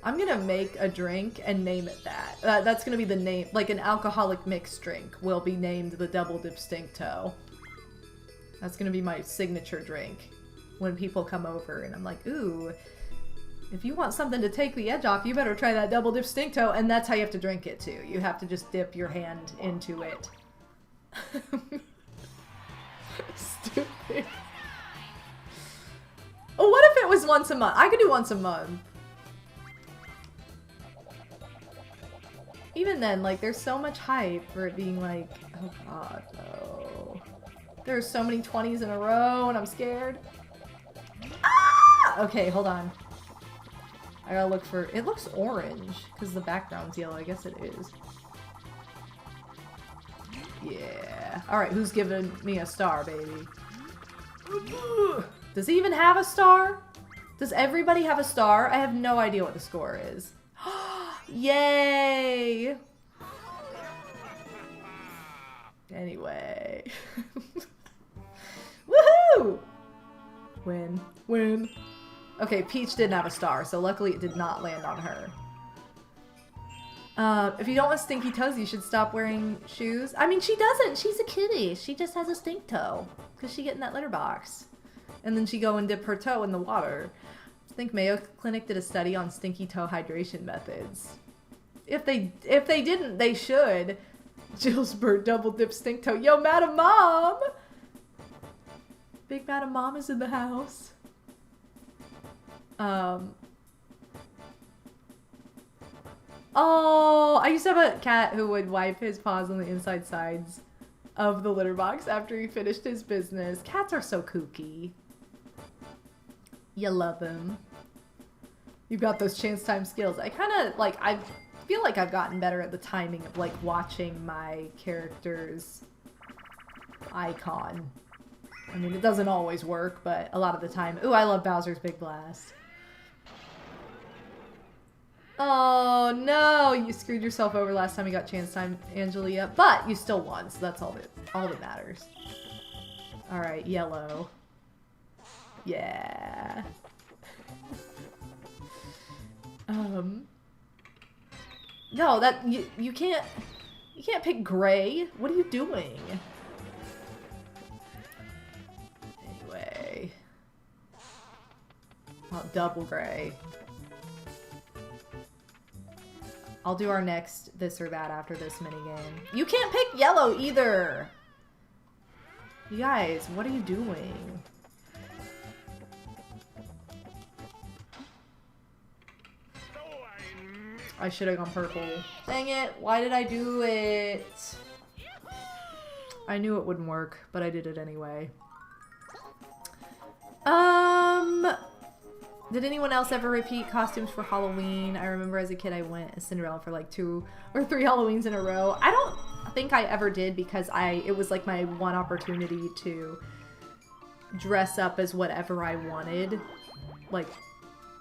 I'm gonna make a drink and name it that. That's gonna be the name. Like an alcoholic mixed drink will be named the double dip stink toe. That's gonna be my signature drink when people come over and I'm like, ooh, if you want something to take the edge off, you better try that double dip stink toe. And that's how you have to drink it too. You have to just dip your hand into it. Stupid. Oh, what if it was once a month? I could do once a month. Even then, like, there's so much hype for it being like, oh god, no. There's so many 20s in a row, and I'm scared. Ah! Okay, hold on. I gotta look for... It looks orange, because the background's yellow. I guess it is. Yeah. Alright, who's giving me a star, baby? Does he even have a star? Does everybody have a star? I have no idea what the score is. Yay! Anyway. Woohoo! Win. Win. Okay, Peach didn't have a star, so luckily it did not land on her. If you don't want stinky toes, you should stop wearing shoes. I mean, she doesn't. She's a kitty. She just has a stink toe. Because she get in that litter box. And then she go and dip her toe in the water. I think Mayo Clinic did a study on stinky toe hydration methods. If they didn't, they should. Jill's bird double dip stink toe. Yo, Madam Mom! Big Madam Mom is in the house. Oh, I used to have a cat who would wipe his paws on the inside sides of the litter box after he finished his business. Cats are so kooky. You love them. You've got those chance time skills. I kind of, like, I feel like I've gotten better at the timing of, like, watching my character's icon. I mean, it doesn't always work, but a lot of the time. Ooh, I love Bowser's Big Blast. Oh, no! You screwed yourself over last time you got chance time, Angelia. But you still won, so that's all that matters. Alright, yellow. Yeah. No, that you can't pick gray. What are you doing? Anyway. Oh, double gray. I'll do our next this or that after this minigame. You can't pick yellow either! You guys, what are you doing? I should have gone purple. Dang it, why did I do it? I knew it wouldn't work, but I did it anyway. Did anyone else ever repeat costumes for Halloween? I remember as a kid I went as Cinderella for like 2 or 3 Halloweens in a row. I don't think I ever did because it was like my one opportunity to dress up as whatever I wanted, like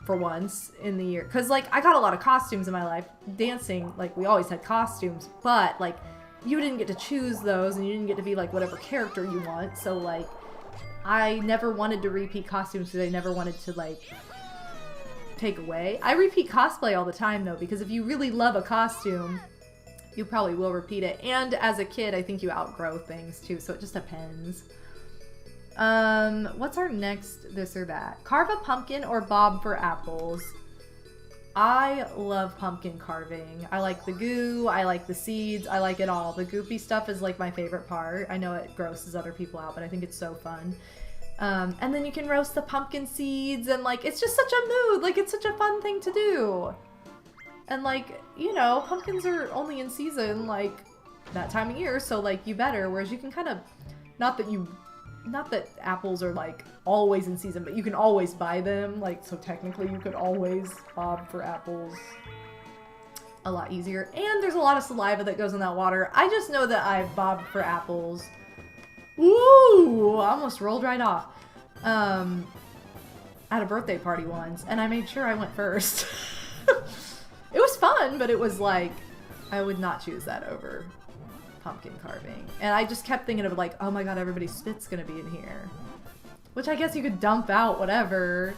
for once in the year. Cause like I got a lot of costumes in my life. Dancing, like we always had costumes, but like you didn't get to choose those and you didn't get to be like whatever character you want. So like I never wanted to repeat costumes because I never wanted to like take away. I repeat cosplay all the time though, because if you really love a costume, you probably will repeat it. And as a kid, I think you outgrow things too, so it just depends. What's our next this or that? Carve a pumpkin or bob for apples. I love pumpkin carving. I like the goo, I like the seeds, I like it all. The goopy stuff is like my favorite part. I know it grosses other people out, but I think it's so fun. And then you can roast the pumpkin seeds and like, it's just such a mood. Like it's such a fun thing to do. And like, you know, pumpkins are only in season like that time of year. So like you better, whereas you can kind of, not that apples are like always in season, but you can always buy them. Like, so technically you could always bob for apples a lot easier. And there's a lot of saliva that goes in that water. I just know that I've bobbed for apples. Ooh, I almost rolled right off. At a birthday party once, and I made sure I went first. It was fun, but it was like, I would not choose that over pumpkin carving. And I just kept thinking of like, oh my god, everybody's spit's gonna be in here. Which I guess you could dump out whatever.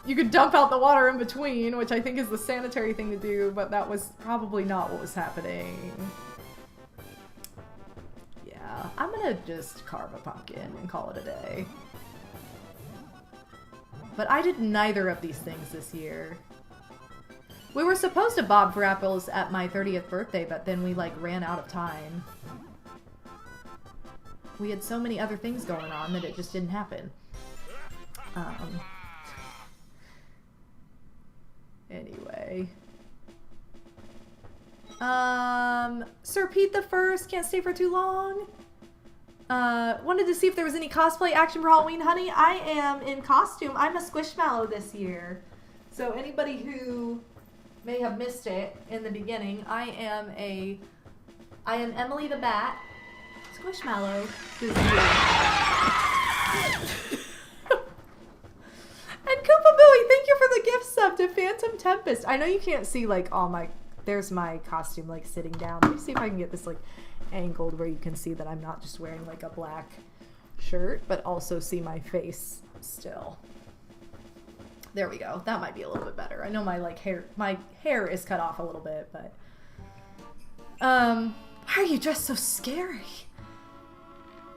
You could dump out the water in between, which I think is the sanitary thing to do, but that was probably not what was happening. Yeah, I'm gonna just carve a pumpkin and call it a day. But I did neither of these things this year. We were supposed to bob for apples at my 30th birthday, but then we like ran out of time. We had so many other things going on that it just didn't happen. Anyway. Sir Pete the First, can't stay for too long. Wanted to see if there was any cosplay action for Halloween, honey. I am in costume. I'm a Squishmallow this year. So anybody who may have missed it in the beginning, I am Emily the Bat, Squishmallow this year. And Koopa Booey, thank you for the gift sub to Phantom Tempest. I know you can't see like all my, there's my costume like sitting down. Let me see if I can get this like angled where you can see that I'm not just wearing like a black shirt, but also see my face still. There we go. That might be a little bit better. I know my hair is cut off a little bit, but why are you dressed so scary?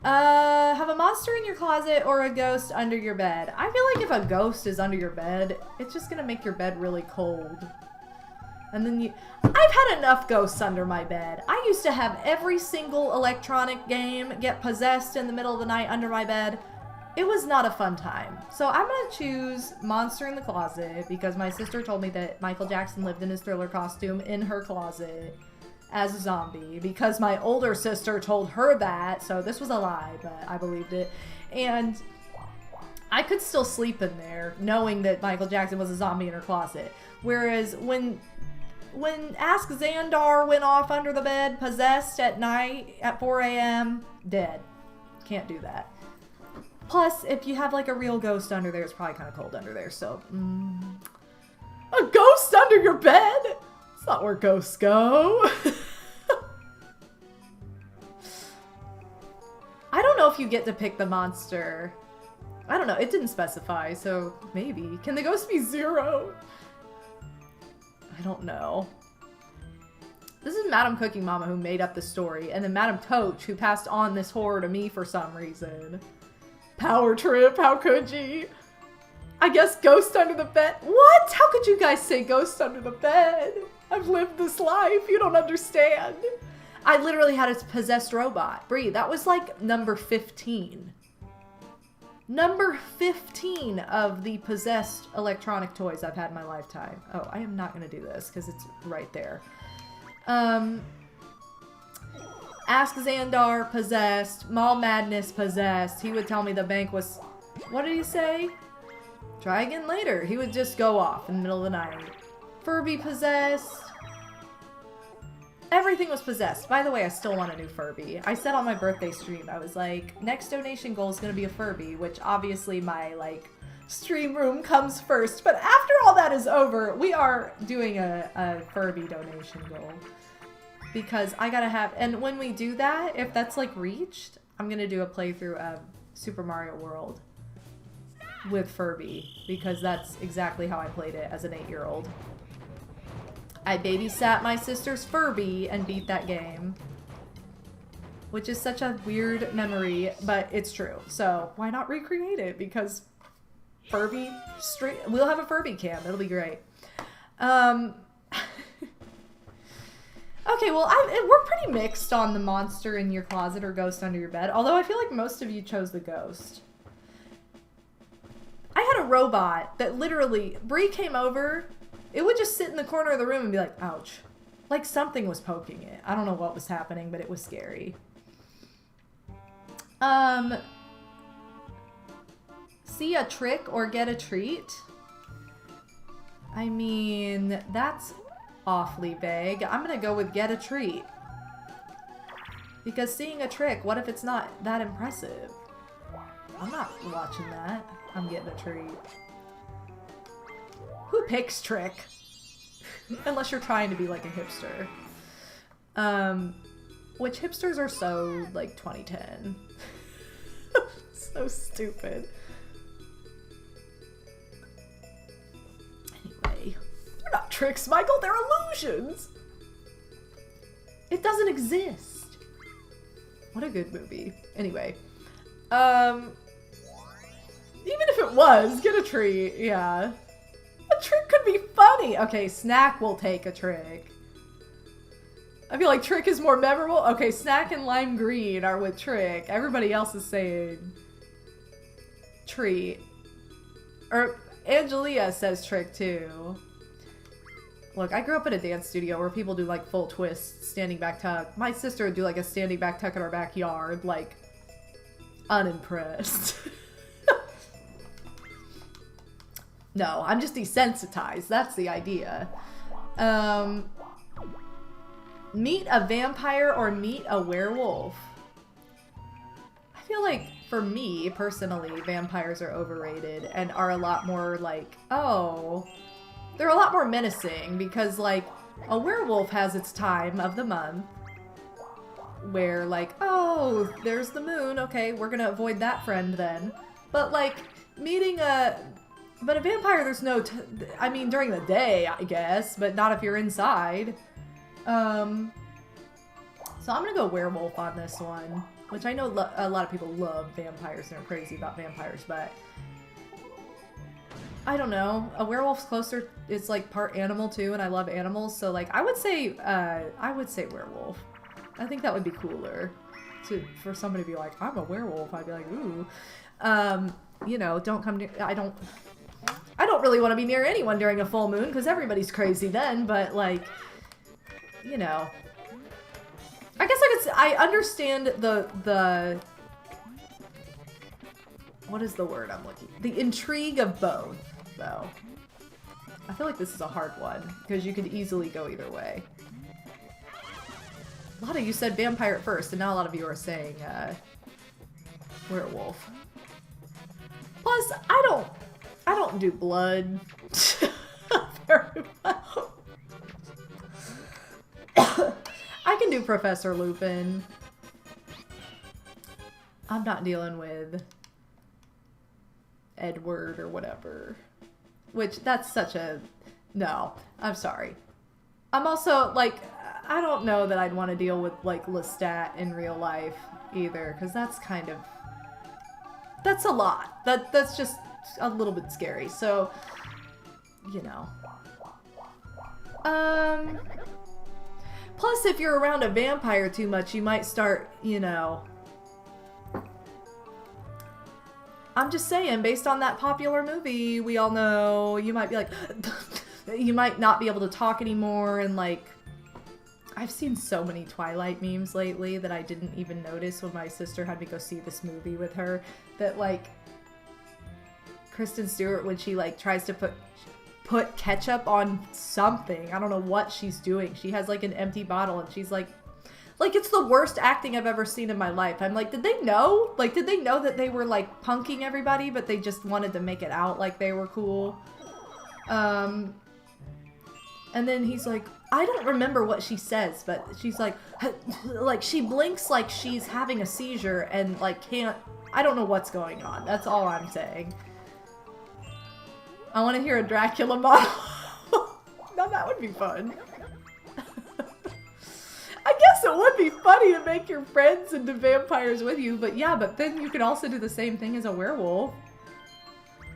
Have a monster in your closet or a ghost under your bed. I feel like if a ghost is under your bed, it's just gonna make your bed really cold. And then I've had enough ghosts under my bed. I used to have every single electronic game get possessed in the middle of the night under my bed. It was not a fun time. So I'm gonna choose Monster in the Closet because my sister told me that Michael Jackson lived in his Thriller costume in her closet as a zombie because my older sister told her that. So this was a lie, but I believed it. And I could still sleep in there knowing that Michael Jackson was a zombie in her closet. Whereas when Ask Xandar went off under the bed, possessed at night at 4 a.m., dead. Can't do that. Plus, if you have like a real ghost under there, it's probably kind of cold under there, so... A ghost under your bed? It's not where ghosts go. I don't know if you get to pick the monster. I don't know, it didn't specify, so maybe. Can the ghost be 0? I don't know. This is Madam Cooking Mama who made up the story, and then Madam Toach who passed on this horror to me for some reason. Power trip, how could you? I guess ghost under the bed. What? How could you guys say ghost under the bed? I've lived this life. You don't understand. I literally had a possessed robot. Bree, that was like number 15. Number 15 of the possessed electronic toys I've had in my lifetime. Oh, I am not going to do this because it's right there. Ask Xandar, possessed. Mall Madness, possessed. He would tell me the bank was... What did he say? Try again later. He would just go off in the middle of the night. Furby, possessed. Everything was possessed. By the way, I still want a new Furby. I said on my birthday stream, I was like, next donation goal is going to be a Furby, which obviously my, like, stream room comes first. But after all that is over, we are doing a Furby donation goal. Because I gotta have... And when we do that, if that's, like, reached, I'm going to do a playthrough of Super Mario World with Furby. Because that's exactly how I played it as an 8-year-old. I babysat my sister's Furby and beat that game. Which is such a weird memory, but it's true. So, why not recreate it? Because Furby... We'll have a Furby cam. It'll be great. Okay, well, we're pretty mixed on the monster in your closet or ghost under your bed. Although I feel like most of you chose the ghost. I had a robot that literally... Bree came over... It would just sit in the corner of the room and be like, ouch. Like something was poking it. I don't know what was happening, but it was scary. See a trick or get a treat? I mean, that's awfully vague. I'm gonna go with get a treat. Because seeing a trick, what if it's not that impressive? I'm not watching that. I'm getting a treat. Who picks trick? Unless you're trying to be like a hipster. Which hipsters are so, like, 2010. So stupid. Anyway. They're not tricks, Michael. They're illusions. It doesn't exist. What a good movie. Anyway. Even if it was, get a treat. Yeah. A trick could be funny. Okay, Snack will take a trick. I feel like Trick is more memorable. Okay, Snack and Lime Green are with Trick. Everybody else is saying treat. Or Angelia says Trick too. Look, I grew up in a dance studio where people do like full twists, standing back tuck. My sister would do like a standing back tuck in our backyard, like unimpressed. No, I'm just desensitized. That's the idea. Meet a vampire or meet a werewolf? I feel like, for me, personally, vampires are overrated and are a lot more like, oh... They're a lot more menacing because, like, a werewolf has its time of the month where, like, oh, there's the moon. Okay, we're gonna avoid that friend then. But, like, meeting a... But a vampire, there's no... I mean, during the day, I guess, but not if you're inside. So I'm gonna go werewolf on this one, which I know a lot of people love vampires and are crazy about vampires, but... I don't know. A werewolf's closer... It's, like, part animal, too, and I love animals, so, like, I would say werewolf. I think that would be cooler. For somebody to be like, I'm a werewolf, I'd be like, ooh. You know, don't come near... I don't really want to be near anyone during a full moon, because everybody's crazy then, but, like, you know. I guess I understand the... What is the word I'm looking... The intrigue of both, though. I feel like this is a hard one, because you could easily go either way. A lot of you said vampire at first, and now a lot of you are saying, werewolf. Plus, I don't do blood very well. I can do Professor Lupin. I'm not dealing with Edward or whatever. Which, that's such a... No, I'm sorry. I'm also, like, I don't know that I'd want to deal with, like, Lestat in real life either, because that's kind of... That's a lot. That's just a little bit scary, so, you know. Plus, if you're around a vampire too much, you might start, you know... I'm just saying, based on that popular movie, we all know, you might be like... you might not be able to talk anymore, and like... I've seen so many Twilight memes lately that I didn't even notice when my sister had me go see this movie with her. That, like, Kristen Stewart, when she, like, tries to put ketchup on something, I don't know what she's doing. She has, like, an empty bottle, and she's like, it's the worst acting I've ever seen in my life. I'm like, did they know? Like, did they know that they were, like, punking everybody, but they just wanted to make it out like they were cool? And then he's like, I don't remember what she says, but she's like she blinks like she's having a seizure and like I don't know what's going on. That's all I'm saying. I want to hear a Dracula model. Now that would be fun. I guess it would be funny to make your friends into vampires with you, but yeah, but then you could also do the same thing as a werewolf.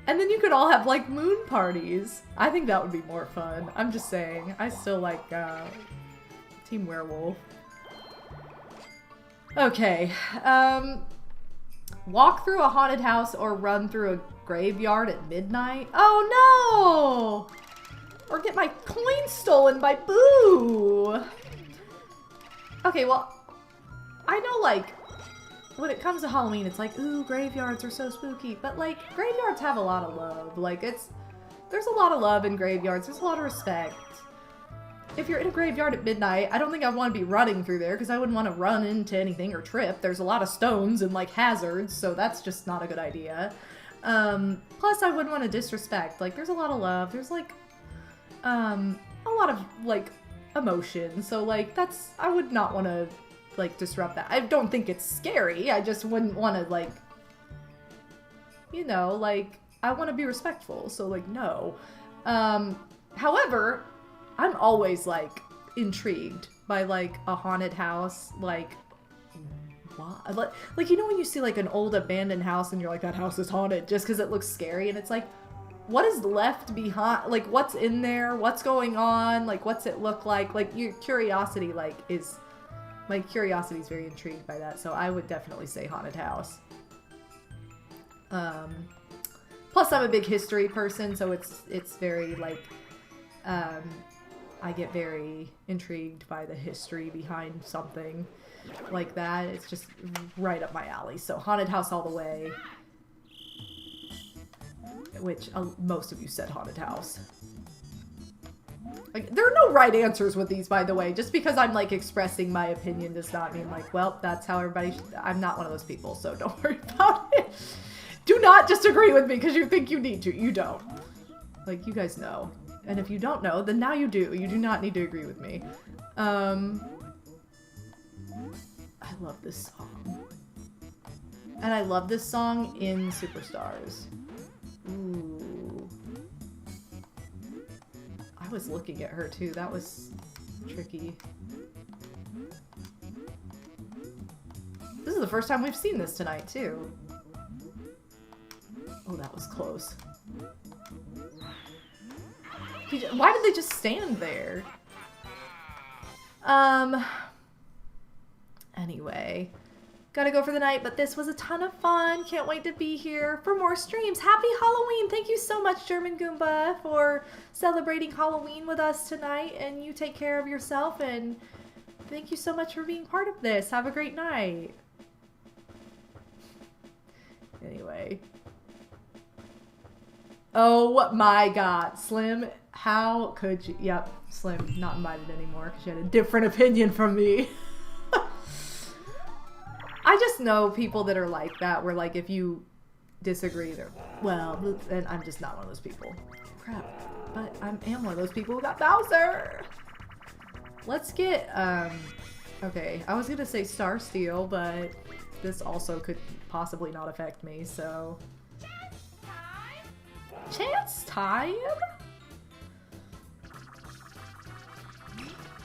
And then you could all have, like, moon parties. I think that would be more fun. I'm just saying. I still like, Team Werewolf. Okay. Walk through a haunted house or run through a graveyard at midnight? Oh, no! Or get my coin stolen by Boo! Okay, well, I know, like... when it comes to Halloween, it's like, ooh, graveyards are so spooky. But, like, graveyards have a lot of love. Like, there's a lot of love in graveyards. There's a lot of respect. If you're in a graveyard at midnight, I don't think I want to be running through there, because I wouldn't want to run into anything or trip. There's a lot of stones and, like, hazards, so that's just not a good idea. Plus, I wouldn't want to disrespect. Like, there's a lot of love. There's, like, a lot of, like, emotion. So, like, I would not want to... like, disrupt that. I don't think it's scary. I just wouldn't want to, like, you know, like, I want to be respectful. So, like, no. However, I'm always, like, intrigued by, like, a haunted house. Like, what? Like, you know when you see, like, an old abandoned house and you're like, that house is haunted just because it looks scary? And it's like, what is left behind? Like, what's in there? What's going on? Like, what's it look like? Like, your curiosity, like, is... my curiosity is very intrigued by that, so I would definitely say haunted house. Plus, I'm a big history person, so it's very, like, I get very intrigued by the history behind something like that. It's just right up my alley. So, haunted house all the way. Which, most of you said haunted house. Like, there are no right answers with these, by the way. Just because I'm, like, expressing my opinion does not mean, like, well, that's how everybody I'm not one of those people, so don't worry about it. Do not disagree with me because you think you need to. You don't. Like, you guys know. And if you don't know, then now you do. You do not need to agree with me. I love this song. And I love this song in Superstars. Ooh. I was looking at her too. That was tricky. This is the first time we've seen this tonight too. Oh, that was close. Why did they just stand there? Anyway. Gotta go for the night, but this was a ton of fun. Can't wait to be here for more streams. Happy Halloween! Thank you so much, German Goomba, for celebrating Halloween with us tonight. And you take care of yourself, and thank you so much for being part of this. Have a great night. Anyway. Oh my god. Slim, how could you... Yep, Slim, not invited anymore because you had a different opinion from me. I just know people that are like that, where, like, if you disagree, they're, well, and I'm just not one of those people. Crap. But I am one of those people who got Bowser! Let's get, okay, I was gonna say Star Steel, but this also could possibly not affect me, so... Chance time?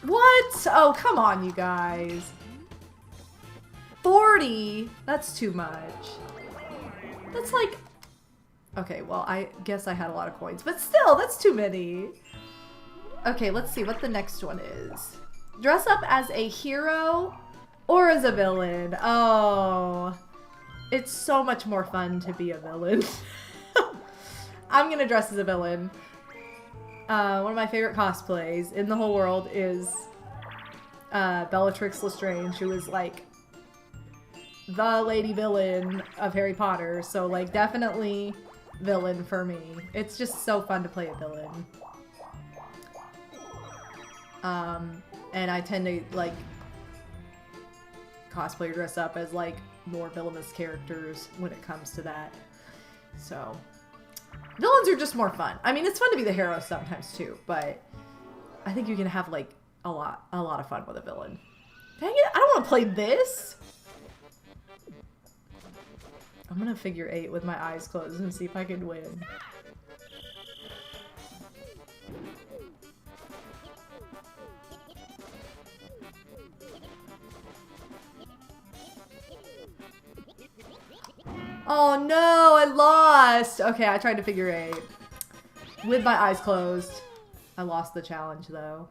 What? Oh, come on, you guys. 40? That's too much. That's like... Okay, well, I guess I had a lot of coins, but still, that's too many. Okay, let's see what the next one is. Dress up as a hero or as a villain. Oh, it's so much more fun to be a villain. I'm gonna dress as a villain. One of my favorite cosplays in the whole world is Bellatrix Lestrange, who is like the lady villain of Harry Potter. So like definitely villain for me. It's just so fun to play a villain. And I tend to like cosplay or dress up as like more villainous characters when it comes to that. So villains are just more fun. I mean, it's fun to be the hero sometimes too, but I think you can have like a lot of fun with a villain. Dang it, I don't want to play this. I'm gonna figure 8 with my eyes closed and see if I can win. Oh no, I lost! Okay, I tried to figure 8. With my eyes closed. I lost the challenge though.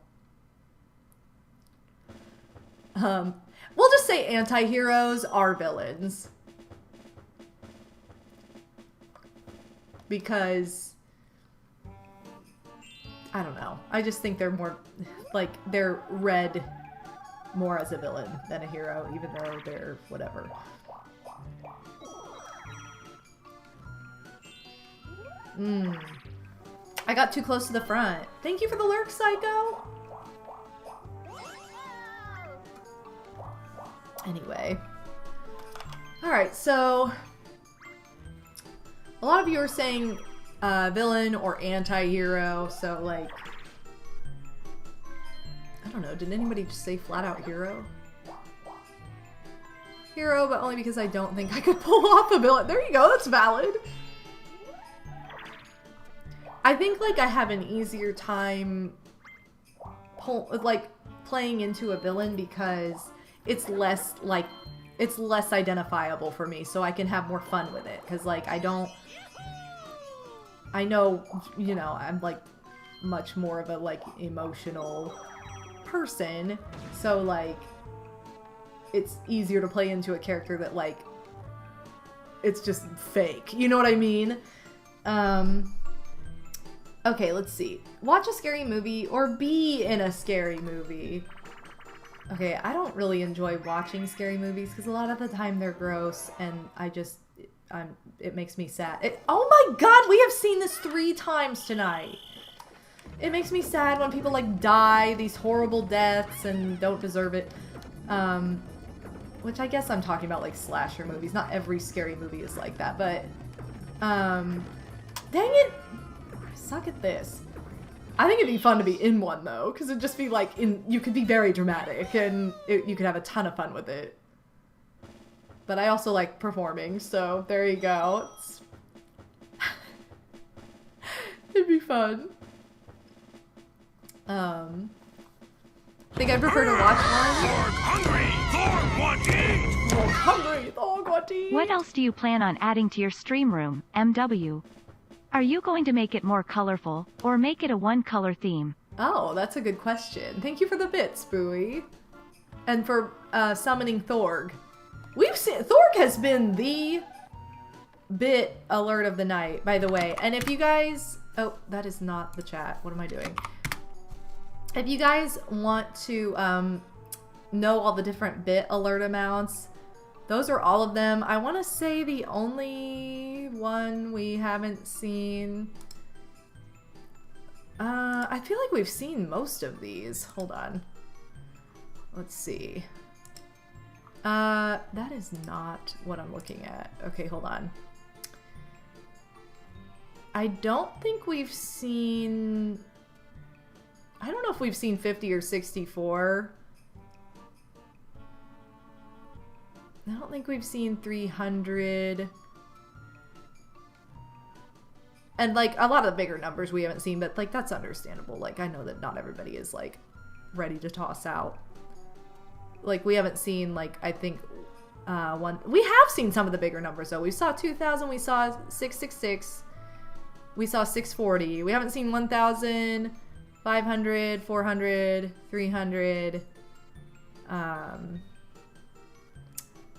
We'll just say anti-heroes are villains. Because I don't know. I just think they're more like they're read more as a villain than a hero, even though they're whatever. I got too close to the front. Thank you for the lurk, Psycho. Anyway. Alright, so a lot of you are saying villain or anti-hero, so like I don't know, did anybody just say flat out hero? Hero, but only because I don't think I could pull off a villain. There you go, that's valid. I think like I have an easier time playing into a villain because it's less identifiable for me, so I can have more fun with it. Cause like I know, you know, I'm like much more of a like emotional person, so like it's easier to play into a character that like it's just fake. You know what I mean? Okay, let's see. Watch a scary movie or be in a scary movie. Okay, I don't really enjoy watching scary movies because a lot of the time they're gross and it makes me sad. Oh my god, we have seen this 3 times tonight. It makes me sad when people like die these horrible deaths and don't deserve it. Which I guess I'm talking about like slasher movies. Not every scary movie is like that, but dang it. Suck at this. I think it'd be fun to be in one though, because it'd just be like you could be very dramatic and you could have a ton of fun with it. But I also like performing, so there you go. It'd be fun. I think I prefer to watch one. Thorg hungry! Thorg want eat! Thorg hungry! Thorg want eat! What else do you plan on adding to your stream room, MW? Are you going to make it more colorful, or make it a one-color theme? Oh, that's a good question. Thank you for the bits, Booey. And for summoning Thorg. We've seen... Thorg has been the bit alert of the night, by the way. And if you guys... Oh, that is not the chat. What am I doing? If you guys want to know all the different bit alert amounts, those are all of them. I want to say the only one we haven't seen... I feel like we've seen most of these. Hold on. Let's see. That is not what I'm looking at. Okay, hold on. I don't think we've seen... I don't know if we've seen 50 or 64. I don't think we've seen 300. And like a lot of the bigger numbers we haven't seen, but like that's understandable. Like I know that not everybody is like ready to toss out. Like we haven't seen like I think one. We have seen some of the bigger numbers though. We saw 2,000. We saw 666. We saw 640. We haven't seen 1,000. 500, 400, 300,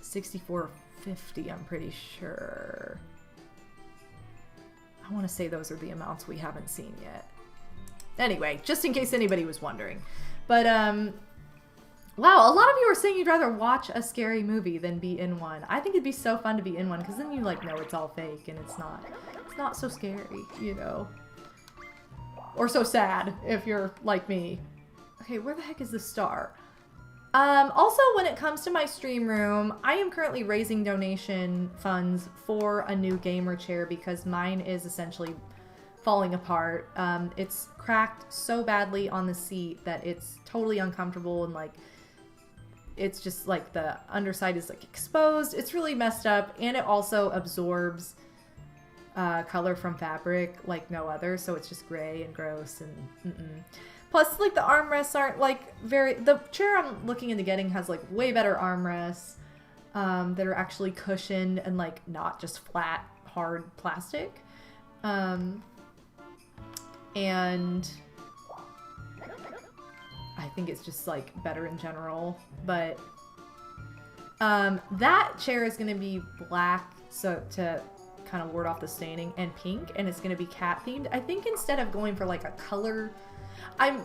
64.50, I'm pretty sure. I want to say those are the amounts we haven't seen yet. Anyway, just in case anybody was wondering. But, wow, a lot of you are saying you'd rather watch a scary movie than be in one. I think it'd be so fun to be in one, because then you, like, know it's all fake and it's not so scary, you know. Or so sad, if you're like me. Okay, where the heck is the star? Also, when it comes to my stream room, I am currently raising donation funds for a new gamer chair because mine is essentially falling apart. It's cracked so badly on the seat that it's totally uncomfortable, and like it's just like the underside is like exposed. It's really messed up, and it also absorbs color from fabric like no other, so it's just gray and gross and Plus, like, the armrests aren't, like, the chair I'm looking into getting has, like, way better armrests that are actually cushioned and, like, not just flat, hard plastic. And I think it's just, like, better in general. But that chair is going to be black, so to kind of ward off the staining, and pink, and it's going to be cat-themed. I think instead of going for, like, a color...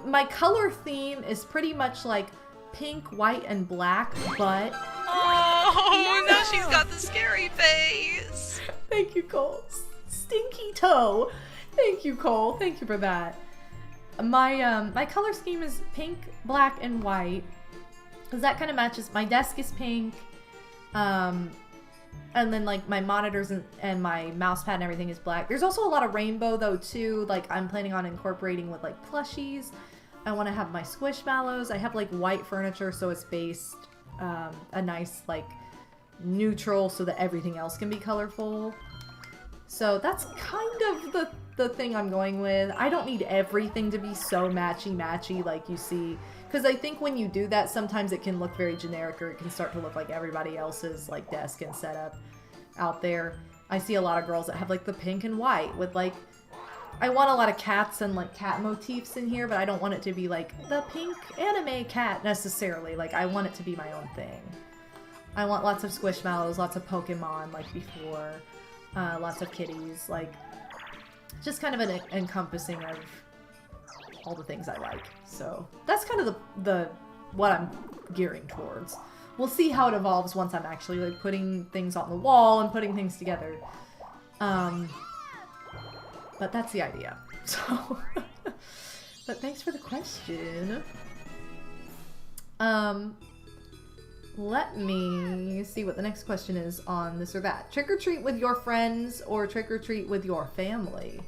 my color theme is pretty much like pink, white, and black, but... Oh, now she's got the scary face. Thank you, Cole. Stinky toe. Thank you, Cole. Thank you for that. My color scheme is pink, black, and white. Because that kind of matches. My desk is pink. And then, like, my monitors and my mouse pad and everything is black. There's also a lot of rainbow, though, too. Like, I'm planning on incorporating with, like, plushies. I want to have my squishmallows. I have, like, white furniture, so it's based a nice, like, neutral so that everything else can be colorful. So that's kind of the thing I'm going with. I don't need everything to be so matchy-matchy like you see. Because I think when you do that, sometimes it can look very generic, or it can start to look like everybody else's, like, desk and setup out there. I see a lot of girls that have, like, the pink and white with, like... I want a lot of cats and, like, cat motifs in here, but I don't want it to be, like, the pink anime cat, necessarily. Like, I want it to be my own thing. I want lots of Squishmallows, lots of Pokemon, like before. Lots of kitties, like... Just kind of an encompassing of all the things I like. So that's kind of the what I'm gearing towards. We'll see how it evolves once I'm actually like putting things on the wall and putting things together. But that's the idea. So but thanks for the question. Let me see what the next question is on this or that. Trick or treat with your friends or trick or treat with your family?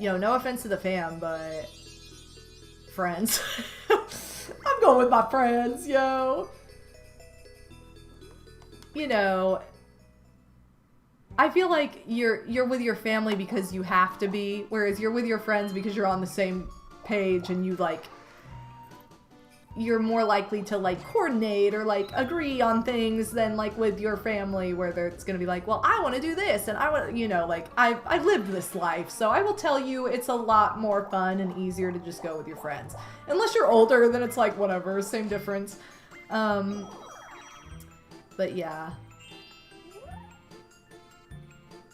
Yo, no offense to the fam, but friends. I'm going with my friends, yo. You know, I feel like you're with your family because you have to be, whereas you're with your friends because you're on the same page and you like you're more likely to like coordinate or like agree on things than like with your family where it's gonna be like, well, I want to do this and I want, you know, like I've lived this life, so I will tell you it's a lot more fun and easier to just go with your friends. Unless you're older, then it's like whatever, same difference. But yeah,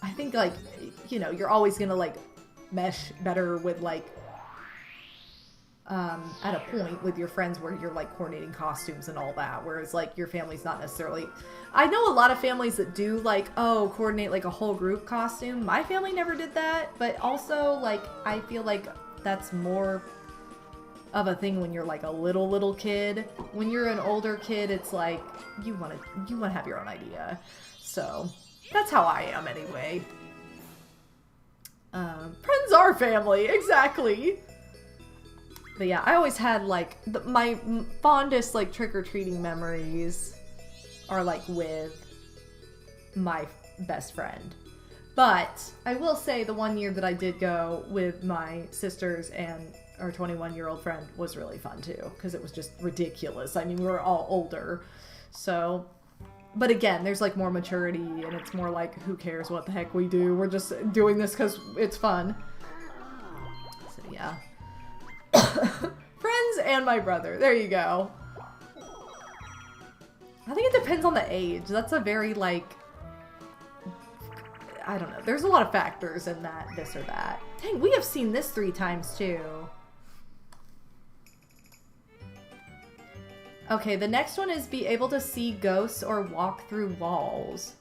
I think like, you know, you're always gonna like mesh better with like at a point with your friends where you're like coordinating costumes and all that, whereas like your family's not necessarily... I know a lot of families that do like, oh, coordinate like a whole group costume. My family never did that, but also like I feel like that's more of a thing when you're like a little kid. When you're an older kid, it's like you want to have your own idea. So that's how I am anyway. Friends are family, exactly. But yeah, I always had, like, my fondest, like, trick-or-treating memories are, like, with my best friend. But I will say the one year that I did go with my sisters and our 21-year-old friend was really fun, too. Because it was just ridiculous. I mean, we were all older. So... But again, there's, like, more maturity, and it's more like, who cares what the heck we do? We're just doing this because it's fun. Yeah. Friends and my brother. There you go. I think it depends on the age. That's a very, like... I don't know. There's a lot of factors in that, this or that. Dang, we have seen this 3 times, too. Okay, the next one is be able to see ghosts or walk through walls.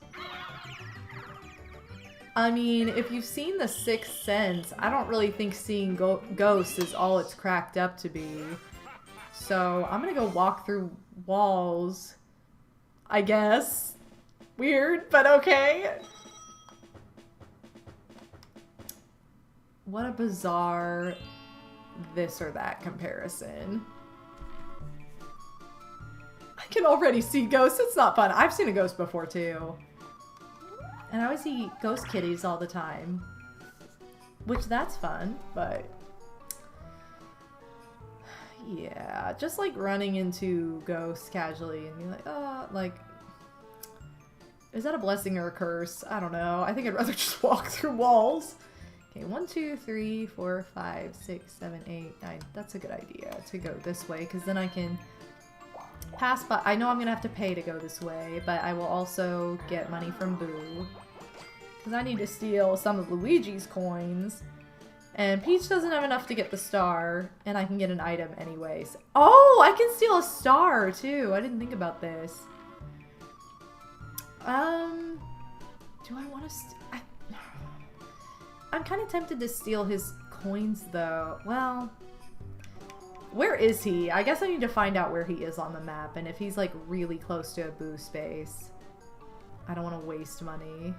I mean, if you've seen The Sixth Sense, I don't really think seeing ghosts is all it's cracked up to be. So, I'm gonna go walk through walls, I guess. Weird, but okay. What a bizarre this or that comparison. I can already see ghosts. It's not fun. I've seen a ghost before, too. And I always see ghost kitties all the time. Which, that's fun, but... yeah, just like running into ghosts casually and being like, oh, like... is that a blessing or a curse? I don't know. I think I'd rather just walk through walls. Okay, 1, 2, 3, 4, 5, 6, 7, 8, 9. That's a good idea to go this way, because then I can pass by. I know I'm going to have to pay to go this way, but I will also get money from Boo. Because I need to steal some of Luigi's coins. And Peach doesn't have enough to get the star, and I can get an item anyways. Oh, I can steal a star, too. I didn't think about this. Do I want to... I'm kind of tempted to steal his coins, though. Well, where is he? I guess I need to find out where he is on the map, and if he's, like, really close to a Boo space. I don't want to waste money.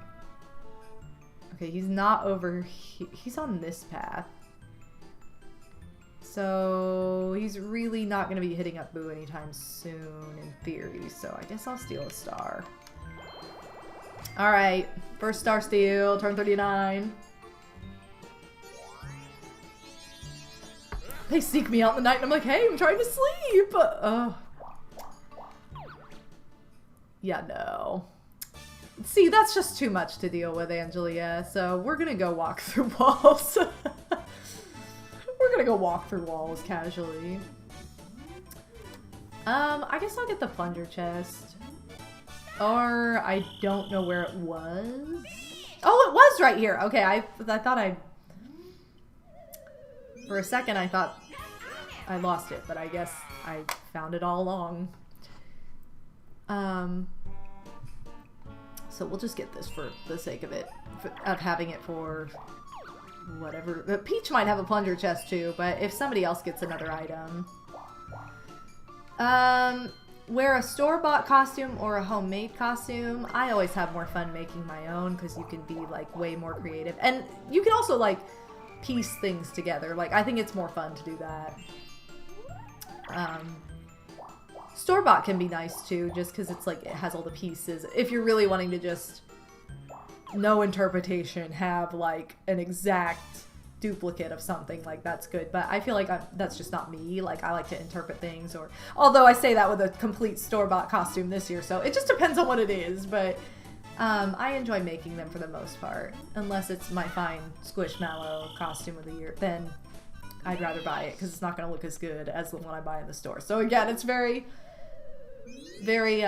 Okay, he's not over... he's on this path. So, he's really not going to be hitting up Boo anytime soon, in theory, so I guess I'll steal a star. Alright, first star steal, turn 39. They seek me out in the night and I'm like, hey, I'm trying to sleep! Yeah, no. See, that's just too much to deal with, Angelia, so we're gonna go walk through walls. We're gonna go walk through walls casually. I guess I'll get the plunger chest. Or, I don't know where it was. Oh, it was right here! Okay, I thought I... for a second, I thought I lost it, but I guess I found it all along. So we'll just get this for the sake of it, of having it for whatever. Peach might have a plunger chest too, but if somebody else gets another item. Wear a store-bought costume or a homemade costume. I always have more fun making my own because you can be like way more creative. And you can also like piece things together. Like, I think it's more fun to do that. Store-bought can be nice too, just because it's like, it has all the pieces. If you're really wanting to just, no interpretation, have like an exact duplicate of something, like that's good. But I feel like that's just not me. Like, I like to interpret things, or, although I say that with a complete store-bought costume this year, so it just depends on what it is, but I enjoy making them for the most part. Unless it's my fine Squishmallow costume of the year, then I'd rather buy it because it's not going to look as good as the one I buy in the store. So again, it's very, very,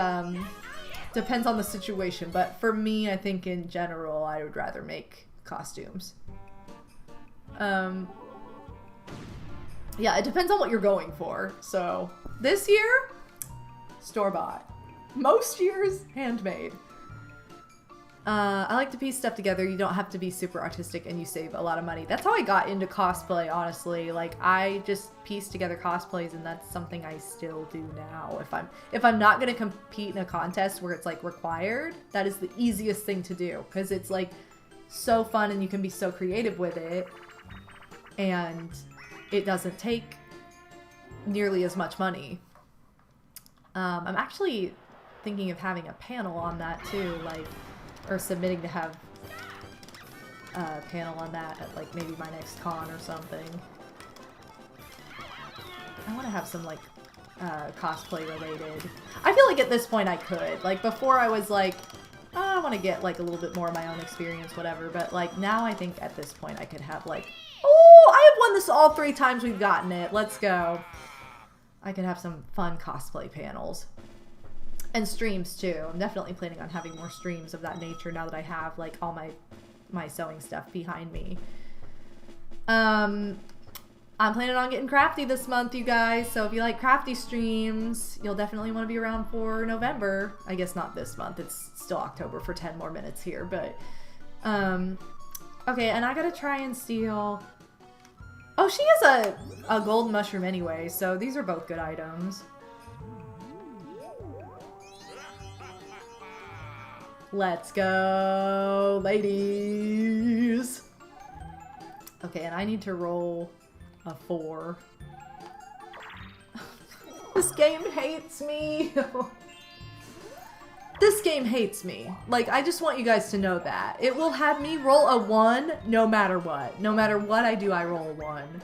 depends on the situation. But for me, I think in general, I would rather make costumes. Yeah, it depends on what you're going for. So this year, store-bought. Most years, handmade. I like to piece stuff together. You don't have to be super artistic and you save a lot of money. That's how I got into cosplay, honestly. Like, I just piece together cosplays and that's something I still do now. If I'm not going to compete in a contest where it's like required, that is the easiest thing to do because it's like so fun and you can be so creative with it and it doesn't take nearly as much money. I'm actually thinking of having a panel on that too, like, or submitting to have a panel on that at like maybe my next con or something. I want to have some like cosplay related. I feel like at this point I could. Like before I was like, oh, I want to get like a little bit more of my own experience, whatever. But like now I think at this point I could have like, oh, I won this all 3 times we've gotten it. Let's go. I could have some fun cosplay panels. And streams too. I'm definitely planning on having more streams of that nature now that I have like all my sewing stuff behind me. I'm planning on getting crafty this month, you guys. So if you like crafty streams, you'll definitely want to be around for November. I guess not this month. It's still October for 10 more minutes here, but okay, and I gotta try and steal. Oh, she has a gold mushroom anyway, so these are both good items. Let's go, ladies. Okay, and I need to roll a 4. This game hates me. This game hates me. Like, I just want you guys to know that. It will have me roll a 1 no matter what. No matter what I do, I roll a 1.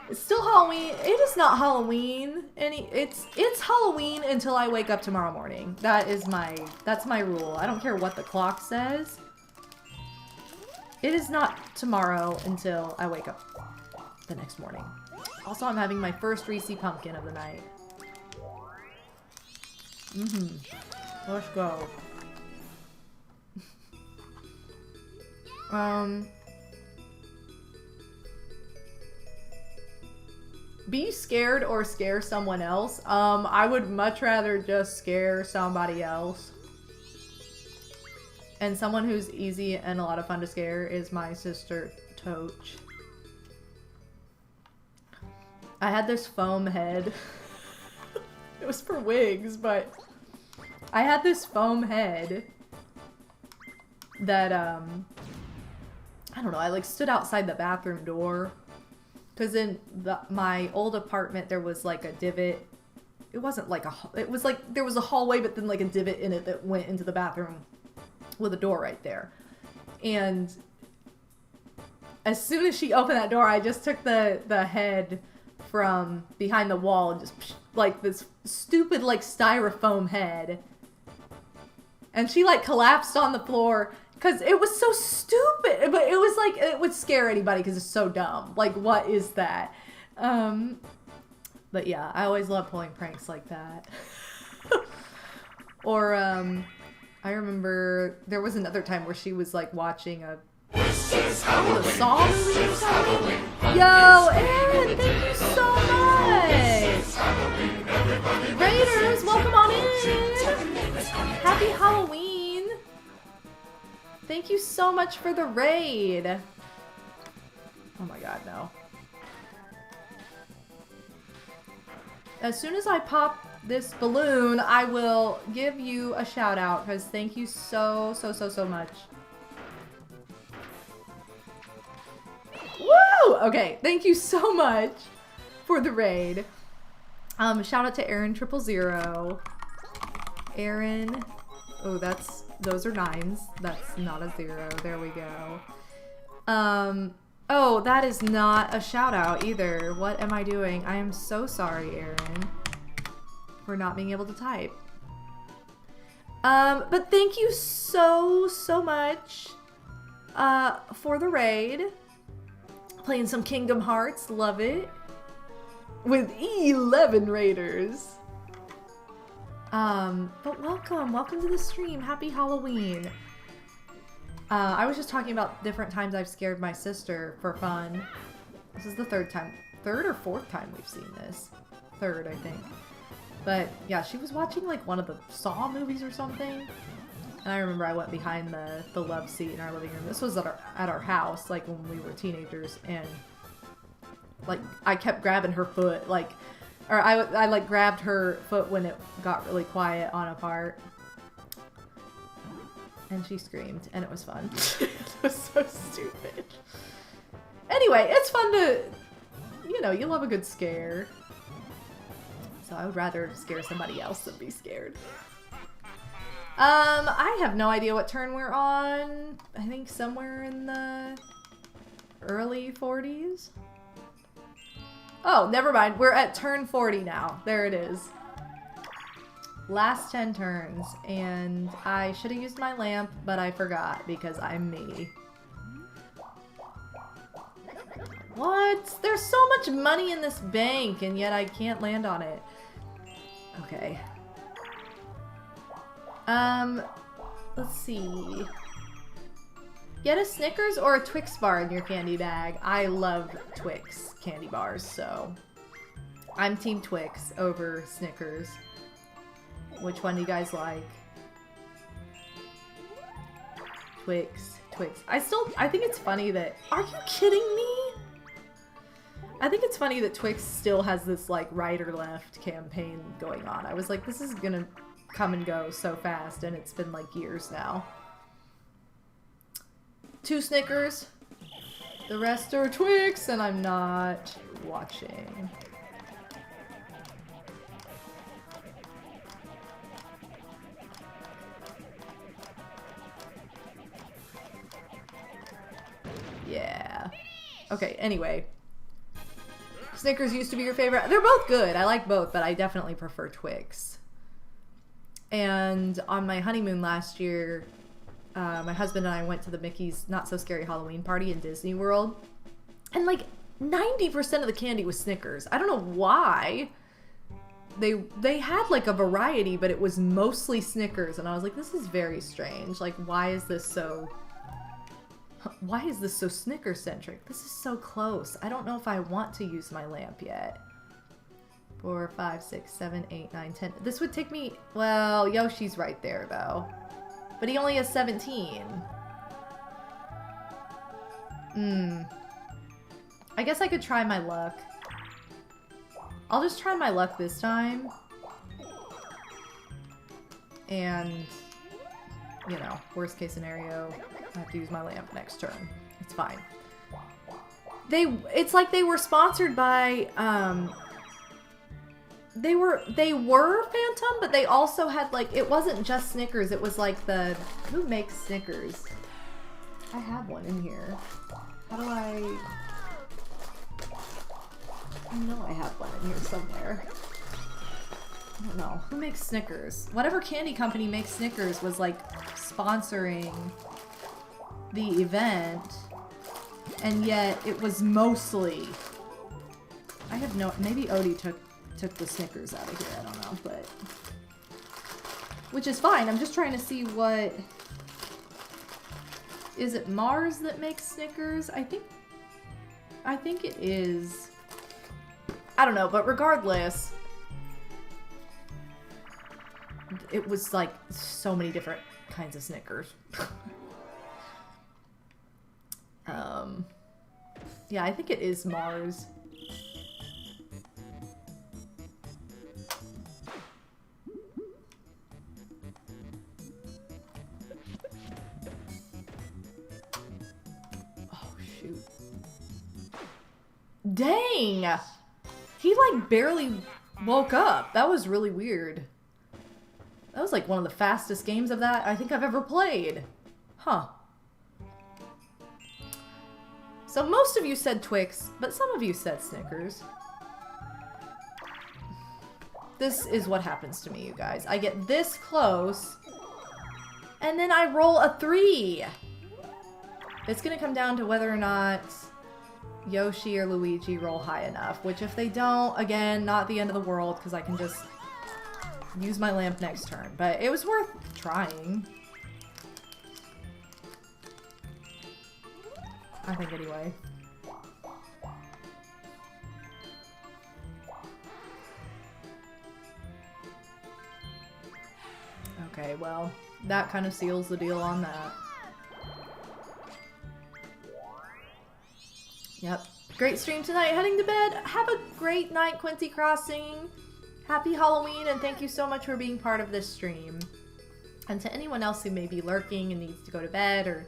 It's still Halloween. It is not Halloween. It's Halloween until I wake up tomorrow morning. That's my rule. I don't care what the clock says. It is not tomorrow until I wake up the next morning. Also, I'm having my first Reese pumpkin of the night. Let's go. Be scared or scare someone else. I would much rather just scare somebody else. And someone who's easy and a lot of fun to scare is my sister, Toch. I had this foam head. It was for wigs, but I had this foam head that, I don't know, I like stood outside the bathroom door. Because in my old apartment, there was like a divot. It wasn't like it was like there was a hallway, but then like a divot in it that went into the bathroom with a door right there. And as soon as she opened that door, I just took the head from behind the wall and just like this stupid like styrofoam head. And she like collapsed on the floor because it was so stupid, but it was like, it would scare anybody because it's so dumb. Like, what is that? But yeah, I always love pulling pranks like that. Or, I remember there was another time where she was like watching a Saw movie or something. Yo, Aaron, thank you so much. Raiders, welcome on in. Happy Halloween. Thank you so much for the raid. Oh my god, no. As soon as I pop this balloon, I will give you a shout out because thank you so much. Woo! Okay, thank you so much for the raid. Shout out to Aaron 000. Aaron, oh, those are 9s. That's not a 0. There we go. Oh, that is not a shout out either. What am I doing? I am so sorry, Aaron, for not being able to type. But thank you so much for the raid. Playing some Kingdom Hearts, love it. With 11 raiders. But welcome to the stream. Happy Halloween. I was just talking about different times I've scared my sister for fun. This is the third or fourth time we've seen this. Third, I think. But yeah, she was watching like one of the Saw movies or something. And I remember I went behind the love seat in our living room. This was at our house, like when we were teenagers, and like I kept grabbing her foot, like, or I like grabbed her foot when it got really quiet on a part, and she screamed, and it was fun. It was so stupid. Anyway, it's fun to, you know, you love a good scare. So I would rather scare somebody else than be scared. I have no idea what turn we're on. I think somewhere in the early 40s. Oh, never mind. We're at turn 40 now. There it is. Last 10 turns. And I should have used my lamp, but I forgot because I'm me. What? There's so much money in this bank, and yet I can't land on it. Okay. Let's see. Get a Snickers or a Twix bar in your candy bag. I love Twix candy bars, so I'm Team Twix over Snickers. Which one do you guys like? Twix. I think it's funny that... Are you kidding me? I think it's funny that Twix still has this, like, right or left campaign going on. I was like, this is gonna come and go so fast, and it's been, like, years now. 2 Snickers. The rest are Twix, and I'm not watching. Yeah. Okay, anyway. Snickers used to be your favorite. They're both good. I like both, but I definitely prefer Twix. And on my honeymoon last year, my husband and I went to the Mickey's Not So Scary Halloween party in Disney World. And like 90% of the candy was Snickers. I don't know why. They had like a variety, but it was mostly Snickers. And I was like, this is very strange. Like, why is this so Snicker-centric? This is so close. I don't know if I want to use my lamp yet. 4, 5, 6, 7, 8, 9, 10. This would take me... Well, Yoshi's right there, though. But he only has 17. I guess I could try my luck. I'll just try my luck this time. And, you know, worst case scenario, I have to use my lamp next turn. It's fine. It's like they were sponsored by, they were Phantom, but they also had, like, it wasn't just Snickers, it was like who makes Snickers? I have one in here. How do I know I have one in here somewhere. I don't know. Who makes Snickers? Whatever candy company makes Snickers was, like, sponsoring the event, and yet it was mostly... I have no... Maybe Odie took the Snickers out of here, I don't know, but... Which is fine, I'm just trying to see what... Is it Mars that makes Snickers? I think it is... I don't know, but regardless... It was, like, so many different kinds of Snickers. Yeah, I think it is Mars. Oh, shoot. Dang! He, like, barely woke up. That was really weird. That was, like, one of the fastest games of that I think I've ever played. Huh. So most of you said Twix, but some of you said Snickers. This is what happens to me, you guys. I get this close, and then I roll a 3. It's gonna come down to whether or not Yoshi or Luigi roll high enough, which if they don't, again, not the end of the world, because I can just use my lamp next turn. But it was worth trying. I think anyway. Okay, well, that kind of seals the deal on that. Yep. Great stream tonight. Heading to bed. Have a great night, Quincy Crossing. Happy Halloween, and thank you so much for being part of this stream. And to anyone else who may be lurking and needs to go to bed or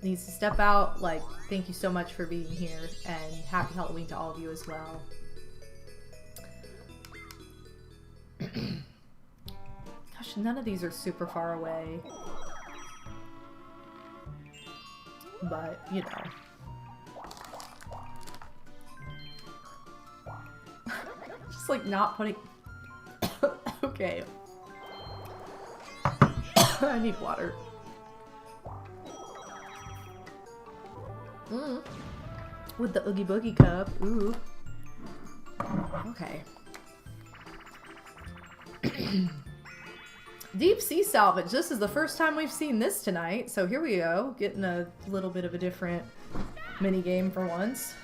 needs to step out, like, thank you so much for being here, and happy Halloween to all of you as well. Gosh, none of these are super far away. But, you know. Just, like, not putting... Okay. I need water. With the Oogie Boogie cup. Ooh. Okay. Deep sea salvage. This is the first time we've seen this tonight. So here we go. Getting a little bit of a different mini game for once.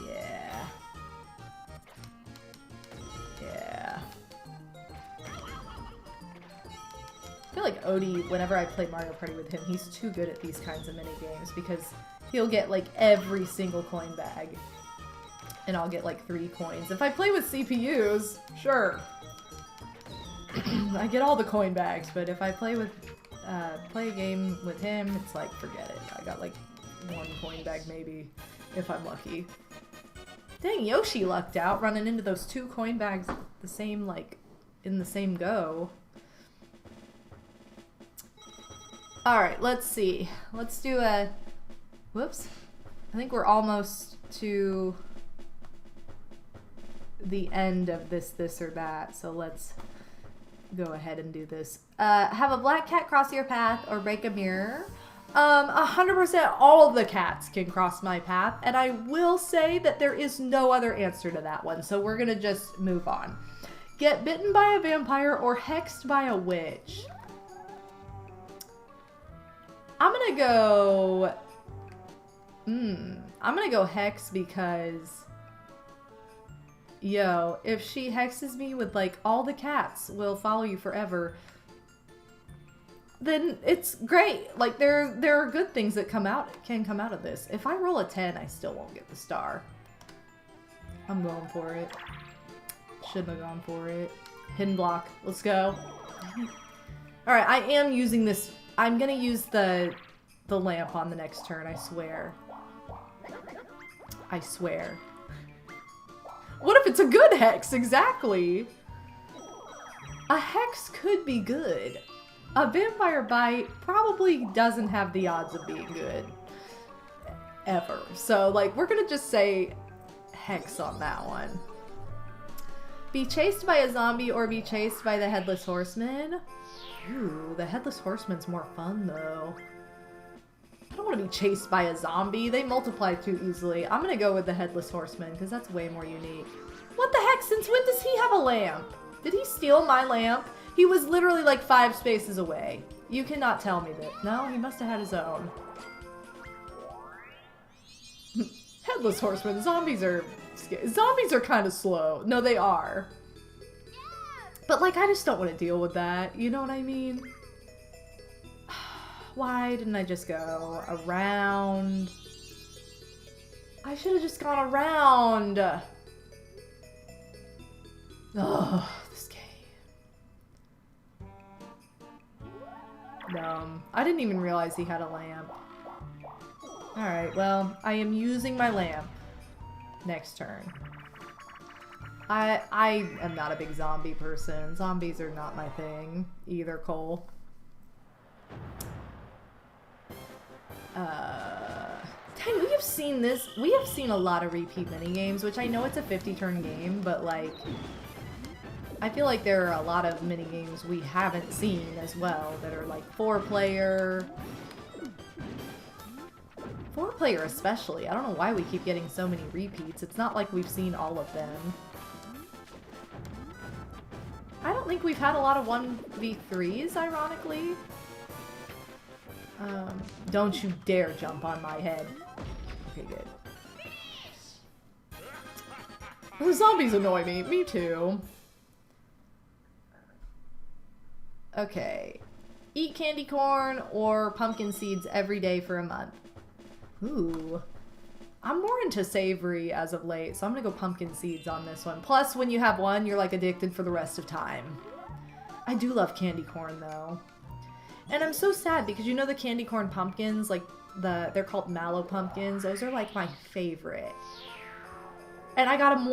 Yeah. Yeah. I feel like Odie, whenever I play Mario Party with him, he's too good at these kinds of mini games because he'll get like every single coin bag. And I'll get like 3 coins. If I play with CPUs, sure. I get all the coin bags, but if I play a game with him, it's like, forget it. I got like 1 coin bag maybe, if I'm lucky. Dang, Yoshi lucked out running into those 2 coin bags the same, like, in the same go. Alright, let's see. Let's do a... Whoops. I think we're almost to the end of this or that, so let's go ahead and do this. Have a black cat cross your path or break a mirror. 100% all of the cats can cross my path, and I will say that there is no other answer to that one, so we're gonna just move on. Get bitten by a vampire or hexed by a witch. I'm gonna go... I'm gonna go hex because... Yo, if she hexes me with, like, all the cats will follow you forever, then it's great. Like, there are good things that can come out of this. If I roll a 10, I still won't get the star. I'm going for it. Shouldn't have gone for it. Hidden block. Let's go. Alright, I am using this. I'm gonna use the lamp on the next turn, I swear. I swear. What if it's a good hex? Exactly. A hex could be good. A vampire bite probably doesn't have the odds of being good. Ever. So, like, we're gonna just say hex on that one. Be chased by a zombie or be chased by the Headless Horseman. Ooh, the Headless Horseman's more fun, though. I don't want to be chased by a zombie. They multiply too easily. I'm gonna go with the Headless Horseman, because that's way more unique. What the heck? Since when does he have a lamp? Did he steal my lamp? He was literally like 5 spaces away. You cannot tell me that. No, he must have had his own. Headless Horseman. Zombies are kind of slow. No, they are. But, like, I just don't want to deal with that. You know what I mean? Why didn't I just go around? I should have just gone around. Oh, this game. Dumb. I didn't even realize he had a lamp. Alright, well, I am using my lamp next turn. I am not a big zombie person. Zombies are not my thing either, Cole. Dang, we have seen this. We have seen a lot of repeat minigames, which I know it's a 50-turn game, but like, I feel like there are a lot of minigames we haven't seen as well that are like 4-player. 4-player especially. I don't know why we keep getting so many repeats. It's not like we've seen all of them. I don't think we've had a lot of 1v3s, ironically. Don't you dare jump on my head. Okay, good. The zombies annoy me. Me too. Okay. Eat candy corn or pumpkin seeds every day for a month. Ooh. I'm more into savory as of late, so I'm gonna go pumpkin seeds on this one. Plus, when you have one, you're like addicted for the rest of time. I do love candy corn though. And I'm so sad because you know the candy corn pumpkins, like they're called mallow pumpkins. Those are like my favorite. And I got them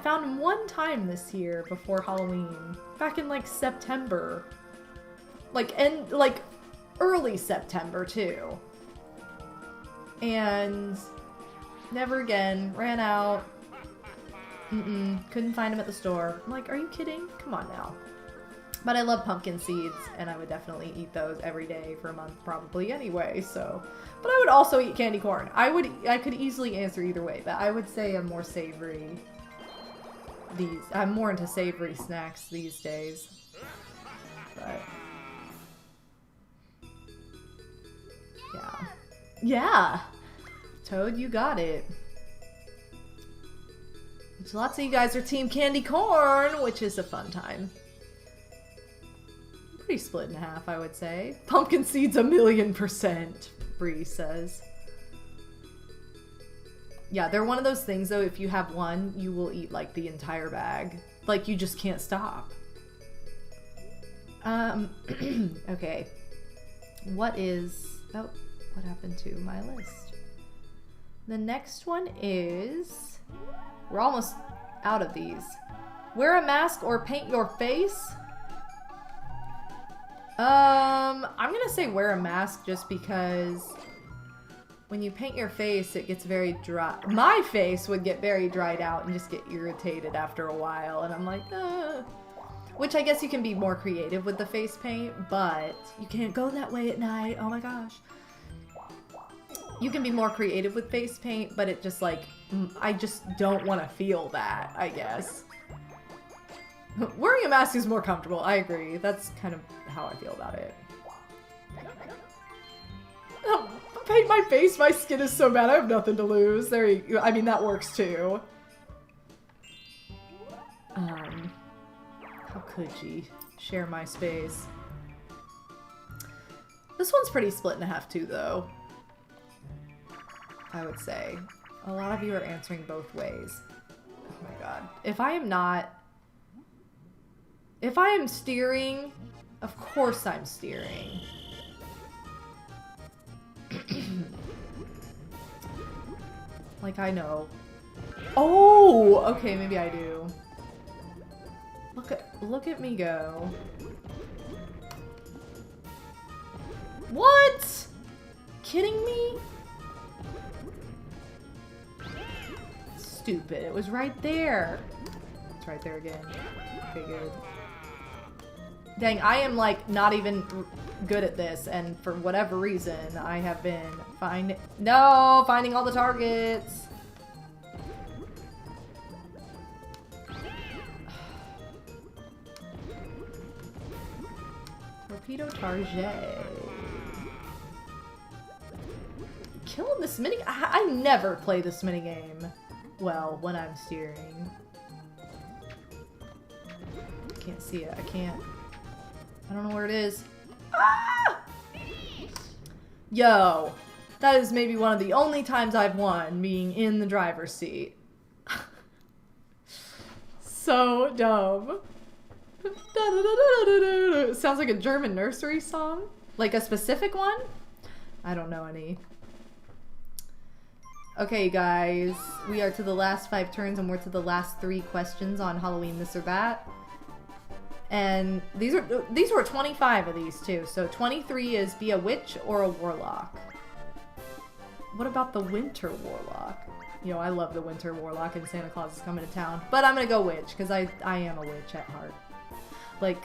found them one time this year before Halloween. Back in like September. Like early September too. And never again. Ran out. Couldn't find them at the store. I'm like, are you kidding? Come on now. But I love pumpkin seeds, and I would definitely eat those every day for a month probably anyway, so. But I would also eat candy corn. I could easily answer either way, but I would say I'm more savory. I'm more into savory snacks these days. But yeah. Yeah! Toad, you got it. Which lots of you guys are team candy corn, which is a fun time. Pretty split in half, I would say. Pumpkin seeds 1,000,000%, Bree says. Yeah, they're one of those things, though, if you have one, you will eat, like, the entire bag. Like, you just can't stop. Okay. What happened to my list? The next one is... We're almost out of these. Wear a mask or paint your face? I'm gonna say wear a mask just because when you paint your face, it gets very dry. My face would get very dried out and just get irritated after a while, and I'm like, Which I guess you can be more creative with the face paint, but you can't go that way at night. Oh my gosh. You can be more creative with face paint, but it just like, I just don't want to feel that, I guess. Wearing a mask is more comfortable, I agree. That's kind of how I feel about it. Oh, paint my face, my skin is so bad, I have nothing to lose. There you go. I mean, that works too. How could she share my space? This one's pretty split in half too, though. I would say. A lot of you are answering both ways. Oh my god. If I am steering, of course I'm steering. Like, I know. Oh! Okay, maybe I do. Look at me go. What? Kidding me? Stupid. It was right there. It's right there again. Okay, good. Dang, I am like not even good at this, and for whatever reason, I have been finding all the targets. Torpedo Target. Killing this mini. I never play this minigame. Well, when I'm steering. Can't see it. I can't. I don't know where it is. Ah! Yo, that is maybe one of the only times I've won being in the driver's seat. So dumb. It sounds like a German nursery song. Like a specific one? I don't know any. Okay, guys, we are to the last 5 turns, and we're to the last 3 questions on Halloween this or that. And these were 25 of these too. So 23 is be a witch or a warlock. What about the winter warlock? You know, I love the winter warlock and Santa Claus is coming to town. But I'm gonna go witch, because I am a witch at heart. Like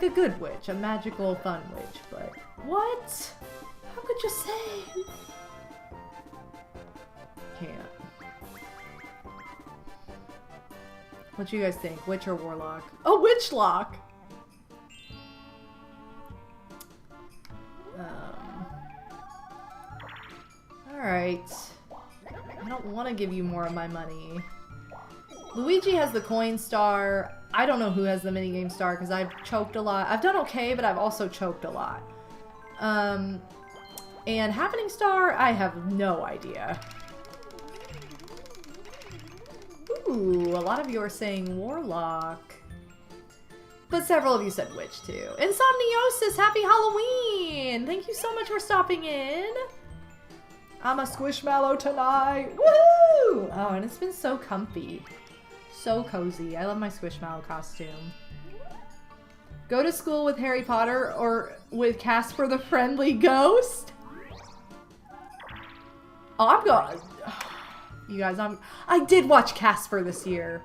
a good witch, a magical, fun witch, but what? How could you say? Can't. What do you guys think? Witch or warlock? Oh, witchlock! Alright. I don't want to give you more of my money. Luigi has the coin star. I don't know who has the minigame star because I've choked a lot. I've done okay, but I've also choked a lot. And happening star, I have no idea. Ooh, a lot of you are saying warlock. But several of you said witch too. Insomniosis, happy Halloween! Thank you so much for stopping in. I'm a squishmallow tonight. Woohoo! Oh, and it's been so comfy. So cozy. I love my squishmallow costume. Go to school with Harry Potter or with Casper the Friendly Ghost? Oh, I'm going... You guys, I did watch Casper this year.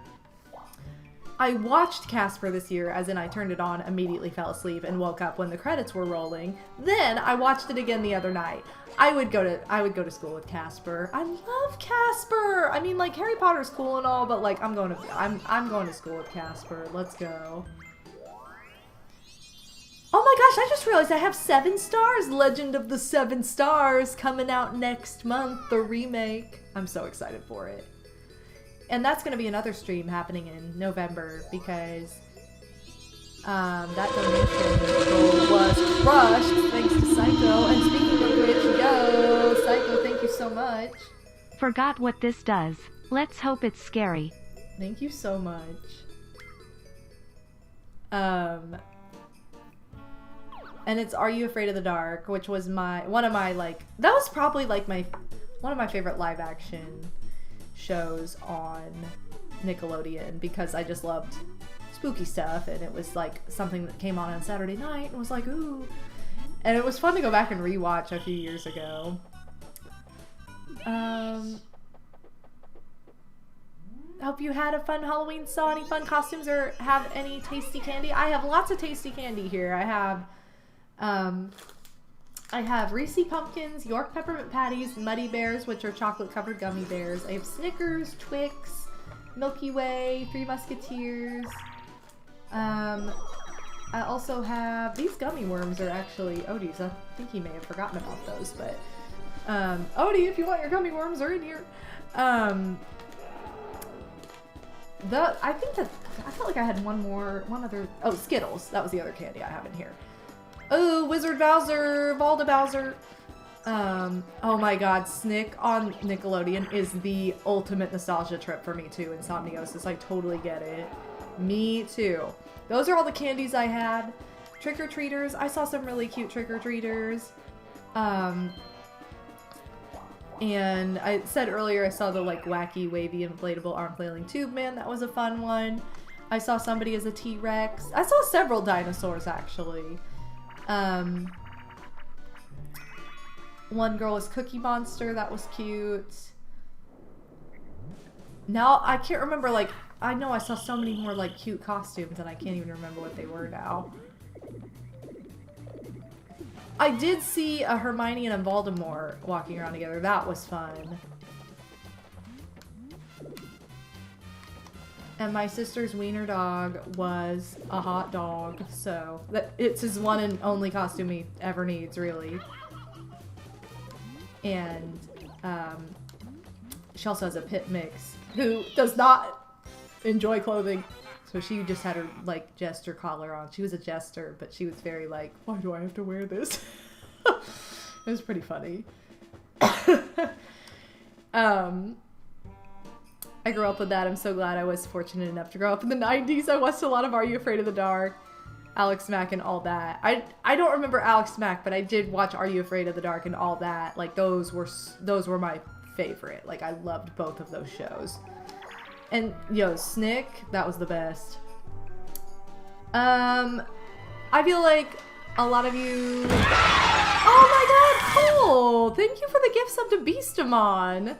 I watched Casper this year, as in I turned it on, immediately fell asleep, and woke up when the credits were rolling. Then I watched it again the other night. I would go to school with Casper. I love Casper. I mean, like, Harry Potter's cool and all, but like I'm going to school with Casper. Let's go. Oh my gosh, I just realized I have 7 Stars, Legend of the 7 Stars, coming out next month, the remake. I'm so excited for it. And that's going to be another stream happening in November because that donation goal was crushed thanks to Psycho. And speaking of which, yo, Psycho, thank you so much. Forgot what this does. Let's hope it's scary. Thank you so much. And it's Are You Afraid of the Dark, which was one of my favorite live action shows on Nickelodeon because I just loved spooky stuff, and it was like something that came on Saturday night and was like, ooh. And it was fun to go back and rewatch a few years ago. Hope you had a fun Halloween, saw any fun costumes, or have any tasty candy. I have lots of tasty candy here. I have Reese's Pumpkins, York Peppermint Patties, Muddy Bears, which are chocolate-covered gummy bears. I have Snickers, Twix, Milky Way, Three Musketeers. I also have... These gummy worms are actually Odie's. I think he may have forgotten about those, but... Odie, if you want your gummy worms, are in here. I felt like I had one other... Oh, Skittles. That was the other candy I have in here. Oh, Wizard Bowser, Balda Bowser. Oh my god, Snick on Nickelodeon is the ultimate nostalgia trip for me too. Insomniosis, I totally get it. Me too. Those are all the candies I had. Trick-or-treaters, I saw some really cute trick-or-treaters. And I said earlier I saw the like wacky, wavy, inflatable arm flailing tube man. That was a fun one. I saw somebody as a T-Rex. I saw several dinosaurs actually. One girl was Cookie Monster, that was cute. Now, I can't remember, like, I know I saw so many more, like, cute costumes, and I can't even remember what they were now. I did see a Hermione and a Voldemort walking around together. That was fun. And my sister's wiener dog was a hot dog, so it's his one and only costume he ever needs, really. And she also has a pit mix who does not enjoy clothing, so she just had her like jester collar on. She was a jester, but she was very like, why do I have to wear this? It was pretty funny. I grew up with that. I'm so glad I was fortunate enough to grow up in the 90s. I watched a lot of Are You Afraid of the Dark, Alex Mack, and all that. I don't remember Alex Mack, but I did watch Are You Afraid of the Dark and all that. Like those were my favorite. Like I loved both of those shows. And yo, Snick, that was the best. I feel like a lot of you... Oh my god, Cole! Thank you for the gift sub to Beastamon.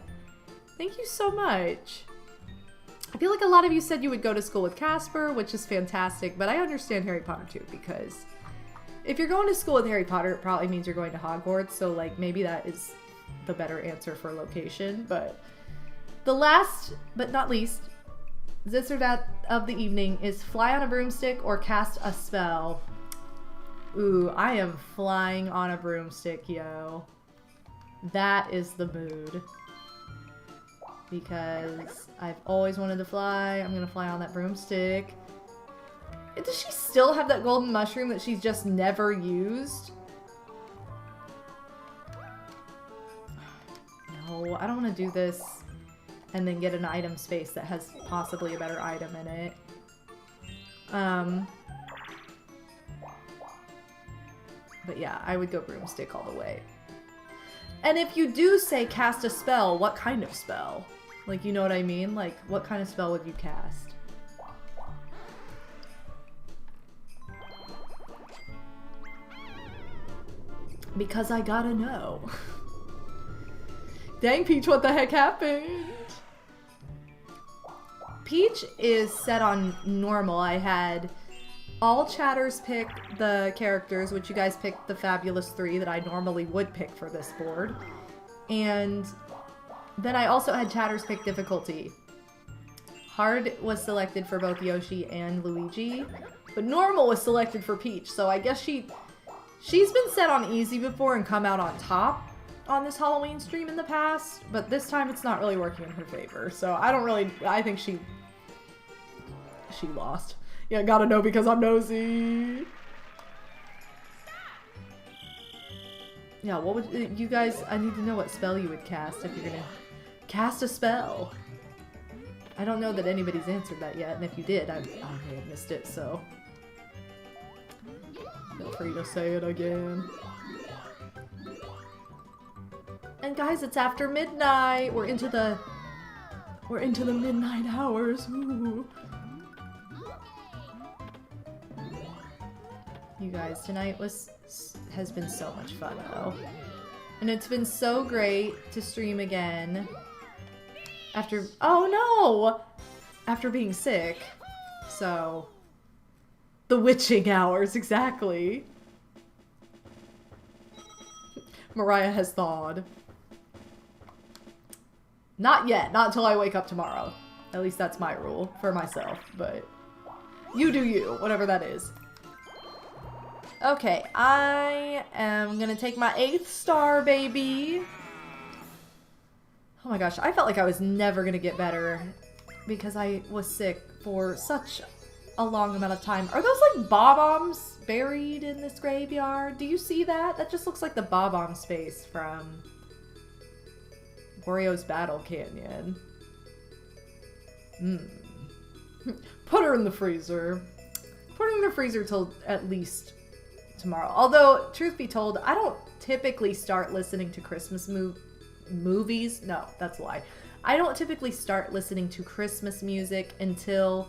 Thank you so much. I feel like a lot of you said you would go to school with Casper, which is fantastic, but I understand Harry Potter too, because if you're going to school with Harry Potter, it probably means you're going to Hogwarts, so like maybe that is the better answer for location. But the last but not least, this or that of the evening is fly on a broomstick or cast a spell. Ooh, I am flying on a broomstick, yo. That is the mood. Because I've always wanted to fly. I'm gonna fly on that broomstick. Does she still have that golden mushroom that she's just never used? No, I don't want to do this and then get an item space that has possibly a better item in it. But yeah, I would go broomstick all the way. And if you do say cast a spell, what kind of spell? Like, you know what I mean? Like, what kind of spell would you cast? Because I gotta know. Dang, Peach, what the heck happened? Peach is set on normal. I had all chatters pick the characters, which you guys picked the fabulous 3 that I normally would pick for this board. And then I also had chatters pick difficulty. Hard was selected for both Yoshi and Luigi, but normal was selected for Peach. So I guess she's been set on easy before and come out on top on this Halloween stream in the past, but this time it's not really working in her favor. So I think she lost. Yeah, gotta know because I'm nosy. Yeah, what would you guys, I need to know what spell you would cast if you're gonna cast a spell. I don't know that anybody's answered that yet, and if you did, I may have missed it, so feel free to say it again. And guys, it's after midnight. We're into the midnight hours. Ooh. You guys, tonight has been so much fun though. And it's been so great to stream again after being sick. So the witching hours, exactly. Mariah has thawed. Not yet, not until I wake up tomorrow. At least that's my rule for myself, but you do you, whatever that is. Okay, I am gonna take my 8th star, baby. Oh my gosh, I felt like I was never gonna get better because I was sick for such a long amount of time. Are those like bob-ombs buried in this graveyard? Do you see that? That just looks like the bob-omb space from Wario's Battle Canyon. Put her in the freezer. Put her in the freezer till at least tomorrow. Although, truth be told, I don't typically start listening to Christmas movies. No, that's a lie. I don't typically start listening to Christmas music until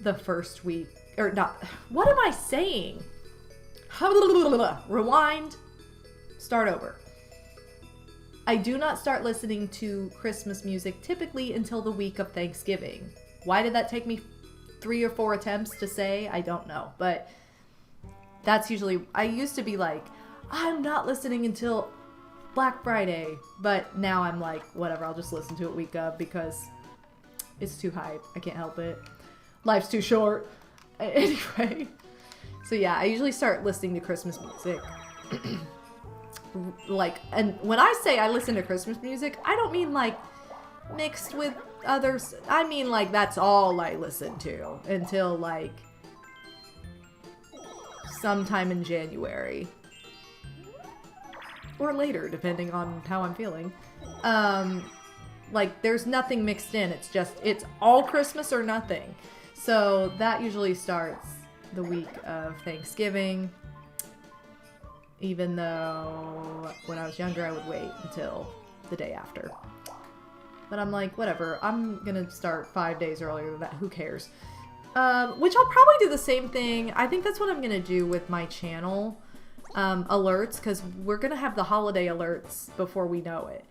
the first week. Or not. What am I saying? Rewind. Start over. I do not start listening to Christmas music typically until the week of Thanksgiving. Why did that take me 3 or 4 attempts to say? I don't know. But that's usually, I used to be like, I'm not listening until Black Friday. But now I'm like, whatever, I'll just listen to it week of because it's too hype. I can't help it. Life's too short. Anyway. So yeah, I usually start listening to Christmas music. Like, and when I say I listen to Christmas music, I don't mean like mixed with others. I mean like that's all I listen to until like sometime in January or later, depending on how I'm feeling. Like there's nothing mixed in. It's all Christmas or nothing. So that usually starts the week of Thanksgiving. Even though when I was younger, I would wait until the day after. But I'm like, whatever. I'm gonna start 5 days earlier than that. Who cares? Which I'll probably do the same thing. I think that's what I'm gonna do with my channel alerts, because we're gonna have the holiday alerts before we know it.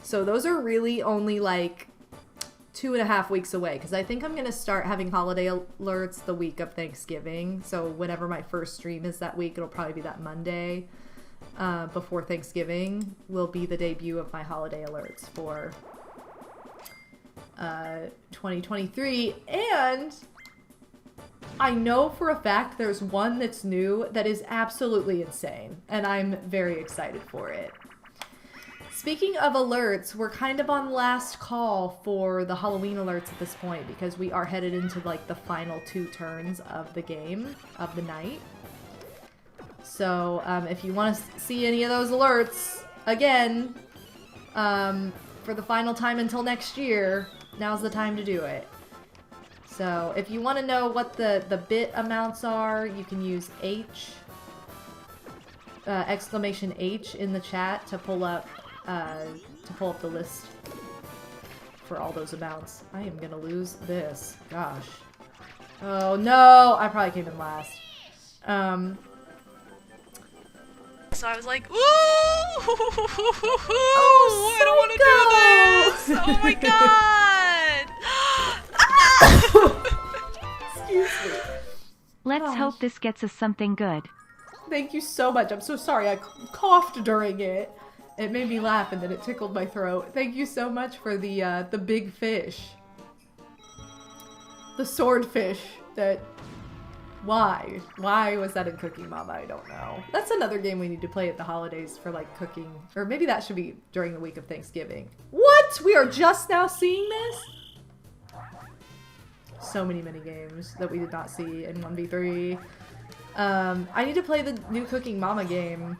So those are really only like 2.5 weeks away, because I think I'm gonna start having holiday alerts the week of Thanksgiving. So whenever my first stream is that week, it'll probably be that Monday before Thanksgiving will be the debut of my holiday alerts for 2023. And I know for a fact there's one that's new that is absolutely insane, and I'm very excited for it. Speaking of alerts, we're kind of on last call for the Halloween alerts at this point because we are headed into like the final 2 turns of the game, of the night. So if you want to see any of those alerts, again, for the final time until next year, now's the time to do it. So if you want to know what the bit amounts are, you can use H, exclamation H in the chat to pull up the list for all those amounts. I am gonna lose this. Gosh. Oh no! I probably came in last. So I was like, ooh! Oh, I don't want to do this! Oh my god! Let's Gosh. hope this gets us something good. Thank you so much. I'm so sorry. I coughed during it. It made me laugh and then it tickled my throat. Thank you so much for the big fish. The swordfish that... Why? Why was that in Cooking Mama? I don't know. That's another game we need to play at the holidays for like cooking. Or maybe that should be during the week of Thanksgiving. What? We are just now seeing this? So many mini games that we did not see in 1v3. I need to play the new Cooking Mama game.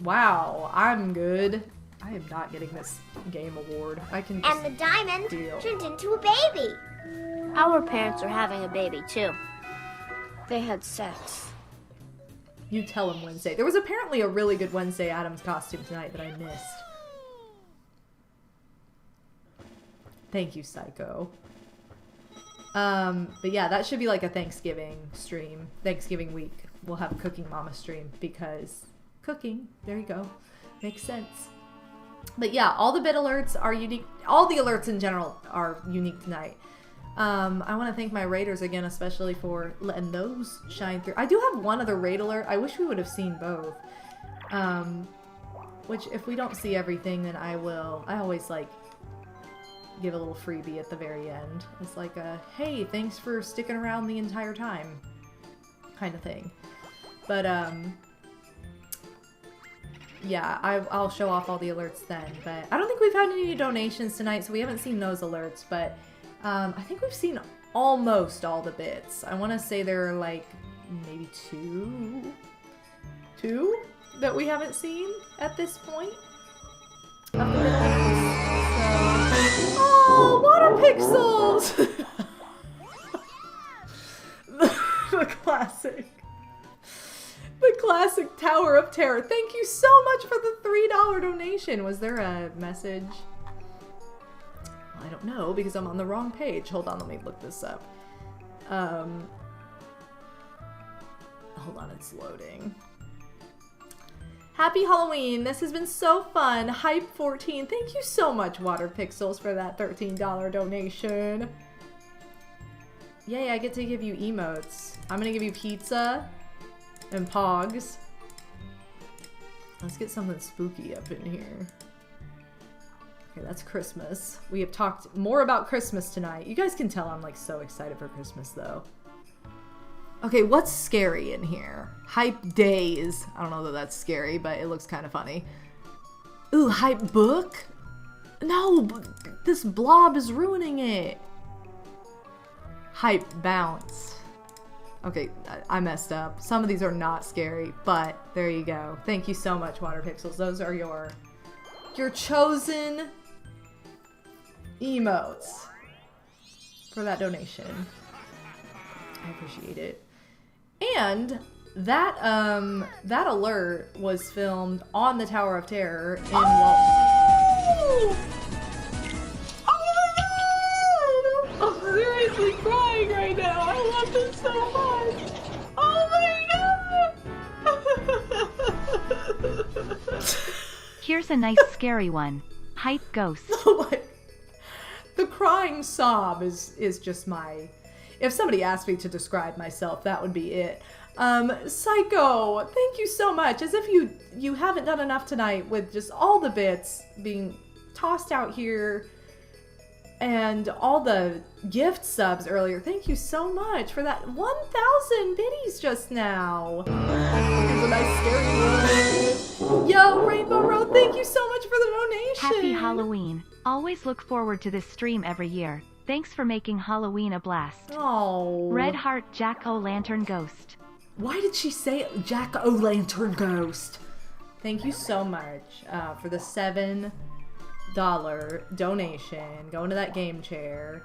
Wow, I'm good. I am not getting this game award. I can just And the diamond deal. turned into a baby. Our parents are having a baby, too. They had sex. You tell him Wednesday. There was apparently a really good Wednesday Addams costume tonight that I missed. Thank you, Psycho. But yeah, that should be like a Thanksgiving stream. Thanksgiving week. We'll have a Cooking Mama stream because cooking. There you go. Makes sense. But yeah, all the bit alerts are unique. All the alerts in general are unique tonight. I want to thank my raiders again, especially for letting those shine through. I do have one other raid alert. I wish we would have seen both. Which if we don't see everything, then I will. I always like give a little freebie at the very end. It's like a, hey, thanks for sticking around the entire time kind of thing. But, yeah, I'll show off all the alerts then. But I don't think we've had any donations tonight, so we haven't seen those alerts. But I think we've seen almost all the bits. I want to say there are like maybe two that we haven't seen at this point. Of the bit alerts. So, oh, water pixels! The classic. The classic Tower of Terror. Thank you so much for the $3 donation. Was there a message? Well, I don't know because I'm on the wrong page. Hold on, let me look this up. Hold on, it's loading. Happy Halloween. This has been so fun. Hype14. Thank you so much, Water Pixels, for that $13 donation. Yay, I get to give you emotes. I'm gonna give you pizza and pogs. Let's get something spooky up in here. Okay, that's Christmas. We have talked more about Christmas tonight. You guys can tell I'm like so excited for Christmas though. Okay, what's scary in here? Hype days. I don't know that that's scary, but it looks kind of funny. Ooh, hype book? No, this blob is ruining it. Hype bounce. Okay, I messed up. Some of these are not scary, but there you go. Thank you so much, Water Pixels. Those are your chosen emotes for that donation. I appreciate it. And that that alert was filmed on the Tower of Terror in I'm seriously crying right now. I love this so much. Oh my god. Here's a nice scary one. Hype ghost. Oh my. The crying sob is just my... If somebody asked me to describe myself, that would be it. Psycho, thank you so much. As if you haven't done enough tonight with just all the bits being tossed out here and all the gift subs earlier. Thank you so much for that 1,000 biddies just now. Here's a nice scary one. Yo, Rainbow Road, thank you so much for the donation. Happy Halloween. Always look forward to this stream every year. Thanks for making Halloween a blast. Oh. Red Heart Jack-O-Lantern Ghost. Why did she say Jack-O-Lantern Ghost? Thank you so much for the $7 donation. Going to that game chair.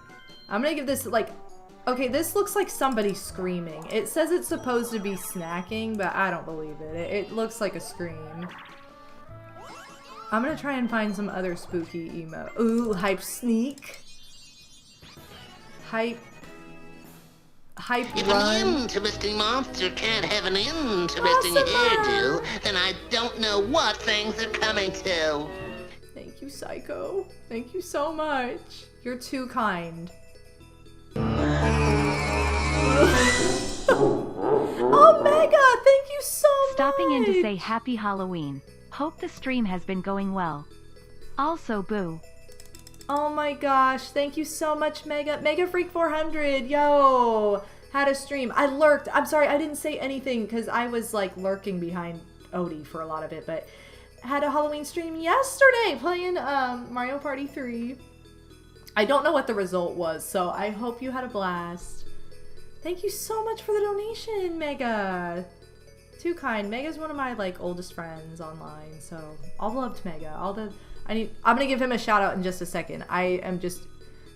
I'm gonna give this like... Okay, this looks like somebody screaming. It says it's supposed to be snacking, but I don't believe it. It looks like a scream. I'm gonna try and find some other spooky emo. Ooh, hype sneak. Hype If run. an interesting monster can't have an interesting hairdo, then I don't know what things are coming to. Thank you, Psycho. Thank you so much. You're too kind. Oh, Mega, thank you so much. Stopping in to say happy Halloween. Hope the stream has been going well. Also, Boo. Oh my gosh, thank you so much, Mega. Mega Freak 400, yo! Had a stream. I lurked. I'm sorry, I didn't say anything because I was like lurking behind Odie for a lot of it, but had a Halloween stream yesterday playing Mario Party 3. I don't know what the result was, so I hope you had a blast. Thank you so much for the donation, Mega. Too kind. Mega's one of my like oldest friends online, so all love to Mega. I'm gonna give him a shout out in just a second. I am just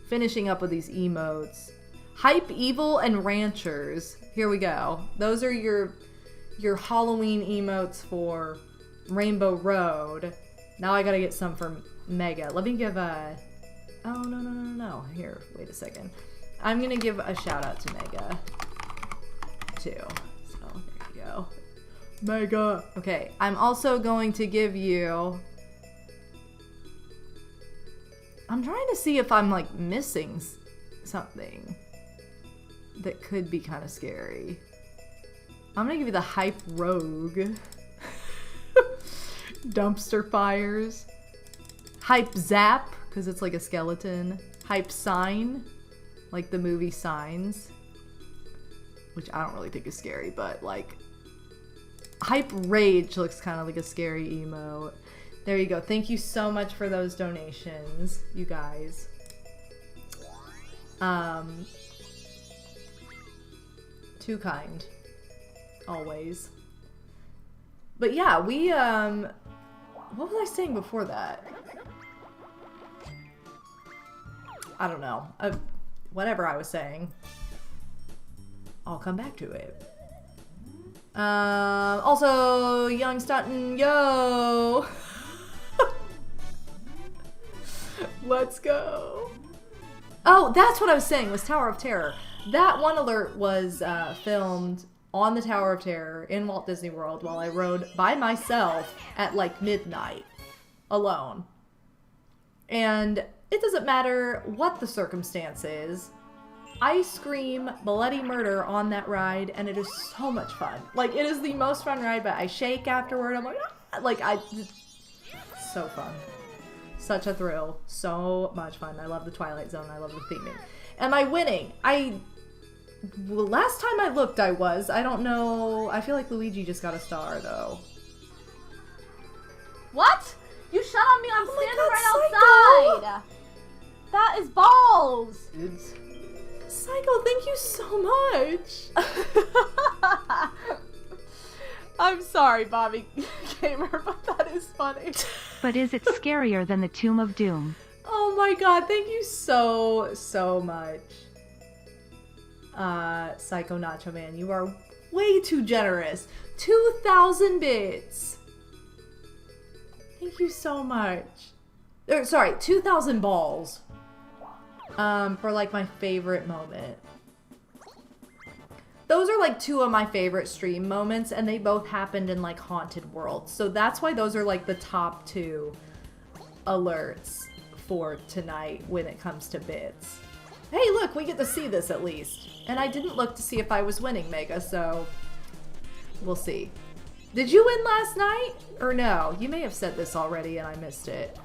finishing up with these emotes. Hype, Evil, and Ranchers. Here we go. Those are your Halloween emotes for Rainbow Road. Now I gotta get some for Mega. Let me give a... Oh, no. Here, wait a second. I'm gonna give a shout out to Mega, too. So, there you go. Mega. Okay, I'm also going to give you... I'm trying to see if I'm, like, missing something that could be kind of scary. I'm gonna give you the Hype Rogue. Dumpster Fires. Hype Zap, because it's like a skeleton. Hype Sign, like the movie Signs. Which I don't really think is scary, but, like... Hype Rage looks kind of like a scary emote. There you go. Thank you so much for those donations, you guys. Too kind. Always. But yeah, we, what was I saying before that? I don't know. Whatever I was saying. I'll come back to it. Also, Young Stunton, yo! Let's go. Oh, that's what I was saying, was Tower of Terror. That one alert was filmed on the Tower of Terror in Walt Disney World while I rode by myself at like midnight, alone. And it doesn't matter what the circumstance is, I scream bloody murder on that ride, and it is so much fun. Like, it is the most fun ride, but I shake afterward. I'm like, ah! Like, so fun. Such a thrill. So much fun. I love the Twilight Zone. I love the theming. Am I winning? Well, last time I looked, I was. I don't know. I feel like Luigi just got a star, though. What? You shut on me. I'm standing right outside. That is balls. It's... Psycho, thank you so much. I'm sorry, Bobby Gamer, but that is funny. But is it scarier than the Tomb of Doom? Oh my god, thank you so much. Psycho Nacho Man, you are way too generous. 2,000 bits. Thank you so much. Sorry, 2,000 balls. For like my favorite moment. Those are like two of my favorite stream moments, and they both happened in like Haunted World. So that's why those are like the top two alerts for tonight when it comes to bits. Hey, look, we get to see this at least. And I didn't look to see if I was winning, Mega, so we'll see. Did you win last night? Or no? You may have said this already and I missed it.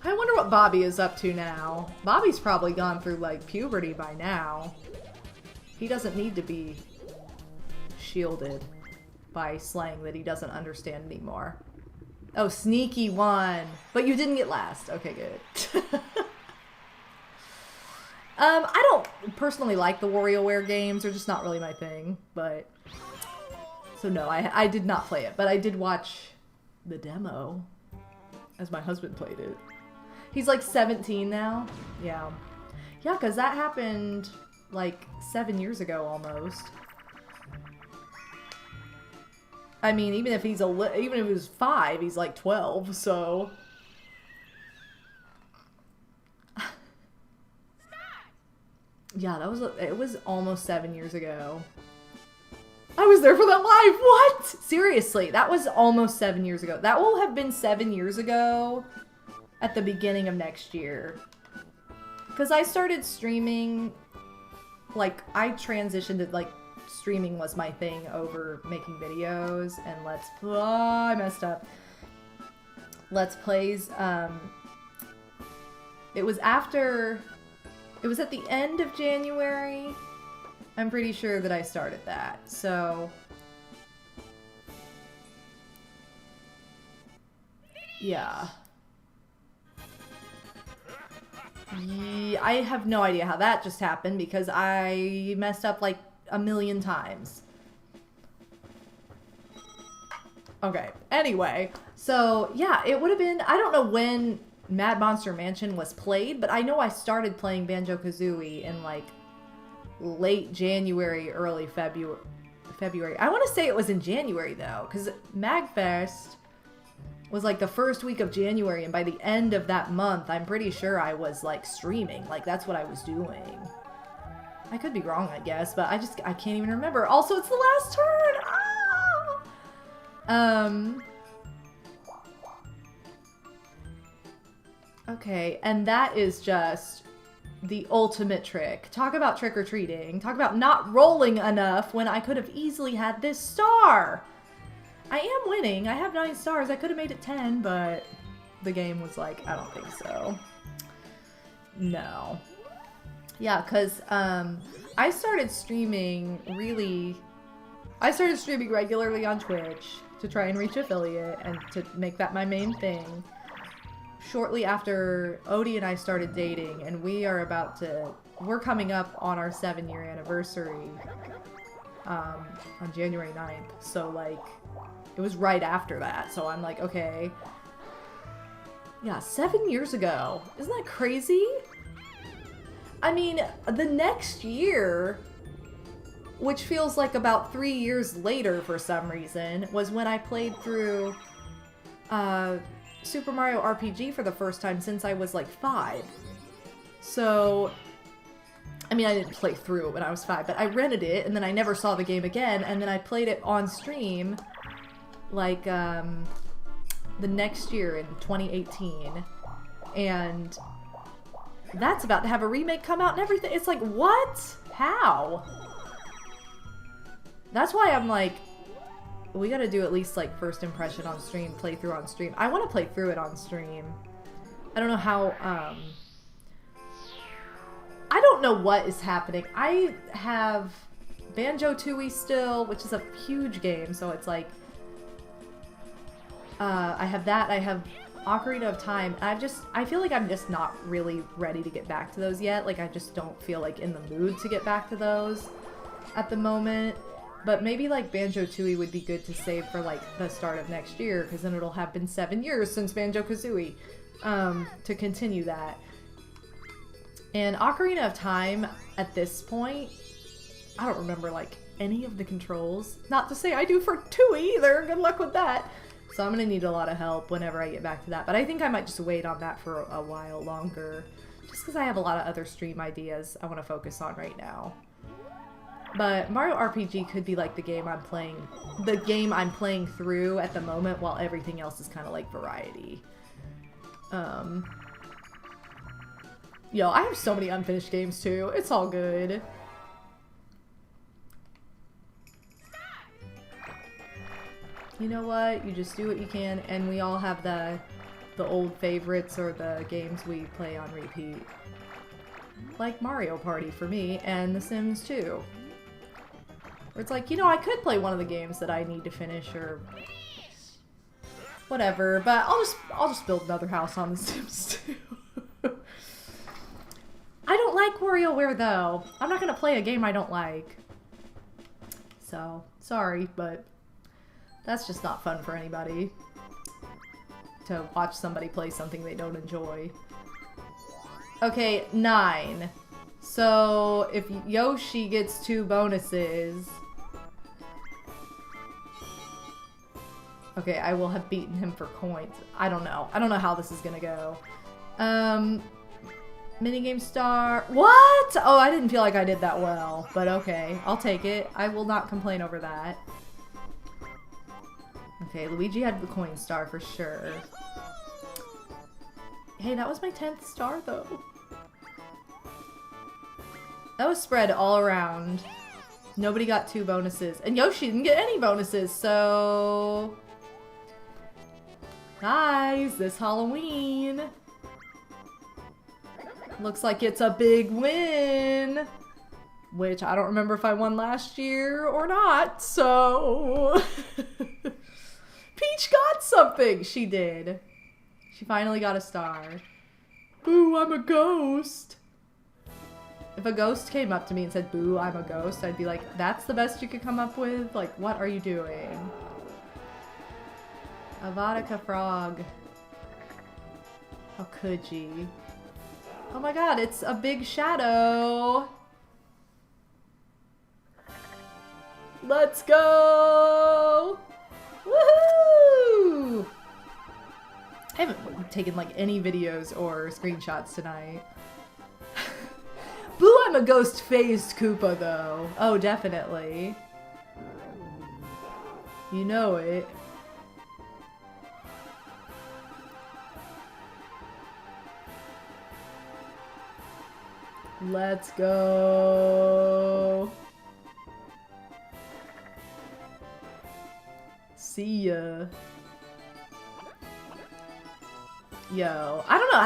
I wonder what Bobby is up to now. Bobby's probably gone through, like, puberty by now. He doesn't need to be shielded by slang that he doesn't understand anymore. Oh, sneaky one. But you didn't get last. Okay, good. I don't personally like the WarioWare games. They're just not really my thing, but... So no, I did not play it, but I did watch the demo as my husband played it. He's like 17 now. Yeah. Yeah, because that happened like 7 years ago almost. I mean, even if he's even if he was 5, he's like 12, so... Yeah, it was almost 7 years ago. I was there for that live! What? Seriously, that was almost 7 years ago. That will have been 7 years ago at the beginning of next year. Because I started streaming, like, I transitioned at, like, streaming was my thing over making videos, and I messed up. Let's Plays, it was at the end of January. I'm pretty sure that I started that, so... Yeah. I have no idea how that just happened because I messed up like a million times. Okay, anyway, so yeah, it would have been, I don't know when Mad Monster Mansion was played, but I know I started playing Banjo-Kazooie in like late January, early February. I want to say it was in January though, because MagFest was like the first week of January, and by the end of that month, I'm pretty sure I was like streaming. Like that's what I was doing. I could be wrong, I guess, but I can't even remember. Also, it's the last turn! Ah! Okay, and that is just the ultimate trick. Talk about trick-or-treating. Talk about not rolling enough when I could have easily had this star! I am winning. I have 9 stars. I could have made it 10, but the game was like, I don't think so. No. Yeah, because I started streaming regularly on Twitch to try and reach affiliate and to make that my main thing shortly after Odie and I started dating, and we're coming up on our 7-year anniversary on January 9th, so like it was right after that, so I'm like, okay. Yeah, 7 years ago. Isn't that crazy? I mean, the next year, which feels like about 3 years later for some reason, was when I played through Super Mario RPG for the first time since I was like 5. So, I mean, I didn't play through it when I was 5, but I rented it, and then I never saw the game again, and then I played it on stream like the next year in 2018, and that's about to have a remake come out and everything. It's like, what? How? That's why I'm like, we gotta do at least like first impression on stream, playthrough on stream. I want to play through it on stream. I don't know how, I don't know what is happening. I have Banjo-Tooie still, which is a huge game, so it's like, I have that, I have Ocarina of Time. I feel like I'm just not really ready to get back to those yet. Like, I just don't feel like in the mood to get back to those at the moment. But maybe like Banjo-Tooie would be good to save for like the start of next year, because then it'll have been 7 years since Banjo-Kazooie, to continue that. And Ocarina of Time, at this point, I don't remember like any of the controls. Not to say I do for Tooie either, good luck with that. So I'm gonna need a lot of help whenever I get back to that. But I think I might just wait on that for a while longer, just because I have a lot of other stream ideas I want to focus on right now. But Mario RPG could be like the game I'm playing through at the moment, while everything else is kind of like variety. Yo, I have so many unfinished games too. It's all good. You know what? You just do what you can, and we all have the old favorites or the games we play on repeat. Like Mario Party for me, and The Sims 2. Where it's like, you know, I could play one of the games that I need to finish or whatever, but I'll just build another house on The Sims 2. I don't like WarioWare though. I'm not gonna play a game I don't like. So, sorry, but that's just not fun for anybody to watch somebody play something they don't enjoy. Okay, 9. So, if Yoshi gets 2 bonuses... Okay, I will have beaten him for coins. I don't know. I don't know how this is gonna go. Minigame star... What?! Oh, I didn't feel like I did that well. But okay, I'll take it. I will not complain over that. Okay, Luigi had the coin star for sure. Hey, that was my 10th star, though. That was spread all around. Nobody got 2 bonuses. And Yoshi didn't get any bonuses, so... Guys, this Halloween... looks like it's a big win! Which I don't remember if I won last year or not, so... Peach got something! She did. She finally got a star. Boo, I'm a ghost! If a ghost came up to me and said, boo, I'm a ghost, I'd be like, that's the best you could come up with? Like, what are you doing? A vodka frog. How could you? Oh my god, it's a big shadow! Let's go! Woohoo! I haven't taken like any videos or screenshots tonight. Boo, I'm a ghost-faced Koopa though. Oh, definitely. You know it. Let's go. See ya. Yo, I don't know,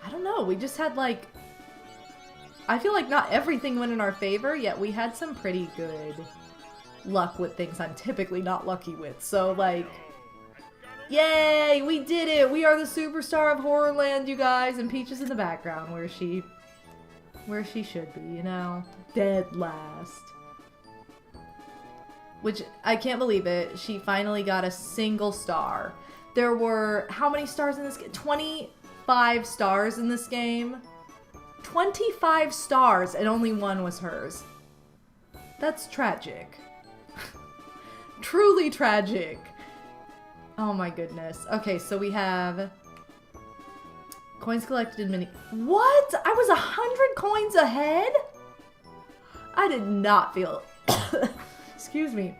I don't know, we just had like, I feel like not everything went in our favor, yet we had some pretty good luck with things I'm typically not lucky with, so like, yay, we did it! We are the superstar of Horrorland, you guys, and Peach is in the background where she should be, you know? Dead last. Which, I can't believe it, she finally got a single star. There were, how many stars in this game? 25 stars in this game. 25 stars, and only 1 was hers. That's tragic. Truly tragic. Oh my goodness. Okay, so we have coins collected in mini. What? I was 100 coins ahead? I did not feel... Excuse me.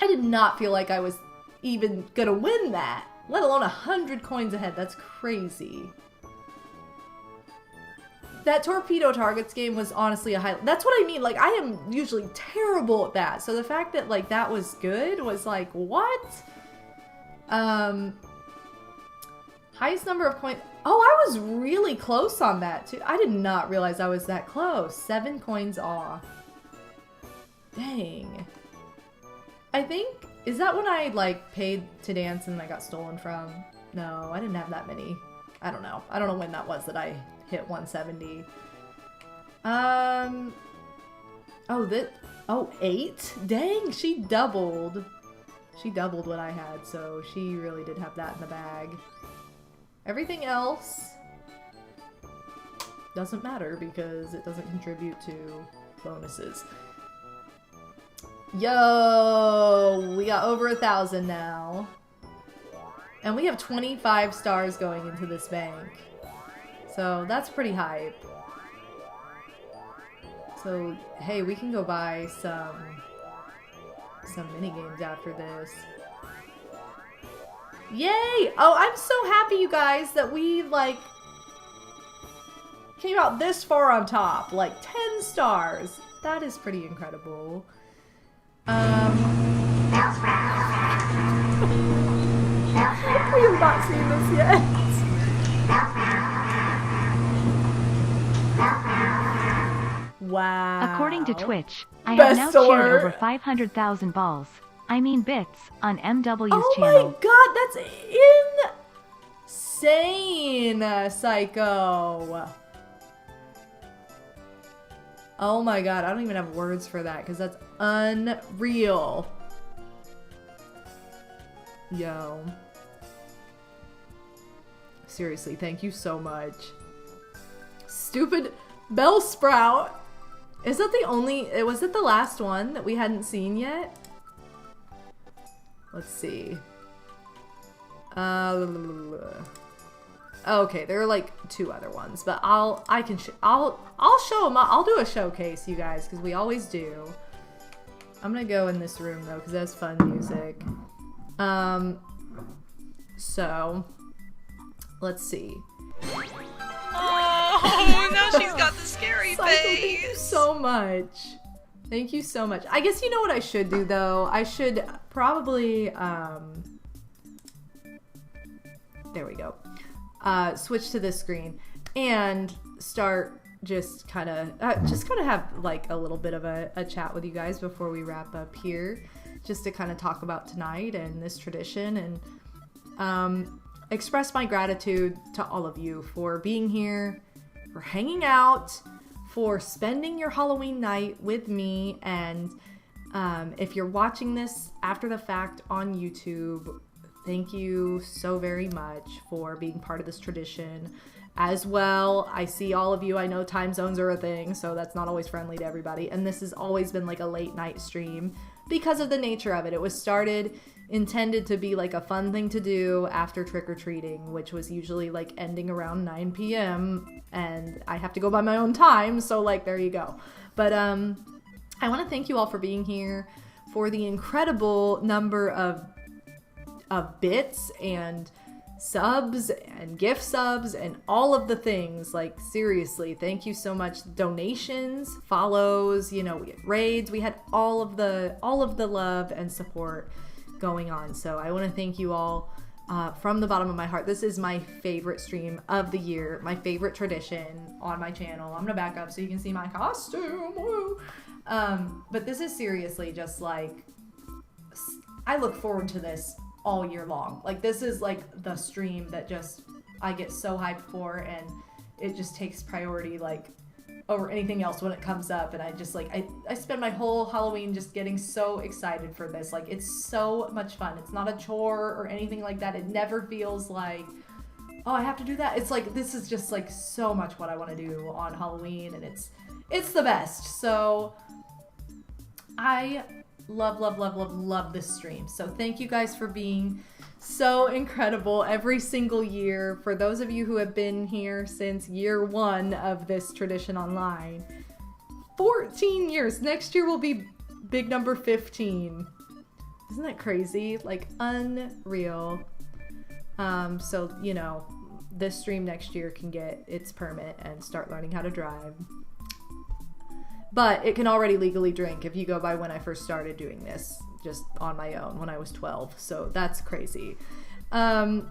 I did not feel like I was even gonna win that, let alone 100 coins ahead. That's crazy. That torpedo targets game was honestly a highlight. That's what I mean. Like, I am usually terrible at that. So the fact that, like, that was good was like, what? Highest number of coins. Oh, I was really close on that, too. I did not realize I was that close. 7 coins off. Dang. I think, is that when I, like, paid to dance and I got stolen from? No, I didn't have that many. I don't know. I don't know when that was that I hit 170. Oh, 8? Dang, she doubled. She doubled what I had, so she really did have that in the bag. Everything else doesn't matter because it doesn't contribute to bonuses. Yo, we got over 1,000 now. And we have 25 stars going into this bank. So that's pretty hype. So, hey, we can go buy some mini games after this. Yay! Oh, I'm so happy, you guys, that we, like, came out this far on top. Like, 10 stars. That is pretty incredible. We have not seen this yet. Wow. According to Twitch, I Best have now shared alert. over 500,000 balls. I mean bits on MW's Oh channel. my god, that's insane, Psycho. Oh my god, I don't even have words for that because that's unreal. Yo. Seriously, thank you so much. Stupid Bellsprout. Is that the only... Was it the last one that we hadn't seen yet? Let's see. Okay, there are like 2 other ones, but I'll show them. I'll do a showcase, you guys, because we always do. I'm gonna go in this room though, because that's fun music. So let's see. Oh, Oh, now she's got the scary Psycho, face. thank you so much. Thank you so much. I guess you know what I should do though? I should probably, there we go. Switch to this screen and start just kind of have like a little bit of a chat with you guys before we wrap up here, just to kind of talk about tonight and this tradition, and express my gratitude to all of you for being here, for hanging out, for spending your Halloween night with me. And if you're watching this after the fact on YouTube, thank you so very much for being part of this tradition as well. I see all of you. I know time zones are a thing, so that's not always friendly to everybody. And this has always been like a late night stream because of the nature of it. It was intended to be like a fun thing to do after trick-or-treating, which was usually like ending around 9 p.m. and I have to go by my own time, so like there you go. But I want to thank you all for being here, for the incredible number of bits and subs and gift subs and all of the things. Like seriously, thank you so much. Donations, follows, we had raids, we had all of the love and support going on. So I want to thank you all from the bottom of my heart. This is my favorite stream of the year, my favorite tradition on my channel. I'm gonna back up so you can see my costume. Woo! But this is seriously just like, I look forward to this all year long. Like this is like the stream that just I get so hyped for, and it just takes priority like over anything else when it comes up. And I just like I spend my whole Halloween just getting so excited for this. Like it's so much fun. It's not a chore or anything like that. It never feels like, oh, I have to do that. It's like this is just like so much what I want to do on Halloween, and it's the best. So I love this stream. So thank you guys for being so incredible every single year. For those of you who have been here since year one of this tradition online, 14 years. Next year will be big number 15. Isn't that crazy? Like unreal. So this stream next year can get its permit and start learning how to drive. But it can already legally drink if you go by when I first started doing this, just on my own when I was 12. So that's crazy. Oh,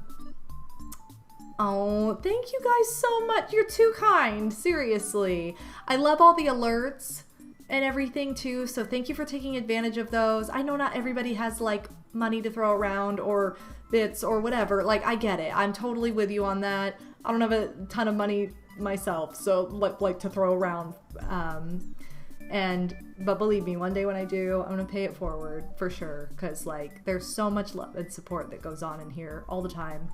thank you guys so much. You're too kind. Seriously. I love all the alerts and everything too. So thank you for taking advantage of those. I know not everybody has like money to throw around or bits or whatever. Like I get it. I'm totally with you on that. I don't have a ton of money myself, so like to throw around. But believe me, one day when I do, I'm gonna pay it forward for sure, because like there's so much love and support that goes on in here all the time.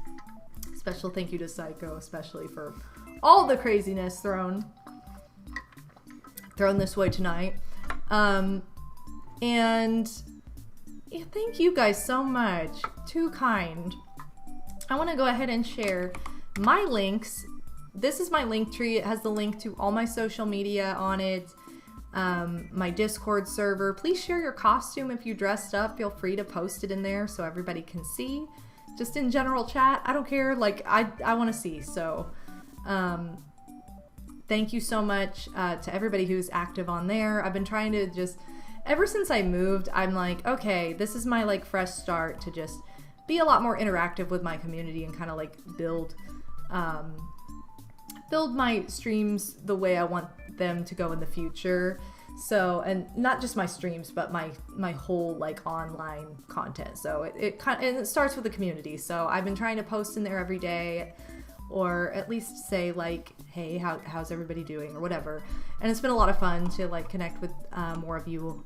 Special thank you to Psycho, especially for all the craziness thrown this way tonight. And yeah, thank you guys so much. Too kind. I want to go ahead and share my links. This is my link tree. It has the link to all my social media on it. My Discord server. Please share your costume if you dressed up. Feel free to post it in there so everybody can see. Just in general chat. I don't care. Like, I want to see. So, thank you so much to everybody who's active on there. I've been trying to just, ever since I moved, I'm like, okay, this is my like fresh start to just be a lot more interactive with my community and kind of like build my streams the way I want them to go in the future. So, and not just my streams, but my whole like online content. So it starts with the community. So I've been trying to post in there every day, or at least say like, hey, how's everybody doing or whatever. And it's been a lot of fun to like connect with more of you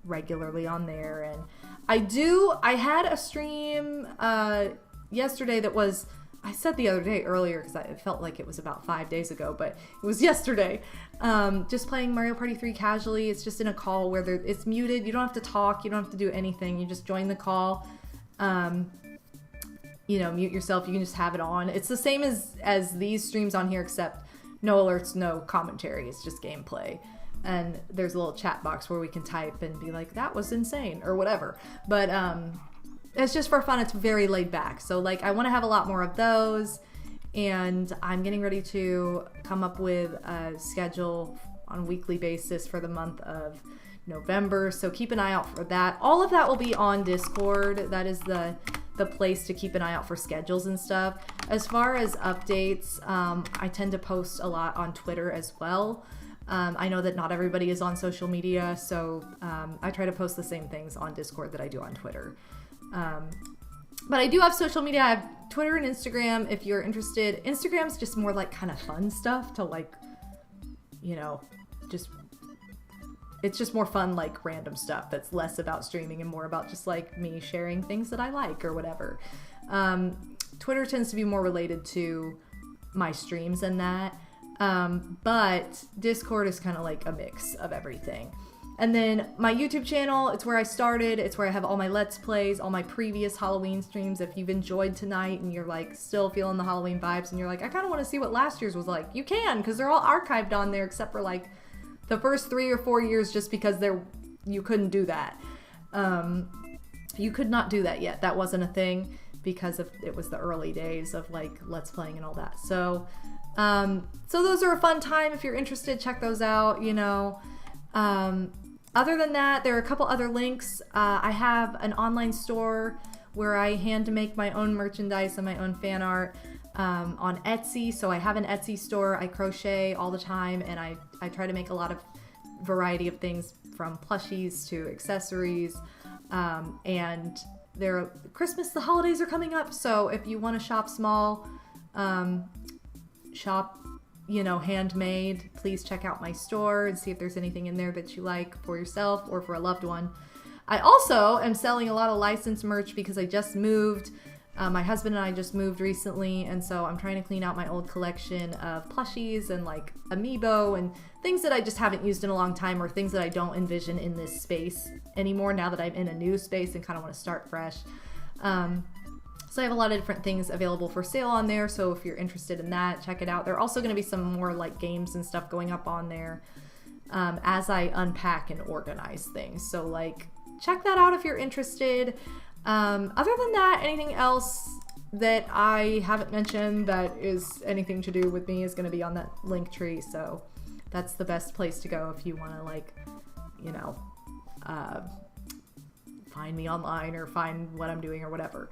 regularly on there. And I had a stream yesterday that was, I said the other day earlier because it felt like it was about 5 days ago, but it was yesterday. Just playing Mario Party 3 casually. It's just in a call where it's muted. You don't have to talk. You don't have to do anything. You just join the call. Mute yourself. You can just have it on. It's the same as these streams on here, except no alerts, no commentary. It's just gameplay. And there's a little chat box where we can type and be like, that was insane or whatever. But it's just for fun. It's very laid back. So like I want to have a lot more of those. and I'm getting ready to come up with a schedule on a weekly basis for the month of November, so keep an eye out for that. All of that will be on Discord. That is the place to keep an eye out for schedules and stuff. As far as updates, I tend to post a lot on Twitter as well. I know that not everybody is on social media, so I try to post the same things on Discord that I do on Twitter. But I do have social media. I have Twitter and Instagram if you're interested. Instagram's just more like kind of fun stuff to like, you know, it's just more fun, like random stuff that's less about streaming and more about just like me sharing things that I like or whatever. Twitter tends to be more related to my streams and that. But Discord is kind of like a mix of everything. And then my YouTube channel, it's where I started. It's where I have all my Let's Plays, all my previous Halloween streams. If you've enjoyed tonight and you're like still feeling the Halloween vibes and you're like, I kind of want to see what last year's was like, you can, because they're all archived on there except for like the first 3 or 4 years, just because you couldn't do that. You could not do that yet. That wasn't a thing because it was the early days of like Let's Playing and all that. So those are a fun time. If you're interested, check those out, you know. Other than that, there are a couple other links. I have an online store where I hand make my own merchandise and my own fan art on Etsy. So I have an Etsy store. I crochet all the time, and I try to make a lot of variety of things from plushies to accessories. And the holidays are coming up. So if you want to shop small, shop, you know, handmade, please check out my store and see if there's anything in there that you like for yourself or for a loved one. I also am selling a lot of licensed merch because I just moved. My husband and I just moved recently, and so I'm trying to clean out my old collection of plushies and like amiibo and things that I just haven't used in a long time, or things that I don't envision in this space anymore now that I'm in a new space and kind of want to start fresh. So I have a lot of different things available for sale on there, so if you're interested in that, check it out. There are also going to be some more like games and stuff going up on there as I unpack and organize things. So like check that out if you're interested. Other than that, anything else that I haven't mentioned that is anything to do with me is going to be on that link tree, so that's the best place to go if you want to, like, you know, find me online or find what I'm doing or whatever.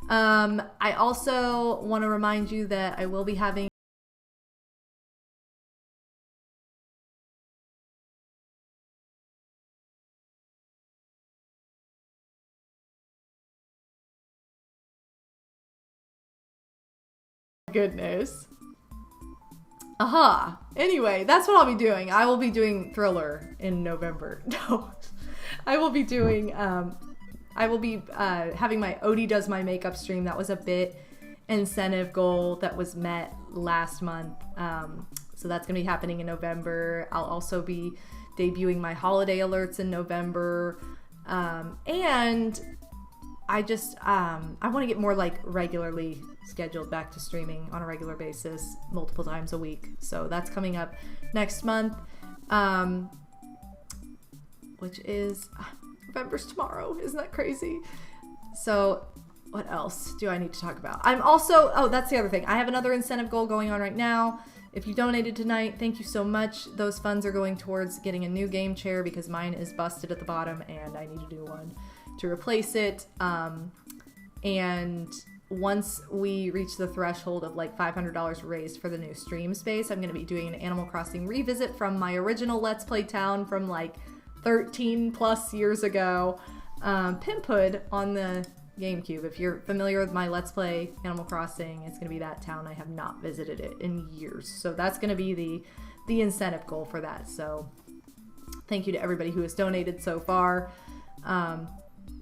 I also want to remind you that I will be having goodness. Aha. Anyway, that's what I'll be doing. I will be doing Thriller in November. No. I will be doing, having my Odie Does My Makeup stream. That was a bit incentive goal that was met last month. So that's going to be happening in November. I'll also be debuting my holiday alerts in November. And I just, I want to get more like regularly scheduled back to streaming on a regular basis, multiple times a week. So that's coming up next month, which is November's tomorrow. Isn't that crazy? So what else do I need to talk about? I'm also, oh, that's the other thing. I have another incentive goal going on right now. If you donated tonight, thank you so much. Those funds are going towards getting a new game chair because mine is busted at the bottom and I need to do one to replace it. And once we reach the threshold of like $500 raised for the new stream space, I'm going to be doing an Animal Crossing revisit from my original Let's Play town from like 13 plus years ago, Pimphood on the GameCube. If you're familiar with my Let's Play Animal Crossing, it's going to be that town. I have not visited it in years. So that's going to be the incentive goal for that. So thank you to everybody who has donated so far.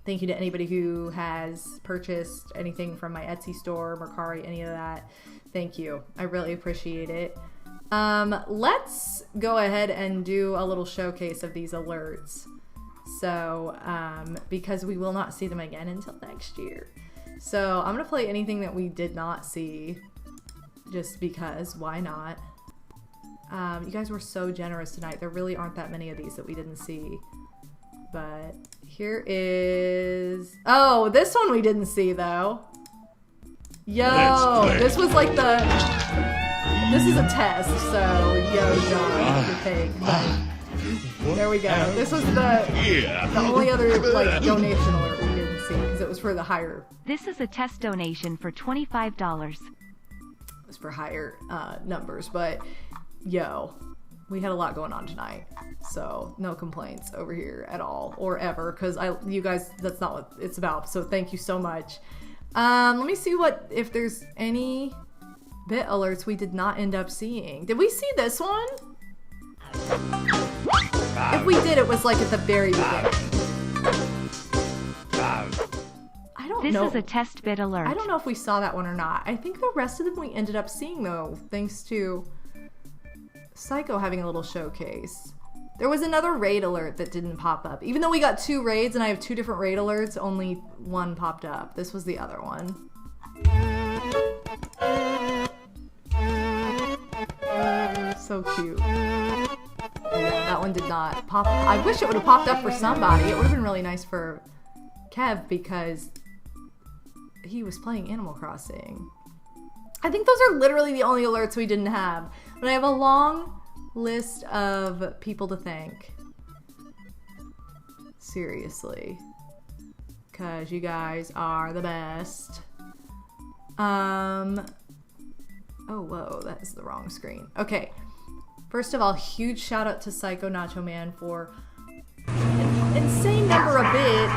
Thank you to anybody who has purchased anything from my Etsy store, Mercari, any of that. Thank you. I really appreciate it. Let's go ahead and do a little showcase of these alerts. So, because we will not see them again until next year. So I'm going to play anything that we did not see, just because, why not? You guys were so generous tonight. There really aren't that many of these that we didn't see. But here is... Oh, this one we didn't see, though. Yo, this was like this is a test, so yo, John, you're fake. But there we go. This was the only other like donation alert we didn't see because it was for the higher. This is a test donation for $25. It was for higher numbers, but yo, we had a lot going on tonight, so no complaints over here at all or ever because you guys, that's not what it's about. So thank you so much. Let me see if there's any bit alerts we did not end up seeing. Did we see this one? If we did, it was like at the very beginning. I don't know. This is a test bit alert. I don't know if we saw that one or not. I think the rest of them we ended up seeing though, thanks to Psycho having a little showcase. There was another raid alert that didn't pop up. Even though we got 2 raids and I have 2 different raid alerts, only one popped up. This was the other one. So cute. Yeah, that one did not pop. I wish it would have popped up for somebody. It would have been really nice for Kev because he was playing Animal Crossing. I think those are literally the only alerts we didn't have. But I have a long list of people to thank. Seriously. Because you guys are the best. Oh, whoa, that is the wrong screen. Okay. First of all, huge shout out to Psycho Nacho Man for an insane number of bits.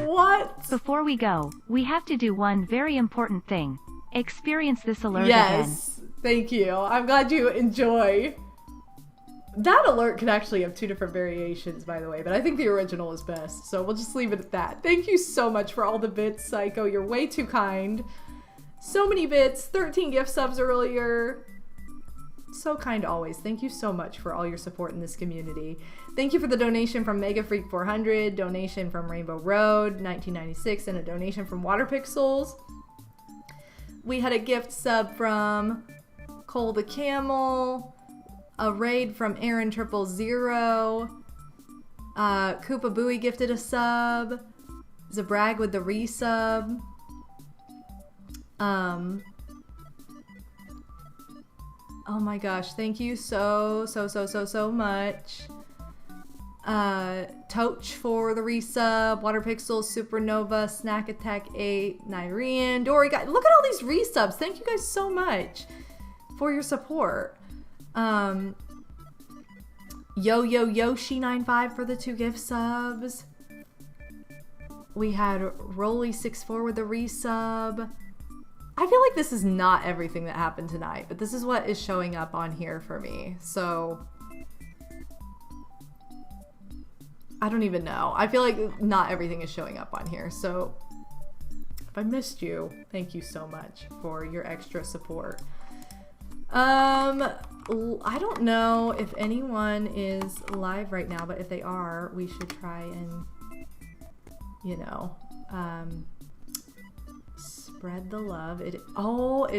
What? Before we go, we have to do one very important thing. Experience this alert yes, again. Thank you. I'm glad you enjoy. That alert can actually have 2 different variations, by the way, but I think the original is best, so we'll just leave it at that. Thank you so much for all the bits, Psycho. You're way too kind. So many bits, 13 gift subs earlier. So kind always. Thank you so much for all your support in this community. Thank you for the donation from Mega Freak 400, donation from Rainbow Road 1996, and a donation from Water Pixels. We had a gift sub from Cole the Camel, a raid from Aaron 000, Koopa Booey gifted a sub, Zabrag with the resub, oh my gosh, thank you so much. Toch for the resub, Water Pixel, Supernova, Snack Attack 8, Nyrian, Dory, guys, look at all these resubs. Thank you guys so much for your support. Yoshi95 for the 2 gift subs. We had Rolly64 with the resub. I feel like this is not everything that happened tonight, but this is what is showing up on here for me. So I don't even know. I feel like not everything is showing up on here. So if I missed you, thank you so much for your extra support. I don't know if anyone is live right now, but if they are, we should try and, you know, spread the love. It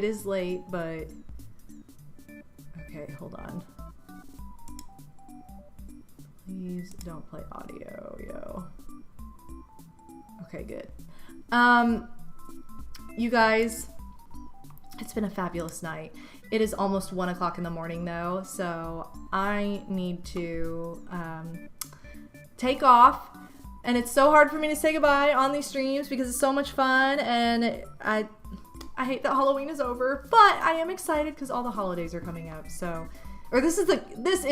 is late, but okay, hold on. Please don't play audio, yo. Okay, good. You guys, it's been a fabulous night. It is almost 1 o'clock in the morning though, so I need to take off. And it's so hard for me to say goodbye on these streams because it's so much fun, and I hate that Halloween is over, but I am excited because all the holidays are coming up. So, or this is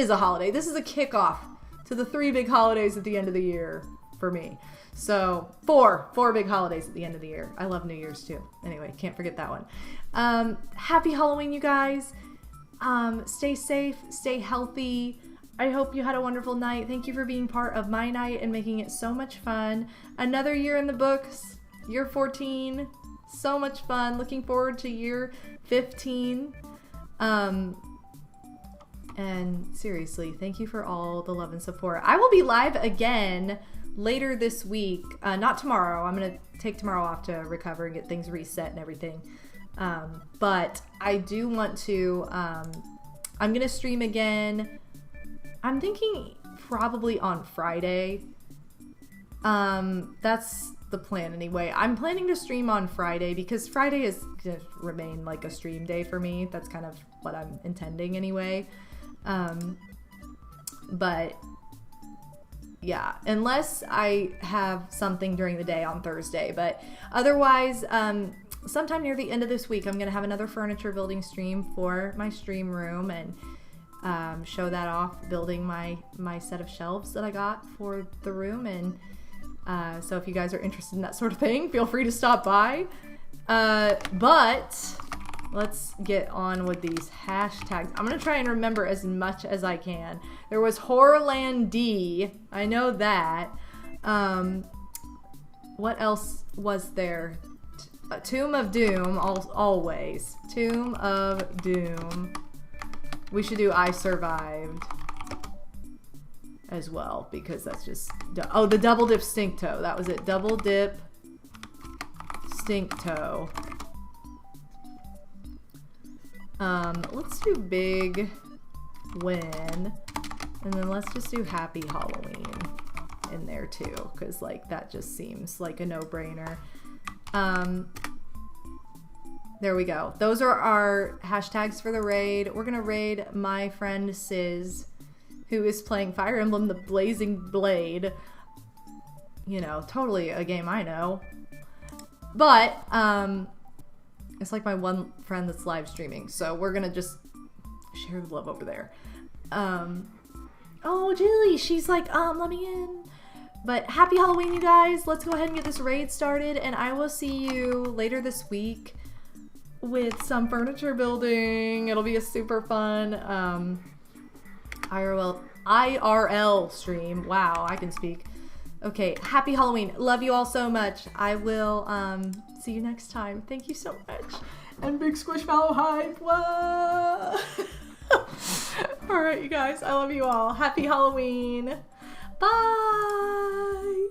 a holiday. This is a kickoff to the 3 big holidays at the end of the year for me. So 4 big holidays at the end of the year. I love New Year's too. Anyway, can't forget that one. Happy Halloween, you guys. Stay safe, stay healthy. I hope you had a wonderful night. Thank you for being part of my night and making it so much fun. Another year in the books, year 14. So much fun. Looking forward to year 15. And seriously, thank you for all the love and support. I will be live again later this week. Not tomorrow. I'm going to take tomorrow off to recover and get things reset and everything. But I do want to, I'm going to stream again. I'm thinking probably on Friday. That's the plan anyway. I'm planning to stream on Friday because Friday is going to remain like a stream day for me. That's kind of what I'm intending anyway. But yeah, unless I have something during the day on Thursday. But otherwise, sometime near the end of this week, I'm going to have another furniture building stream for my stream room and show that off, building my set of shelves that I got for the room. And so if you guys are interested in that sort of thing, feel free to stop by. But let's get on with these hashtags. I'm going to try and remember as much as I can. There was Horrorland D. I know that. What else was there? Tomb of Doom, always. Tomb of Doom. We should do I Survived as well, because that's just... Oh, the Double Dip Stink Toe. That was it. Double Dip Stink Toe. Let's do Big Win. And then let's just do Happy Halloween in there too, because like that just seems like a no-brainer. There we go. Those are our hashtags for the raid. We're gonna raid my friend Sizz, who is playing Fire Emblem: The Blazing Blade. You know, totally a game I know. But it's like my one friend that's live streaming, so we're gonna just share the love over there. Oh, Jilly, she's like, let me in. But happy Halloween, you guys. Let's go ahead and get this raid started, and I will see you later this week with some furniture building. It'll be a super fun IRL stream. Wow, I can speak. Okay, happy Halloween. Love you all so much. I will see you next time. Thank you so much. And big squishmallow hype. Whoa. All right, you guys. I love you all. Happy Halloween. Bye.